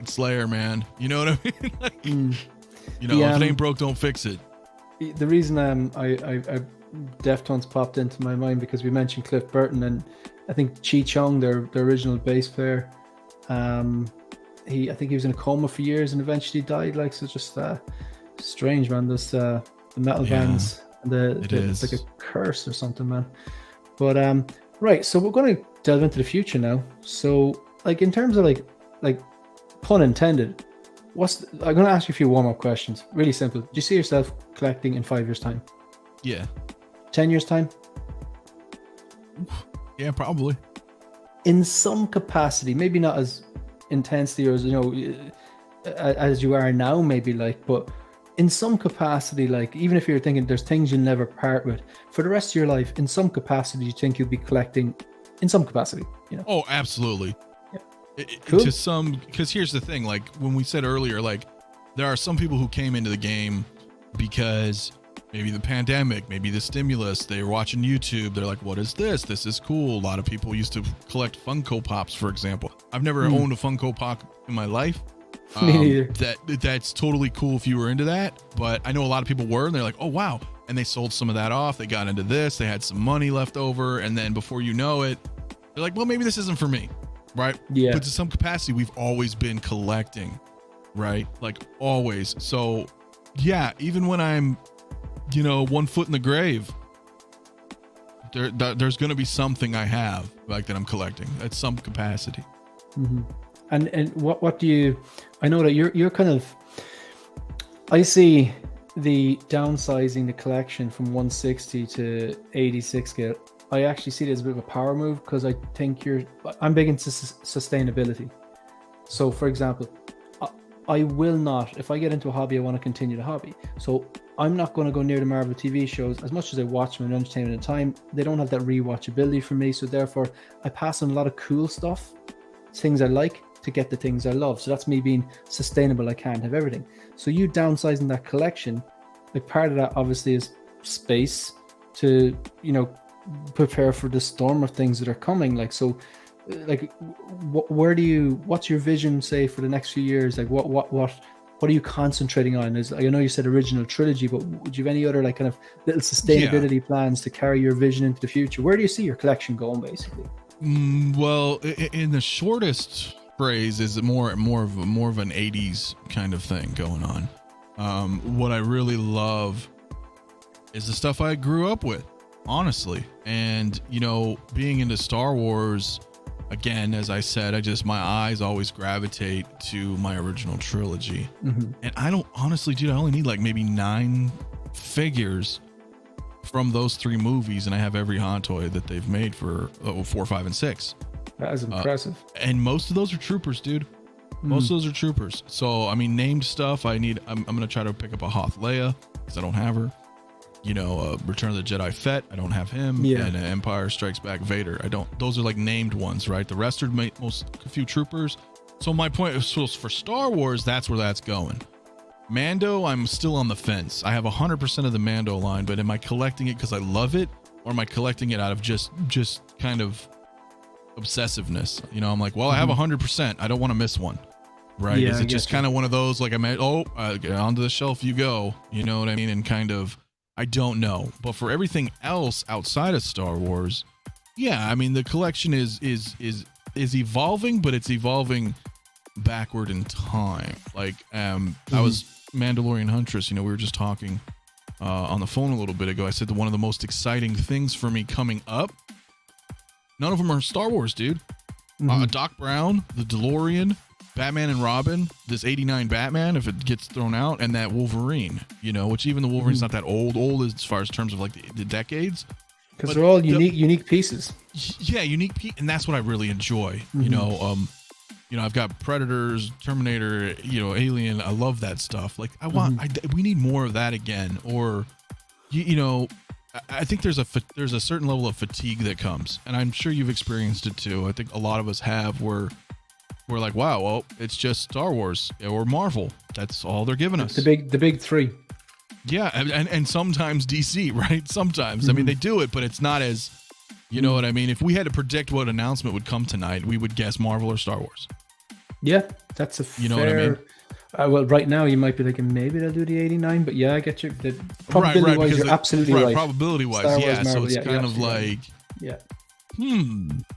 it's Slayer, man. You know what I mean? Like, if it ain't broke, don't fix it. The reason I Deftones popped into my mind because we mentioned Cliff Burton, and I think Chi Chung, their original bass player, I think he was in a coma for years and eventually died. Like, so just strange, man. This the metal bands, and it's like a curse or something, man. But right, so we're going to delve into the future now. So, like, in terms of like pun intended, I'm going to ask you a few warm-up questions. Really simple. Do you see yourself collecting in 5 years' time? Yeah. 10 years' time? Yeah, probably. In some capacity, maybe not as intensely or as you are now, maybe, like, but in some capacity, like, even if you're thinking there's things you'll never part with, for the rest of your life, in some capacity, you think you'll be collecting in some capacity, you know? Oh, absolutely. Cool. Because here's the thing, like when we said earlier, like there are some people who came into the game because maybe the pandemic, maybe the stimulus, they were watching YouTube, they're like, what is this? This is cool. A lot of people used to collect Funko Pops, for example. I've never owned a Funko Pop in my life. Me neither. That's totally cool if you were into that, but I know a lot of people were, and they're like, oh wow, and they sold some of that off, they got into this, they had some money left over, and then before you know it, they're like, well, maybe this isn't for me. Right. Yeah. But to some capacity, we've always been collecting, right? Like always. So yeah, even when I'm, 1 foot in the grave, there's going to be something I have like that I'm collecting at some capacity. Mm-hmm. And what do you, I know that you're kind of, I see the downsizing the collection from 160 to 86 scale. I actually see it as a bit of a power move because I think I'm big into sustainability. So, for example, I will not, if I get into a hobby, I want to continue the hobby. So I'm not going to go near the Marvel TV shows. As much as I watch them and entertainment at the time, they don't have that rewatchability for me. So therefore, I pass on a lot of cool stuff, things I like, to get the things I love. So that's me being sustainable. I can't have everything. So you downsizing that collection, like part of that obviously is space to, prepare for the storm of things that are coming. Like, so like what's your vision, say, for the next few years? Like what are you concentrating on? I know you said original trilogy, but would you have any other like kind of little sustainability plans to carry your vision into the future? Where do you see your collection going, basically? Well, in the shortest phrase, is more of an 80s kind of thing going on. What I really love is the stuff I grew up with, honestly. And being into Star Wars, again, as I said, my eyes always gravitate to my original trilogy. Mm-hmm. And I don't, honestly, dude, I only need like maybe 9 figures from those 3 movies, and I have every hot toy that they've made for 4, 5, and 6. That is impressive. And most of those are troopers, dude. Most of those are troopers. So I mean, named stuff, I'm gonna try to pick up a Hoth Leia because I don't have her. Return of the Jedi Fett, I don't have him. Yeah. And Empire Strikes Back Vader, I don't. Those are like named ones, right? The rest are a few troopers. So my point is, for Star Wars, that's where that's going. Mando, I'm still on the fence. I have 100% of the Mando line, but am I collecting it because I love it, or am I collecting it out of just kind of obsessiveness? I'm like, well, I have 100%. I don't want to miss one, right? Yeah, is it just kind of one of those like get onto the shelf you go? You know what I mean? And kind of, I don't know. But for everything else outside of Star Wars, yeah, I mean, the collection is evolving, but it's evolving backward in time. Like I was Mandalorian Huntress, we were just talking on the phone a little bit ago. I said that one of the most exciting things for me coming up, none of them are Star Wars, dude. Doc Brown, the DeLorean, Batman and Robin, this 89 Batman, if it gets thrown out, and that Wolverine, which even the Wolverine's not that old as far as terms of like the decades. Because they're all unique pieces. Yeah, unique and that's what I really enjoy. you know, I've got Predators, Terminator, you know, Alien. I love that stuff. Like I want, we need more of that again. Or, you know, I think there's a certain level of fatigue that comes, and I'm sure you've experienced it too. I think a lot of us have, where we're like, wow, well, it's just Star Wars or Marvel. That's all they're giving us. The big three. Yeah, and sometimes DC, right? Sometimes. I mean, they do it, but it's not as, you know what I mean? If we had to predict what announcement would come tonight, we would guess Marvel or Star Wars. Yeah, that's a fair... You know what I mean? Well, right now you might be thinking maybe they'll do the 89, but yeah, I get you. The probability-wise, you're absolutely right. Probability-wise, yeah. So it's kind of like... Yeah.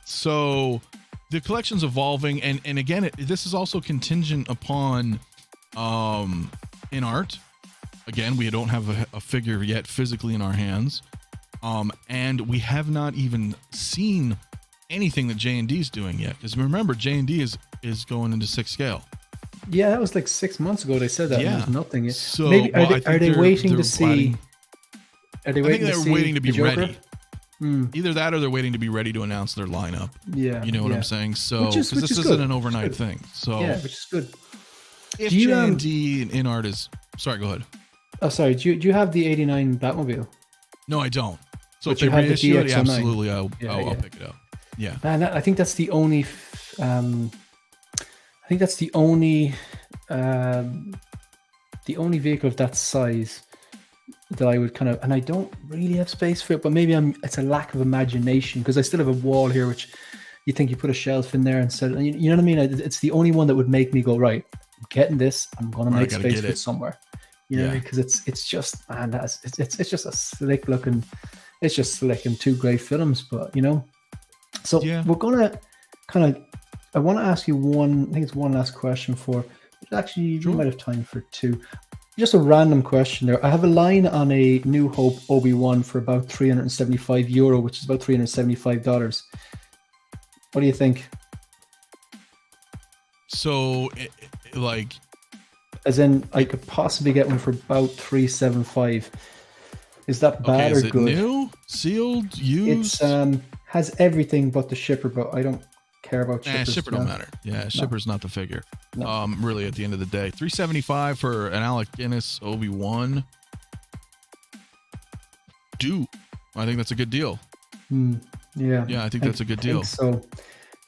So the collection's evolving, and again, this is also contingent upon in art. Again, we don't have a figure yet physically in our hands, and we have not even seen anything that J&D is doing yet. Because remember, J&D is going into 6 scale. Yeah, that was like 6 months ago. They said that. Yeah. There's nothing. So maybe are they waiting to see? Are they waiting? I think they're waiting to be ready. Either that, or they're waiting to be ready to announce their lineup. Yeah, you know what I'm saying. So because this isn't an overnight thing. So yeah, which is good. If J&D in art is, sorry, go ahead. Oh, sorry. Do you have the 89 Batmobile? No, I don't. So but if they reissue it, absolutely, I'll pick it up. Yeah. Man, I think that's the only. I think that's the only vehicle of that size that I would kind of, and I don't really have space for it, but maybe it's a lack of imagination, because I still have a wall here, which you think you put a shelf in there and set it, you know what I mean? It's the only one that would make me go, right, I'm getting this, I'm going to make space for it somewhere. You know, because it's just, man, it's just a slick looking, it's just slick and 2 great films, but you know, so we're going to kind of, I want to ask you I think it's one last question actually, you might have time for 2. Just a random question there. I have a line on a New Hope Obi-Wan for about €375, which is about $375. What do you think? So, like... As in, I could possibly get one for about $375. Is that bad or good? Is it new? Sealed? Used? It's has everything but the shipper, but I don't care about shippers. Shipper don't matter. Yeah, shipper's not the figure. No. Really, at the end of the day, $375 for an Alec Guinness Obi-Wan. I think that's a good deal. Yeah, I think that's a good deal. So,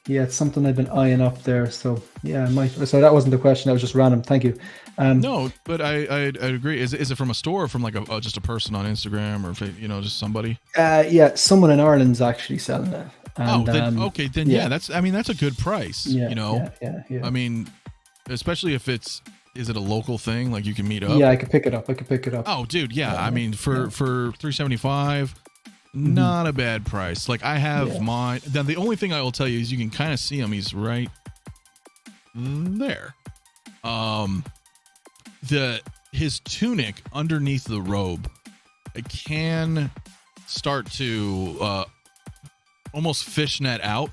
yeah, it's something I've been eyeing up there. So, yeah, I might. So that wasn't the question. That was just random. Thank you. No, but I'd agree. Is it from a store, or from like just a person on Instagram, or just somebody? Yeah, someone in Ireland's actually selling it. And, then that's a good price. Yeah, you know, yeah. I mean, especially if is it a local thing, like you can meet up? Yeah, I could pick it up. Oh, dude, yeah. I mean, for $375, not a bad price. Like I have mine. Then the only thing I will tell you is you can kind of see him. He's right there. His tunic underneath the robe, it can start to almost fishnet out.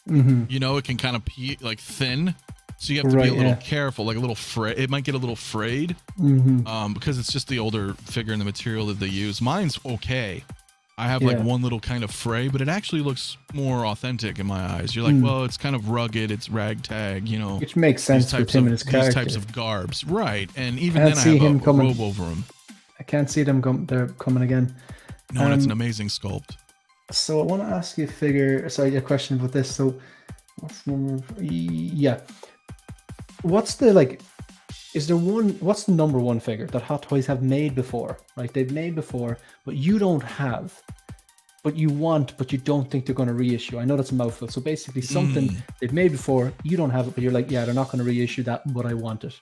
You know, it can kind of like thin, so you have to be a little careful, like a little it might get a little frayed, because it's just the older figure and the material that they use. Mine's okay. I have like one little kind of fray, but it actually looks more authentic in my eyes. You're like, well, it's kind of rugged, it's ragtag, you know, which makes sense with him and his character. These types of garbs, right? And even then, I have a robe over him. I can't see them they're coming again. No, and it's an amazing sculpt. So I want to ask you a question about this. So what's what's the number one figure that Hot Toys have made before? Right? They've made before, but you don't have, but you want, but you don't think they're going to reissue. I know that's a mouthful. So basically something they've made before, you don't have it, but you're like, yeah, they're not going to reissue that, but I want it.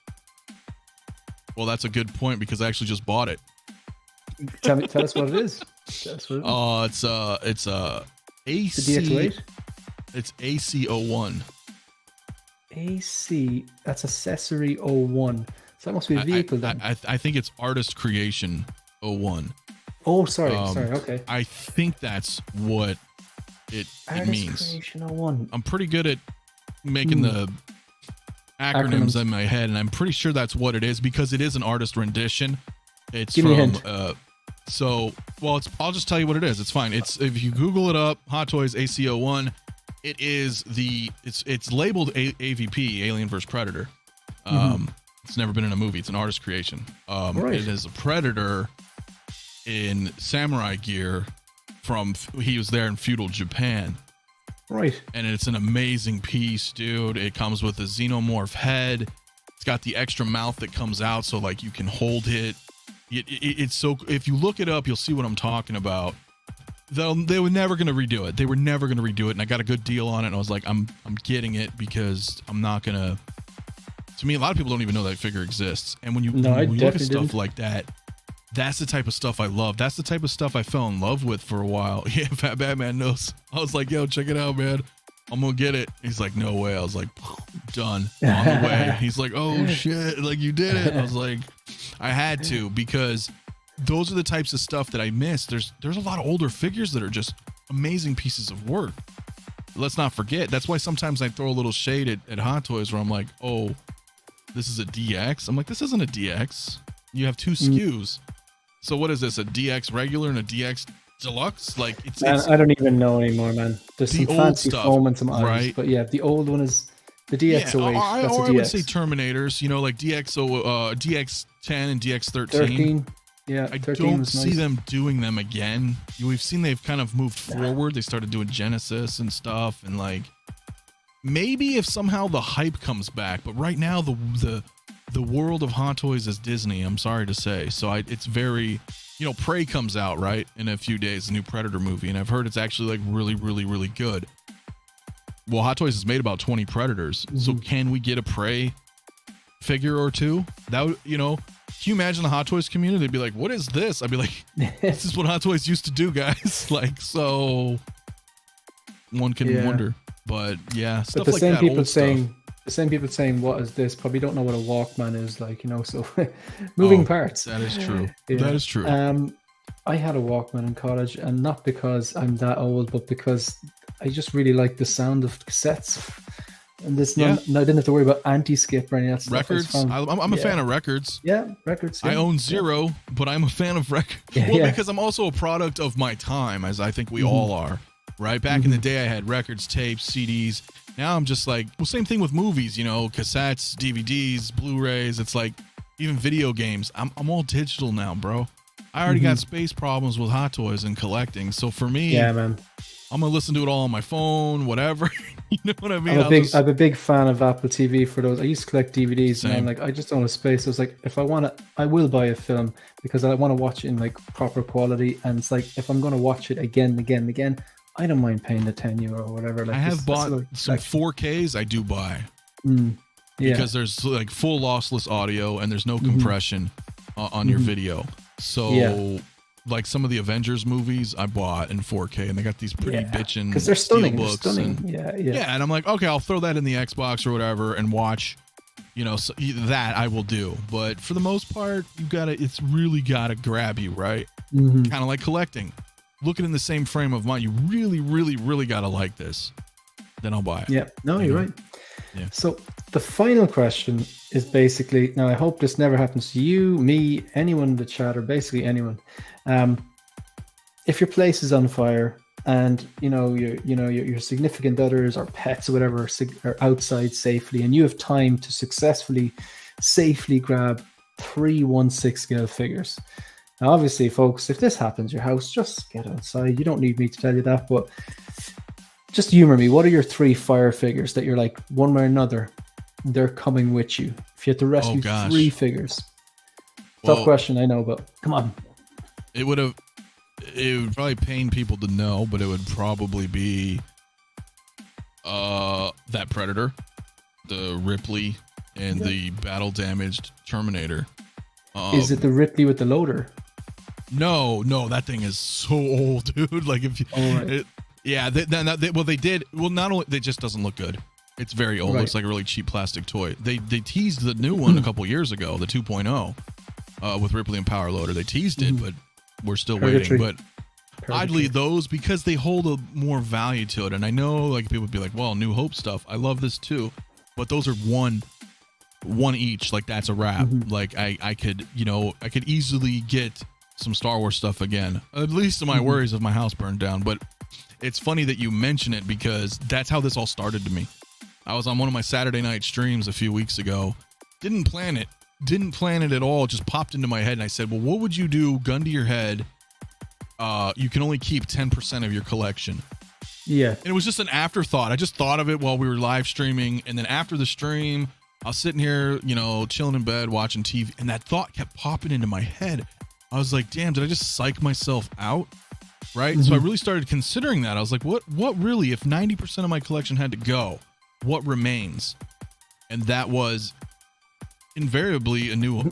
Well, that's a good point, because I actually just bought it. Tell us what it is. It's AC. The DX8? It's AC01. AC, that's accessory 01. So that must be a vehicle then. I think it's artist creation 01. Oh, sorry, okay. I think that's what it means. Artist creation 01. I'm pretty good at making the acronyms in my head, and I'm pretty sure that's what it is, because it is an artist rendition. It's Give me a hint. I'll just tell you what it is. It's fine. It's, if you Google it up, Hot Toys AC01, It's labeled AVP, Alien vs Predator. It's never been in a movie. It's an artist creation. Right. It is a Predator in samurai gear he was there in feudal Japan. Right. And it's an amazing piece, dude. It comes with a xenomorph head. It's got the extra mouth that comes out so like you can hold it. It's so, if you look it up, you'll see what I'm talking about. They were never going to redo it. They were never going to redo it. And I got a good deal on it. And I was like, I'm getting it because I'm not going to me, a lot of people don't even know that figure exists. And when you look at stuff like that, that's the type of stuff I love. That's the type of stuff I fell in love with for a while. Yeah, Fat Batman knows. I was like, yo, check it out, man. I'm gonna get it. He's like, no way. I was like, done, on the way. He's like, oh shit, like you did it. I was like, I had to, because those are the types of stuff that I miss. There's a lot of older figures that are just amazing pieces of work. Let's not forget. That's why sometimes I throw a little shade at Hot Toys where I'm like, oh, this is a DX. I'm like, this isn't a DX. You have two SKUs. So what is this? A DX regular and a DX deluxe? Like it's I don't even know anymore, man. There's some fancy foam and some eyes, right? But yeah, the old one is the DX08. Yeah, that's a DX. I would say Terminators. You know, like DX10 and DX13. 13. Yeah, I don't see them doing them again. We've seen they've kind of moved forward. They started doing Genesis and stuff, and like maybe if somehow the hype comes back. But right now, the world of Hot Toys is Disney. I'm sorry to say. So it's very, you know, Prey comes out right in a few days, a new Predator movie, and I've heard it's actually like really, really, really good. Well, Hot Toys has made about 20 Predators. So can we get a Prey figure or two? That would, you know, can you imagine the Hot Toys community? They'd be like, what is this? I'd be like, this is what Hot Toys used to do, guys. Like, so one can wonder. But yeah, stuff but like that. The same people saying, what is this? Probably don't know what a Walkman is, like, you know, so moving parts. That is true. Yeah. That is true. I had a Walkman in college, and not because I'm that old, but because I just really like the sound of cassettes. And I didn't have to worry about anti-skip or any of that stuff. Records. I'm a fan of records. Yeah, records. Yeah. I own zero, but I'm a fan of records. Because I'm also a product of my time, as I think we all are. Right? Back in the day, I had records, tapes, CDs. Now I'm just like, well, same thing with movies, you know, cassettes, DVDs, Blu-rays. It's like even video games. I'm all digital now, bro. I already got space problems with Hot Toys and collecting. So for me, yeah, man, I'm gonna listen to it all on my phone, whatever. You know what I mean? I'm a big fan of Apple TV for those. I used to collect DVDs, and I'm like, I just don't have space. I was like, if I want to, I will buy a film because I want to watch it in like proper quality. And it's like, if I'm going to watch it again, I don't mind paying the €10 or whatever. Like, I have bought some 4Ks. I do buy because there's like full lossless audio and there's no compression on your video. So like some of the Avengers movies I bought in 4K, and they got these pretty bitchin' because they're stunning. Yeah, and I'm like, okay, I'll throw that in the Xbox or whatever and watch. You know, so that I will do. But for the most part, it's really gotta grab you, right? Kind of like collecting. Looking in the same frame of mind, you really, really, really gotta like this. Then I'll buy it. Yeah, no, you're right. Yeah. So the final question is basically, now I hope this never happens to you, me, anyone in the chat, or basically anyone. If your place is on fire and your significant others or pets or whatever are outside safely, and you have time to safely grab 3 1/6 scale figures. Now, obviously, folks, if this happens, your house, just get outside. You don't need me to tell you that, but just humor me. What are your 3 fire figures that you're like, one way or another, they're coming with you? If you had to rescue 3 figures. Tough question, I know, but come on. It would probably pain people to know, but it would probably be that Predator, the Ripley, and the battle damaged Terminator. Is it the Ripley with the loader? No, that thing is so old, dude. Like if you, not only it just doesn't look good. It's very old. Looks like a really cheap plastic toy. They teased the new one a couple years ago, the 2.0, with Ripley and Power Loader. They teased it, but we're still waiting. But oddly, those, because they hold a more value to it. And I know like people would be like, well, New Hope stuff, I love this too, but those are one each. Like that's a wrap. Like I could easily get some Star Wars stuff again, at least to my worries of my house burned down. But it's funny that you mention it because that's how this all started to me. I was on one of my Saturday night streams a few weeks ago. Didn't plan it at all. It just popped into my head, and I said, well, what would you do, gun to your head? You can only keep 10% of your collection. Yeah. And it was just an afterthought. I just thought of it while we were live streaming. And then after the stream, I was sitting here, chilling in bed, watching TV. And that thought kept popping into my head. I was like, damn, did I just psych myself out? Right. Mm-hmm. So I really started considering that. I was like, what really, if 90% of my collection had to go, what remains? And that was invariably a new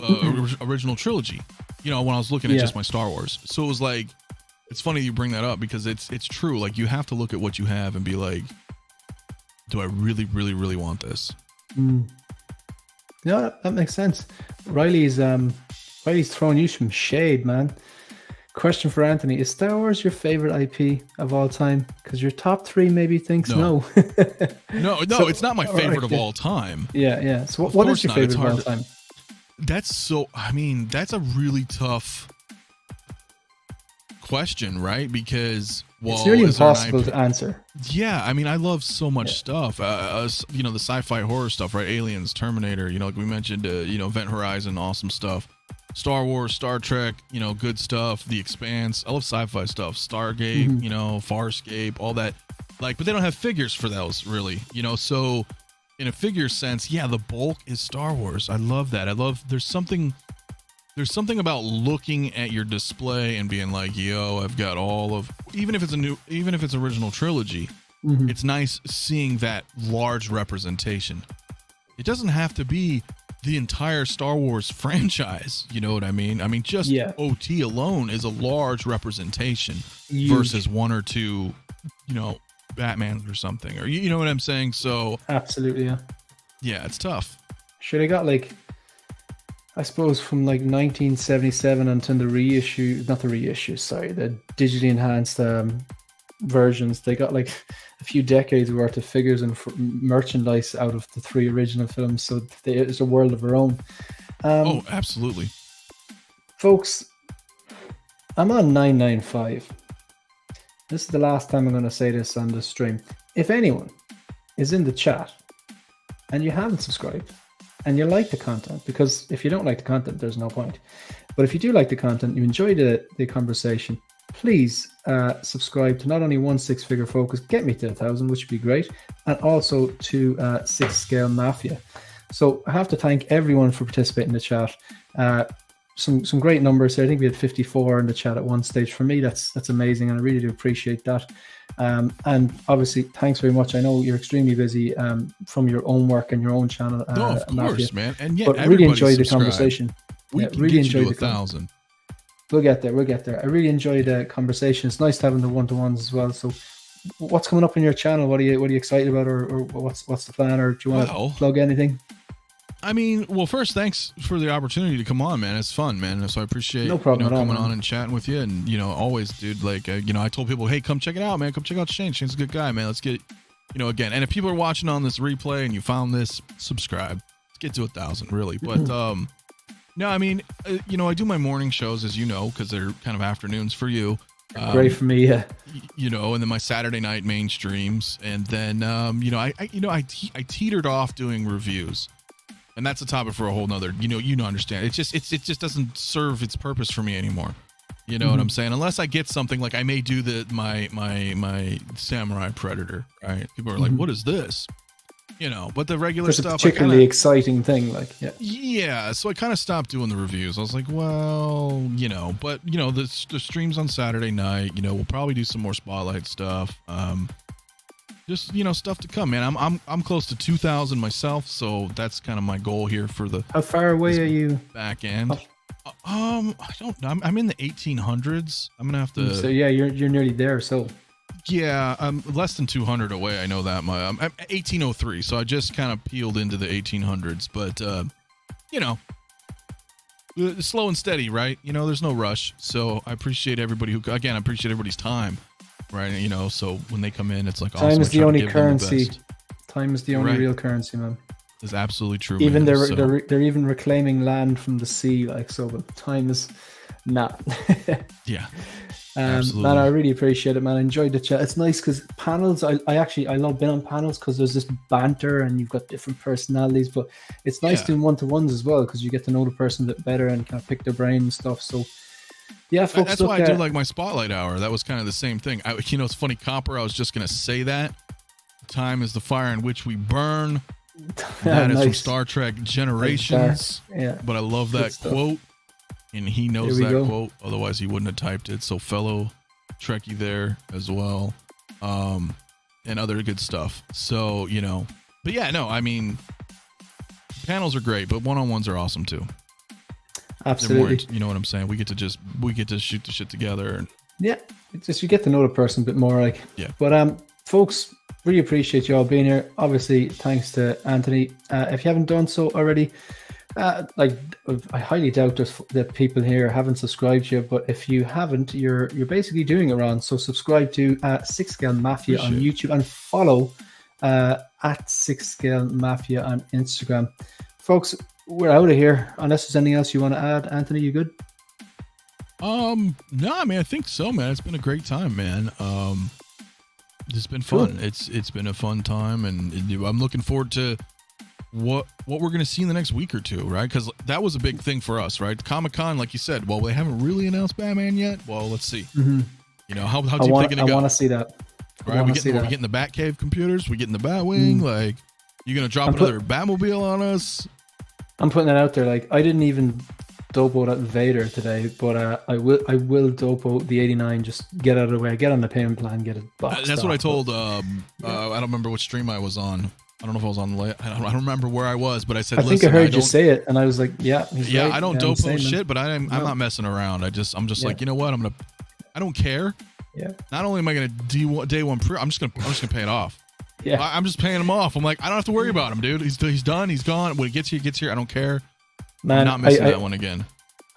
original trilogy, when I was looking at just my Star Wars. So it was like, it's funny you bring that up because it's true. Like, you have to look at what you have and be like, do I really, really, really want this? Yeah, that makes sense. Riley's throwing you some shade, man. Question for Anthony: is Star Wars your favorite IP of all time? Because your top three maybe thinks no. No, so, it's not my favorite of all time. Yeah. So what is your favorite of all time? That's a really tough question, right? Because it's nearly impossible to answer. Yeah, I love so much stuff. The sci-fi horror stuff, right? Aliens, Terminator. Like we mentioned, Event Horizon, awesome stuff. Star Wars, Star Trek, good stuff. The Expanse. I love sci-fi stuff. Stargate, Farscape, all that. But they don't have figures for those, really. So in a figure sense, yeah, the bulk is Star Wars. I love that. There's something about looking at your display and being like, yo, I've got all of, even if it's original trilogy, it's nice seeing that large representation. It doesn't have to be the entire Star Wars franchise. You know what I mean? Just OT alone is a large representation versus one or two, Batmans or something, or you know what I'm saying? So absolutely. Yeah, it's tough. Sure, they got I suppose from 1977 until the digitally enhanced versions, they got a few decades worth of figures and merchandise out of the three original films, so it's a world of their own. Oh, absolutely. Folks, I'm on 995. This is the last time I'm going to say this on the stream. If anyone is in the chat and you haven't subscribed, and you like the content, because if you don't like the content, there's no point. But if you do like the content, you enjoy the conversation, please subscribe to not only One Six Figure Focus, get me to 1,000, which would be great, and also to Six Scale Mafia. So I have to thank everyone for participating in the chat. Some great numbers here. I think we had 54 in the chat at one stage. For me, that's amazing, and I really do appreciate that. And obviously, thanks very much. I know you're extremely busy from your own work and your own channel. No, of course, man. And but really enjoy the conversation. We can really enjoy the 1,000. We'll get there. I really enjoy the conversation. It's nice having the one-to-ones as well. So, what's coming up in your channel? What are you excited about, or what's the plan? Or do you want to plug anything? Well, first, thanks for the opportunity to come on, man. It's fun, man. So I appreciate coming on and chatting with you. And, always, dude, I told people, hey, come check it out, man. Come check out Shane. Shane's a good guy, man. Let's get, again. And if people are watching on this replay and you found this, subscribe. Let's get to 1,000, really. But, no, I do my morning shows, as you know, because they're kind of afternoons for you. Great for me, yeah. And then my Saturday night main streams. And then, I teetered off doing reviews. And that's a topic for a whole nother, understand. It just doesn't serve its purpose for me anymore. You know what I'm saying? Unless I get something I may do my Samurai Predator, right? People are like, what is this? But the regular stuff. It's a particularly exciting thing, Yeah, so I kind of stopped doing the reviews. I was like, well, but the streams on Saturday night, we'll probably do some more spotlight stuff. Just stuff to come, man. I'm close to 2,000 myself, so that's kind of my goal here for the. How far away are you? Back end. I don't know. I'm in the 1800s. I'm gonna have to. So yeah, you're nearly there. So. Yeah, I'm less than 200 away. I know that. I'm 1803, so I just kind of peeled into the 1800s. But slow and steady, right? There's no rush. So I appreciate everybody I appreciate everybody's time. Right, so when they come in, it's like time is the only currency. Time is the only real currency, man. It's absolutely true. Even they're even reclaiming land from the sea, so. But time is Nah. Yeah. Man, I really appreciate it, man. I enjoyed the chat. It's nice because panels, I love being on panels because there's this banter and you've got different personalities, but it's nice doing one-to-ones as well because you get to know the person a bit better and kind of pick their brain and stuff. So yeah, folks, that's why I do like my spotlight hour. That was kind of the same thing. It's funny, Copper, I was just going to say that. Time is the fire in which we burn. That is from Star Trek Generations. Yeah. But I love that quote. And he knows that quote, otherwise he wouldn't have typed it. So fellow Trekkie there as well, and other good stuff. So but yeah, no, I mean, panels are great, but one-on-ones are awesome too. Absolutely, you know what I'm saying? We get to shoot the shit together, and it's just you get to know the person a bit more, like. Yeah. But folks, really appreciate you all being here. Obviously, thanks to Anthony. If you haven't done so already. I highly doubt that people here haven't subscribed yet, but if you haven't, you're basically doing it wrong. So subscribe to SIXSCALEMAFIA on YouTube and follow at SIXSCALEMAFIA on Instagram. Folks, we're out of here. Unless there's anything else you want to add, Anthony, you good? No, I mean, I think so, man. It's been a great time, man. It's been fun. Cool. It's been a fun time, and I'm looking forward to what we're going to see in the next week or two, right? Because that was a big thing for us, right? Comic-Con, like you said, well, they haven't really announced Batman yet. Well, let's see. Mm-hmm. How deep they going to go? I want to see that. Right? We getting the Batcave computers. We getting the Batwing. Like, you going to drop another Batmobile on us? I'm putting that out there. Like, I didn't even dopo that Vader today, but I will dopo the 89. Just get out of the way. Get on the payment plan. Get it boxed. That's what I told. I don't remember which stream I was on. I don't know if I was on the. I don't remember where I was, but I said, I think I heard you say it, and I was like, yeah, right. I don't dopo shit, but I'm not messing around. I'm just like, you know what? I don't care. Yeah. Not only am I gonna day one pre, I'm just gonna pay it off. Yeah. I'm just paying him off. I'm like, I don't have to worry about him, dude. He's done. He's gone. When he gets here, I don't care. Man, I'm not missing that one again.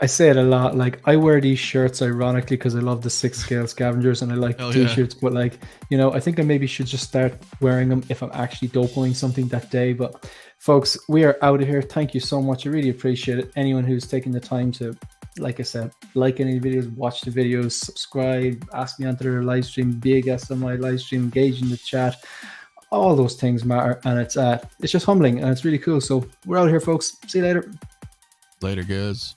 I say it a lot. Like, I wear these shirts ironically because I love the 6 scale scavengers and I like t-shirts. But like, I think I maybe should just start wearing them if I'm actually dopoing something that day. But folks, we are out of here. Thank you so much. I really appreciate it. Anyone who's taking the time to, like I said, like any videos, watch the videos, subscribe, ask me onto their live stream, be a guest on my live stream, engage in the chat. All those things matter, and it's just humbling and it's really cool. So we're out of here, folks. See you later. Later, guys.